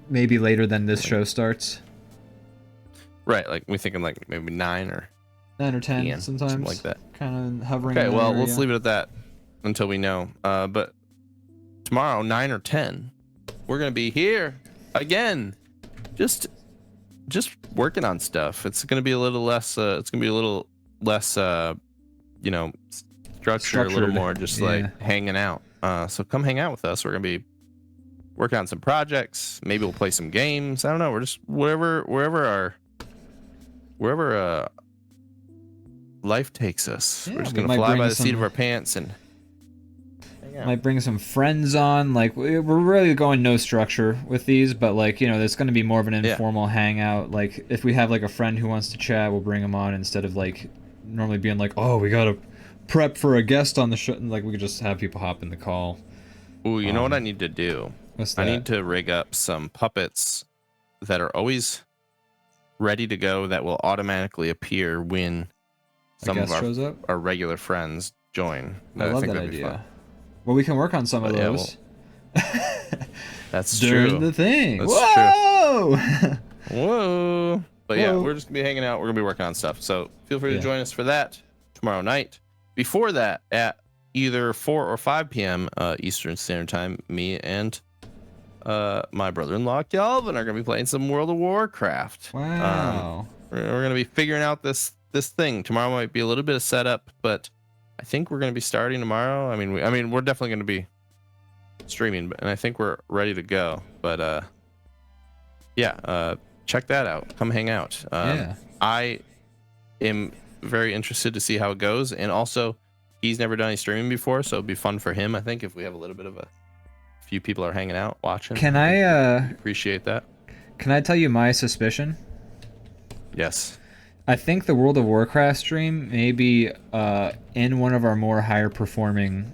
maybe later than this show starts. Right, like we're thinking like maybe 9 or 10 sometimes, something like that. Kind of hovering. Okay, well, let's leave it at that until we know. But tomorrow, 9 or 10, we're gonna be here again, just working on stuff. It's gonna be a little less. You know, structured, a little more, just like hanging out. So come hang out with us. We're gonna be working on some projects. Maybe we'll play some games. I don't know. We're just wherever life takes us. Yeah, we're just gonna fly by the seat of our pants and hang out. Might bring some friends on. Like we're really going no structure with these, but like, you know, there's gonna be more of an informal hangout. Like if we have like a friend who wants to chat, we'll bring them on instead of like normally being like, oh, we gotta prep for a guest on the show. Like we could just have people hop in the call. Ooh, you know what I need to do? What's that? I need to rig up some puppets that are always ready to go, that will automatically appear when some of our regular friends join. I love that idea. Well, we can work on some of those. That's during true. the thing. That's Whoa! True. Whoa! But yeah, we're just gonna be hanging out. We're gonna be working on stuff. So feel free to join us for that tomorrow night. Before that, at either 4 or 5 p.m. Eastern Standard Time, me and my brother-in-law Calvin are gonna be playing some World of Warcraft. Wow. We're gonna be figuring out this thing. Tomorrow might be a little bit of setup, but I think we're gonna be starting tomorrow. I mean, we're definitely gonna be streaming, and I think we're ready to go. But check that out. Come hang out. Yeah. I am very interested to see how it goes, and also he's never done any streaming before, so it'd be fun for him. I think if we have a little bit of a few people are hanging out watching. Can I appreciate that? Can I tell you my suspicion? Yes. I think the World of Warcraft stream may be in one of our more higher performing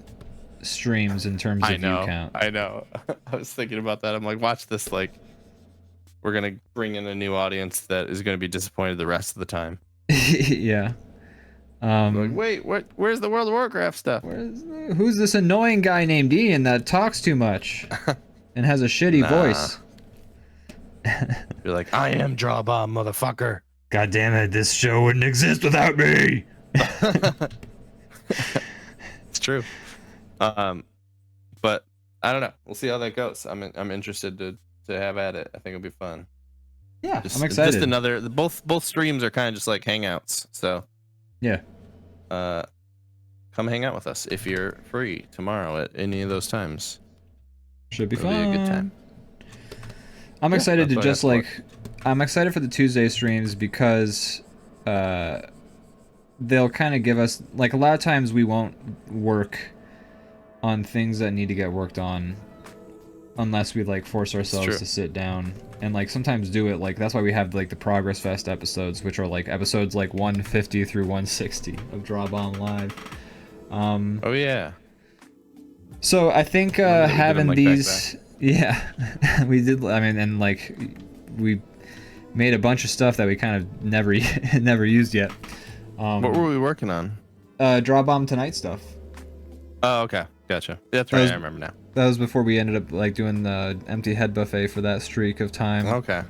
streams in terms of view count. I know. I was thinking about that. I'm like, watch this. Like, we're gonna bring in a new audience that is gonna be disappointed the rest of the time. Yeah. Like, wait, where's the World of Warcraft stuff? Who's this annoying guy named Ian that talks too much and has a shitty voice? You're like, I am DrawBomb, motherfucker. God damn it, this show wouldn't exist without me. It's true. But I don't know. We'll see how that goes. I'm interested to have at it. I think it'll be fun. Yeah, I'm excited. Just another. Both streams are kind of just like hangouts. So yeah. Come hang out with us if you're free tomorrow at any of those times. Should be It'll fun. Be a good time. I'm excited to what I just have like. I'm excited for the Tuesday streams because they'll kind of give us like a lot of times we won't work on things that need to get worked on unless we like force ourselves to sit down and like sometimes do it. Like that's why we have like the Progress Fest episodes, which are like episodes like 150 through 160 of DrawBomb Live. Oh yeah. So I think having like these, yeah, we did. I mean, and like we made a bunch of stuff that we kind of never used yet. What were we working on? DrawBomb Tonight stuff. Oh, okay, gotcha. That's right. I remember now. That was before we ended up like doing the empty head buffet for that streak of time. Okay.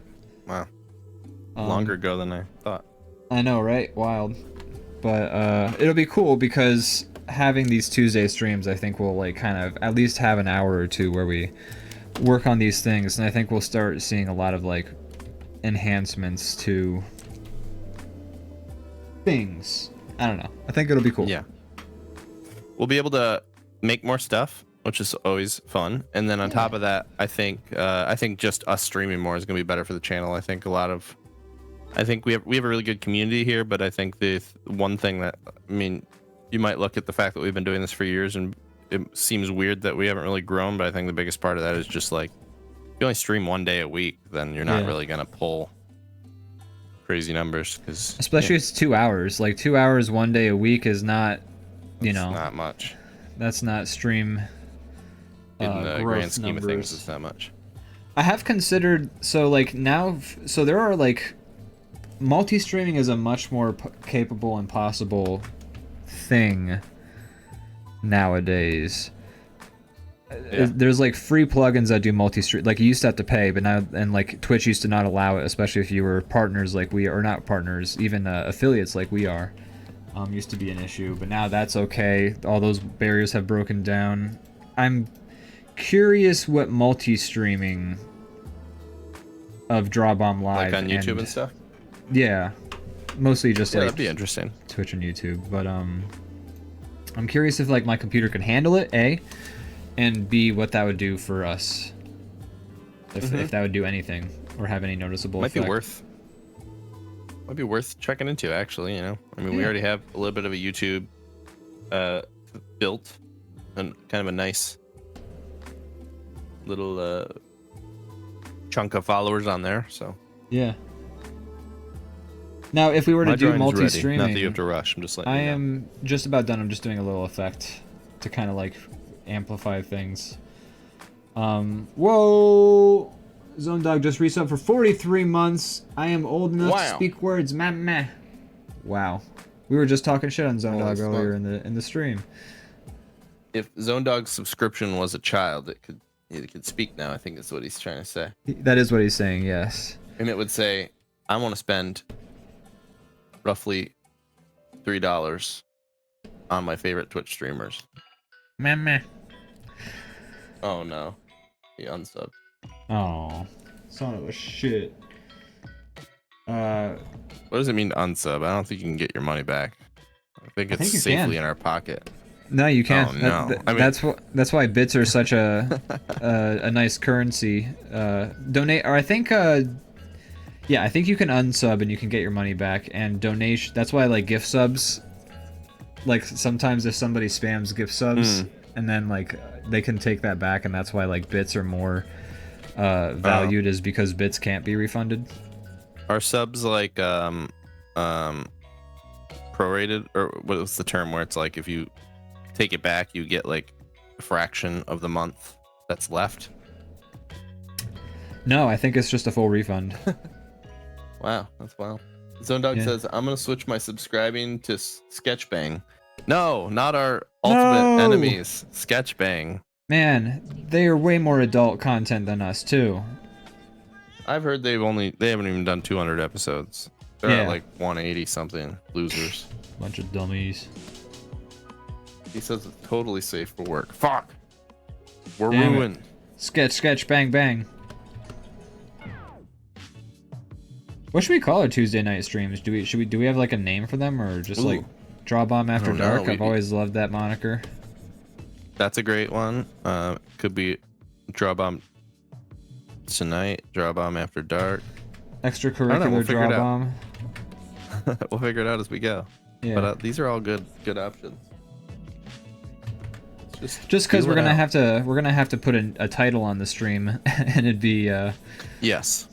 Wow. Longer ago than I thought. I know, right? Wild. But it'll be cool because having these Tuesday streams, I think we'll like kind of at least have an hour or two where we work on these things, and I think we'll start seeing a lot of like enhancements to things. I don't know. I think it'll be cool. Yeah. We'll be able to make more stuff, which is always fun. And then on top of that, I think just us streaming more is going to be better for the channel. I think we have a really good community here, but I think the one thing that, I mean, you might look at the fact that we've been doing this for years and it seems weird that we haven't really grown, but I think the biggest part of that is just like, if you only stream one day a week, then you're not really going to pull crazy numbers. Especially it's 2 hours. Like 2 hours one day a week is not, not much. That's not stream in the grand scheme numbers. of things, it's not much. I have considered, so there are like, multi-streaming is a much more capable and possible thing nowadays. There's like free plugins that do multi-stream. Like you used to have to pay, but now, and like Twitch used to not allow it, especially if you were partners like we are, not partners, even affiliates like we are. Used to be an issue, but now that's okay. All those barriers have broken down. I'm curious what multi-streaming of DrawBomb Live, like on YouTube and stuff. Yeah, mostly just like that'd be interesting. Twitch and YouTube, but I'm curious if like my computer can handle it, A, and B, what that would do for us. If that would do anything or have any noticeable effect. Might be worth checking into, actually. I mean, we already have a little bit of a YouTube built, and kind of a nice little chunk of followers on there. So yeah. Now, if we were to do multi-streaming, not that you have to rush. I'm just letting you know. I am just about done. I'm just doing a little effect to kind of like amplify things. Whoa! Zone Dog just resubbed for 43 months. I am old enough to speak words. Meh. Wow. We were just talking shit on Zone Dog earlier in the stream. If Zone Dog's subscription was a child, it could speak now. I think that's what he's trying to say. That is what he's saying. Yes. And it would say, "I want to spend roughly $3 on my favorite Twitch streamers." Meh. Oh no, he unsubbed. Oh, son of a shit. What does it mean to unsub? I don't think you can get your money back. I think it's safely in our pocket. No, you can't. Oh, no. That's why bits are such a nice currency. Donate, or I think Yeah, I think you can unsub and you can get your money back. And donation. That's why like gift subs. Like sometimes if somebody spams gift subs, and then like they can take that back, and that's why like bits are more valued, is because bits can't be refunded. Are subs like prorated, or what was the term where it's like if you take it back, you get like a fraction of the month that's left? No, I think it's just a full refund. Wow, that's wild. Zone Dog Yeah. says, I'm gonna switch my subscribing to Sketchbang. No, not our ultimate enemies, Sketchbang. Man, they are way more adult content than us too. I've heard they haven't even done 200 episodes. They're at like 180 something. Losers. Bunch of dummies. He says it's totally safe for work. Fuck. We're Damn it. ruined. Sketch, bang, bang. What should we call our Tuesday night streams? Do we have like a name for them, or just like DrawBomb After Dark? I've always loved that moniker. That's a great one. Could be DrawBomb Tonight, DrawBomb After Dark. Extracurricular we'll figure it out. DrawBomb. We'll figure it out as we go. Yeah. But these are all good options. Just because we're gonna have to put a title on the stream, and it'd be yes.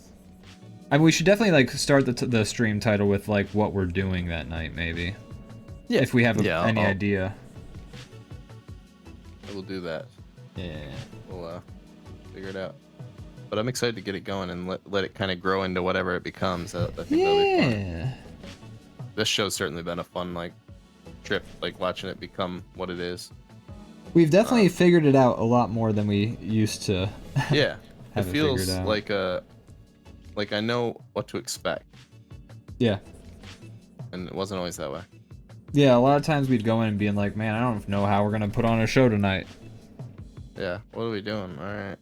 I mean, we should definitely like start the stream title with like what we're doing that night, maybe. Yeah. If we have any idea. We'll do that. Yeah. We'll figure it out. But I'm excited to get it going and let it kind of grow into whatever it becomes. I think that'll be fun. This show's certainly been a fun like trip, like watching it become what it is. We've definitely figured it out a lot more than we used to. Yeah, it feels figured out. like I know what to expect. Yeah. And it wasn't always that way. Yeah, a lot of times we'd go in and being like, man, I don't know how we're gonna put on a show tonight. Yeah, what are we doing? All right.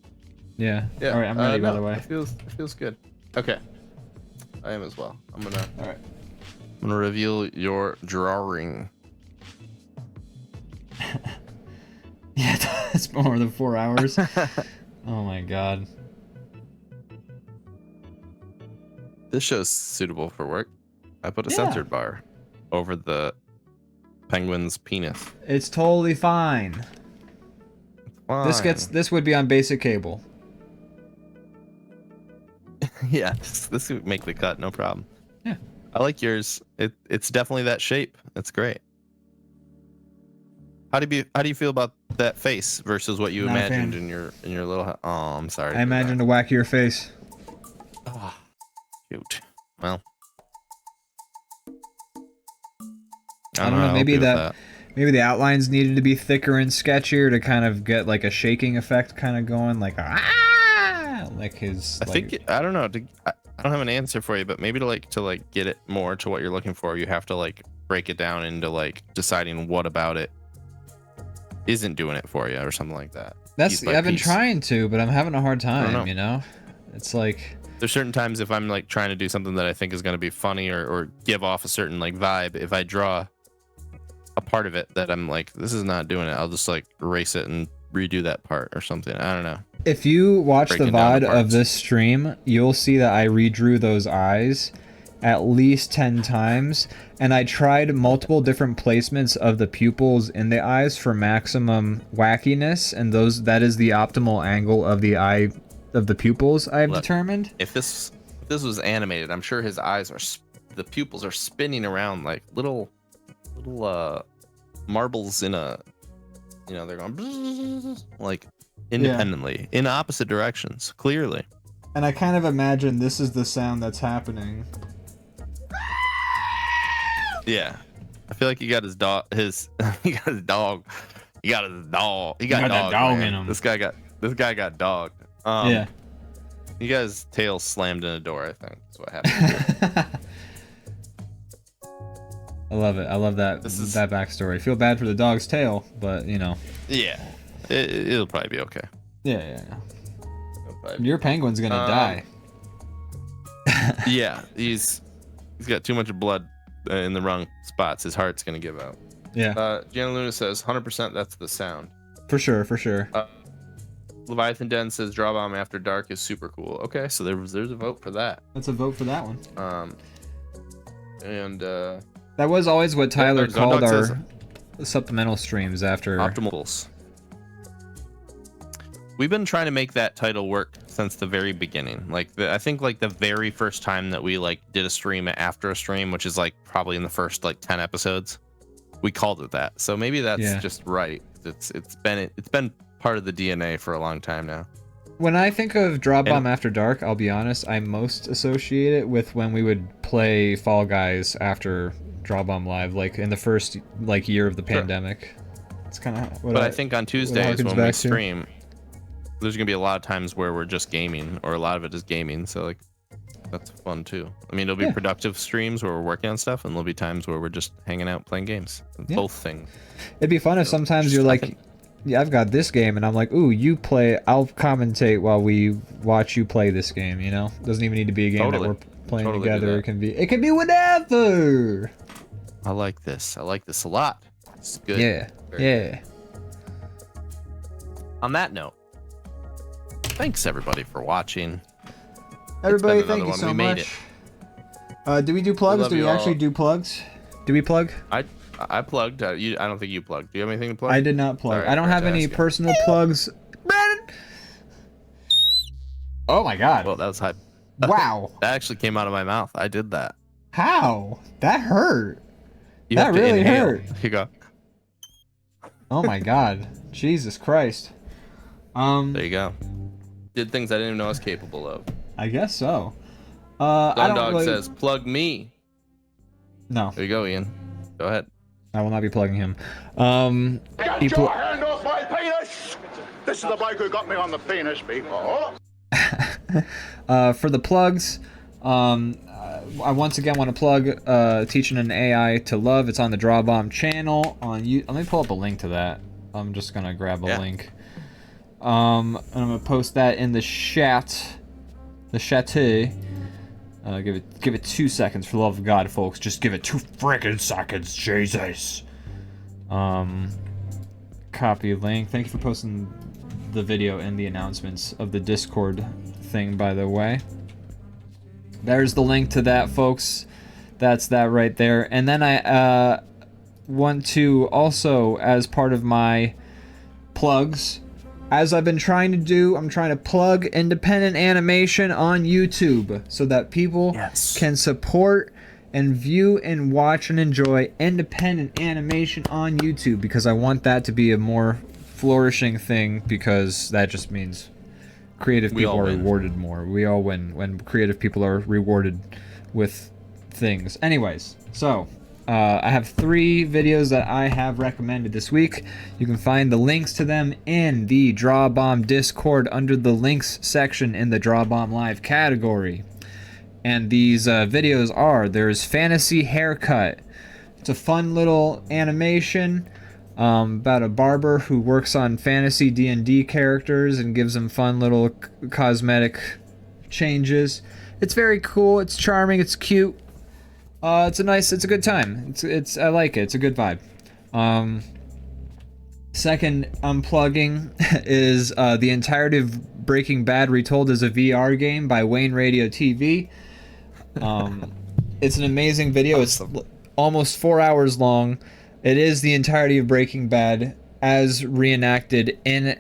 Yeah. All right, I'm ready. By the way, it feels good. Okay, I am as well. All right. I'm gonna reveal your drawing. Yeah, it's more than 4 hours. Oh my god. This show's suitable for work. I put a censored bar over the penguin's penis. It's totally fine. Fine. This would be on basic cable. Yeah, this would make the cut, no problem. Yeah. I like yours. It's definitely that shape. That's great. How do you feel about that face versus what you imagined in your little? Oh, I'm sorry. I imagined a wackier face. Oh, shoot. Well, I don't know. Maybe maybe the outlines needed to be thicker and sketchier to kind of get like a shaking effect kind of going, like like his. I think I don't know. I don't have an answer for you, but maybe to get it more to what you're looking for, you have to like break it down into like deciding what about it isn't doing it for you or something like that. I've been trying to, but I'm having a hard time. You know, it's like there's certain times if I'm like trying to do something that I think is going to be funny or give off a certain like vibe, if I draw a part of it that I'm like, this is not doing it, I'll just like erase it and redo that part or something. I don't know. If you watch the VOD of this stream, you'll see that I redrew those eyes at least 10 times, and I tried multiple different placements of the pupils in the eyes for maximum wackiness, and that is the optimal angle of the eye of the pupils I've determined. If this was animated, I'm sure his eyes the pupils are spinning around like little marbles in a, they're going like independently in opposite directions, clearly. And I kind of imagine this is the sound that's happening. Yeah, I feel like he got his dog. He got his dog. He got his dog. He got that dog in him. This guy got dogged. Yeah. He got his tail slammed in a door. I think that's what happened. I love it. I love that that backstory. Feel bad for the dog's tail, but Yeah, it'll probably be okay. Yeah. Your penguin's gonna die. Yeah, he's got too much blood in the wrong spots. His heart's gonna give out. Yeah. Gianna Luna says 100% that's the sound. For sure. Leviathan Den says DrawBomb After Dark is super cool. Okay, so there's a vote for that. That's a vote for that one. That was always what Tyler called Zondog our supplemental streams after Optimals. We've been trying to make that title work since the very beginning. Like I think like the very first time that we like did a stream after a stream, which is like probably in the first like 10 episodes, we called it that. So maybe that's just right. It's been part of the DNA for a long time now. When I think of DrawBomb After Dark, I'll be honest, I most associate it with when we would play Fall Guys after DrawBomb Live, like in the first like year of the pandemic. It's kind of what I think on Tuesdays when we stream, there's gonna be a lot of times where we're just gaming, or a lot of it is gaming. So like, that's fun too. I mean, it'll be productive streams where we're working on stuff, and there'll be times where we're just hanging out playing games. Both things. It'd be fun if sometimes you're like, yeah, I've got this game, and I'm like, ooh, you play. I'll commentate while we watch you play this game. You know, doesn't even need to be a game that we're playing together. It can be whatever. I like this. I like this a lot. It's good. Yeah. Very good. On that note, thanks everybody for watching. Everybody, thank you so much. Do we do plugs? Do we actually do plugs? Do we plug? I plugged. I don't think you plugged. Do you have anything to plug? I did not plug. Right, I don't have any personal plugs. Brandon! Oh my god. Well, that was hype. Wow. That actually came out of my mouth. I did that. How? That hurt. That really hurt. Here you go. Oh my god. Jesus Christ. There you go. Did things I didn't even know I was capable of. I guess so. Dog says, plug me. No. There you go, Ian. Go ahead. I will not be plugging him. Get your hand off my penis! This is the bloke who got me on the penis before. For the plugs, I once again want to plug Teaching an AI to Love. It's on the DrawBomb channel. Let me pull up a link to that. I'm just gonna grab a link. And I'm gonna post that in the chat. The chatty. Give it 2 seconds for the love of God, folks. Just give it 2 freaking seconds, Jesus. Copy link. Thank you for posting the video and the announcements of the Discord thing, by the way. There's the link to that, folks. That's that right there. And then I want to also, as part of my plugs, as I've been trying to do, I'm trying to plug independent animation on YouTube so that people can support and view and watch and enjoy independent animation on YouTube, because I want that to be a more flourishing thing, because that just means creative people are rewarded more. We all win when creative people are rewarded with things. Anyways, so I have 3 videos that I have recommended this week. You can find the links to them in the DrawBomb Discord under the links section in the DrawBomb Live category. And these videos are, there's Fantasy Haircut. It's a fun little animation about a barber who works on fantasy D&D characters and gives them fun little cosmetic changes. It's very cool, it's charming, it's cute. It's a good time. I like it. It's a good vibe. Second unplugging is the entirety of Breaking Bad retold as a VR game by Wayne Radio TV. It's an amazing video. Awesome. It's almost 4 hours long. It is the entirety of Breaking Bad as reenacted in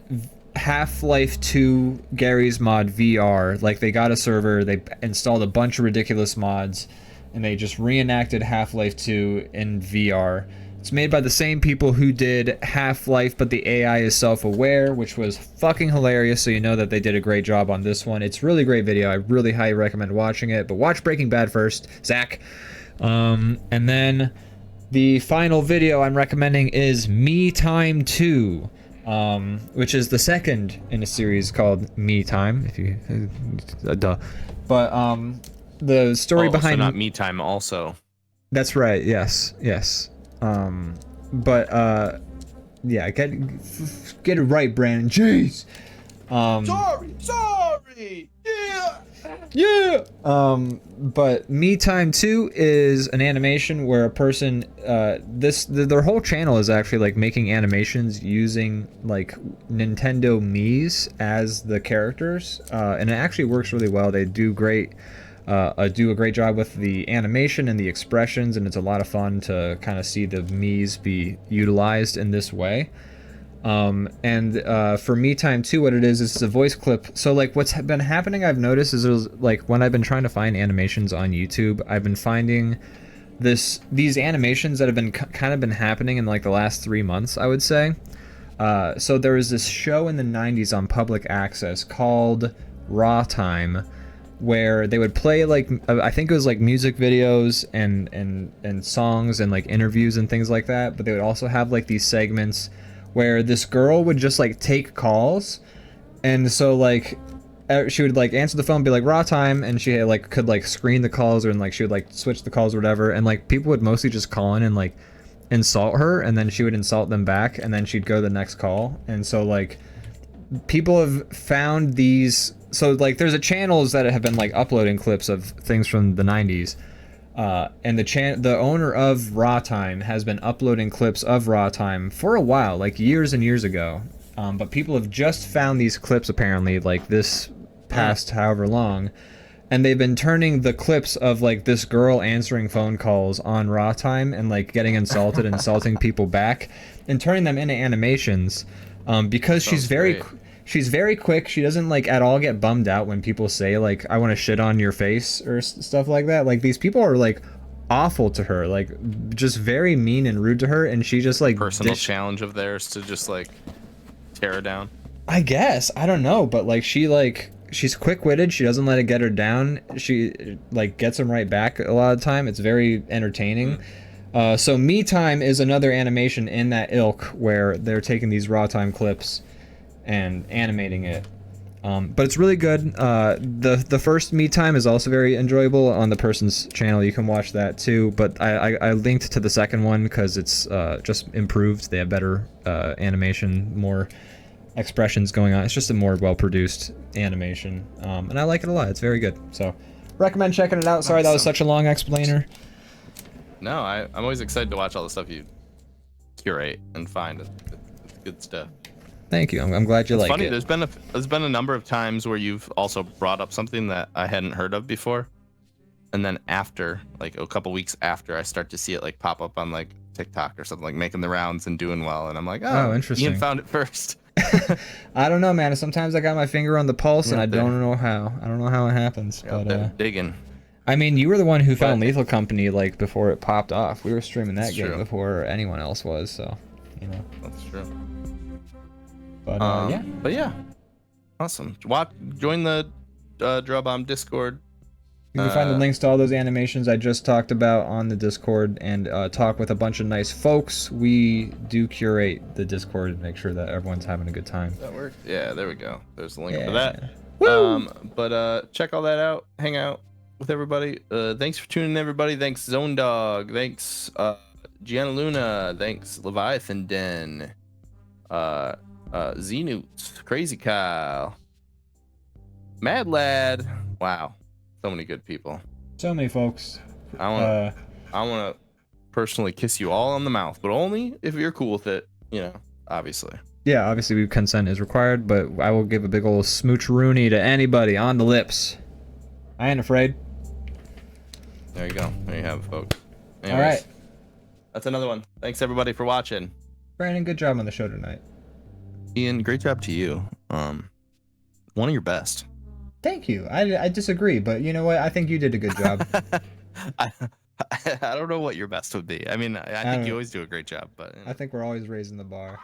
Half-Life 2 Gary's Mod VR. Like, they got a server, they installed a bunch of ridiculous mods, and they just reenacted Half-Life 2 in VR. It's made by the same people who did Half-Life, but the AI is self-aware, which was fucking hilarious, so you know that they did a great job on this one. It's a really great video. I really highly recommend watching it, but watch Breaking Bad first, Zach. And then the final video I'm recommending is Me Time 2, which is the second in a series called Me Time, if you... duh. But, the story behind... not Me Time also. That's right, yes. Yeah, get it right, Brandon. Jeez. Sorry. Yeah. Yeah. But Me Time 2 is an animation where a person their whole channel is actually like making animations using like Nintendo Mii's as the characters, and it actually works really well. They do great. Do a great job with the animation and the expressions, and it's a lot of fun to kind of see the Mii's be utilized in this way. For Me Time 2, what it is it's a voice clip. So like what's been happening, I've noticed, is there's like when I've been trying to find animations on YouTube, I've been finding these animations that have been kind of been happening in like the last 3 months, I would say. So there was this show in the 90s on public access called Raw Time, where they would play like I think it was like music videos and songs and like interviews and things like that, but they would also have like these segments where this girl would just like take calls, and so like she would like answer the phone, be like raw time, and she like could like screen the calls, or and like she would like switch the calls or whatever, and like people would mostly just call in and like insult her, and then she would insult them back, and then she'd go to the next call. And so like people have found these, so like there's a channels that have been like uploading clips of things from the 90s. And the owner of Raw Time has been uploading clips of Raw Time for a while, like years and years ago. But people have just found these clips apparently, like this past however long, and they've been turning the clips of like this girl answering phone calls on Raw Time and like getting insulted, insulting people back, and turning them into animations. Because she's very quick. She doesn't like at all get bummed out when people say like I want to shit on your face or stuff like that. Like these people are like awful to her, like just very mean and rude to her, and she just like Personal challenge of theirs to just like tear her down. I guess, I don't know, but like she's quick-witted. She doesn't let it get her down. She like gets them right back a lot of the time. It's very entertaining. So Me Time is another animation in that ilk where they're taking these Raw Time clips and animating it, but it's really good. The first Me Time is also very enjoyable on the person's channel. You can watch that too, but I linked to the second one because it's just improved. They have better animation, more expressions going on. It's just a more well-produced animation, and I like it a lot. It's very good, so recommend checking it out. Sorry that was such a long explainer. No, I'm always excited to watch all the stuff you curate and find. It's good stuff. Thank you. I'm glad you like funny, it. There's been a number of times where you've also brought up something that I hadn't heard of before, and then after, like a couple weeks after, I start to see it like pop up on like TikTok or something, like making the rounds and doing well, and I'm like, oh, interesting. Ian found it first. I don't know, man. Sometimes I got my finger on the pulse, and I don't know how. I don't know how it happens, but digging. I mean, you were the one who found Lethal Company like before it popped off. We were streaming that game true. before anyone else was, so you know. That's true. But yeah. But yeah, awesome. Join the DrawBomb Discord. You can find the links to all those animations I just talked about on the Discord, and talk with a bunch of nice folks. We do curate the Discord and make sure that everyone's having a good time. That worked. Yeah, there we go. There's the link for that. Woo! But check all that out. Hang out with everybody. Thanks for tuning in, everybody. Thanks Zone Dog. Thanks Gianna Luna. Thanks Leviathan Den. Zenoots, Crazy Kyle, Mad Lad. Wow, so many good people. So many folks. I want to personally kiss you all on the mouth, but only if you're cool with it. You know, obviously. Yeah, obviously consent is required, but I will give a big old smooch-rooney to anybody on the lips. I ain't afraid. There you go. There you have it, folks. Anyways, all right. That's another one. Thanks everybody for watching. Brandon, good job on the show tonight. Ian, great job to you. One of your best. Thank you. I disagree, but you know what? I think you did a good job. I don't know what your best would be. I mean, I think you always do a great job, but I think we're always raising the bar.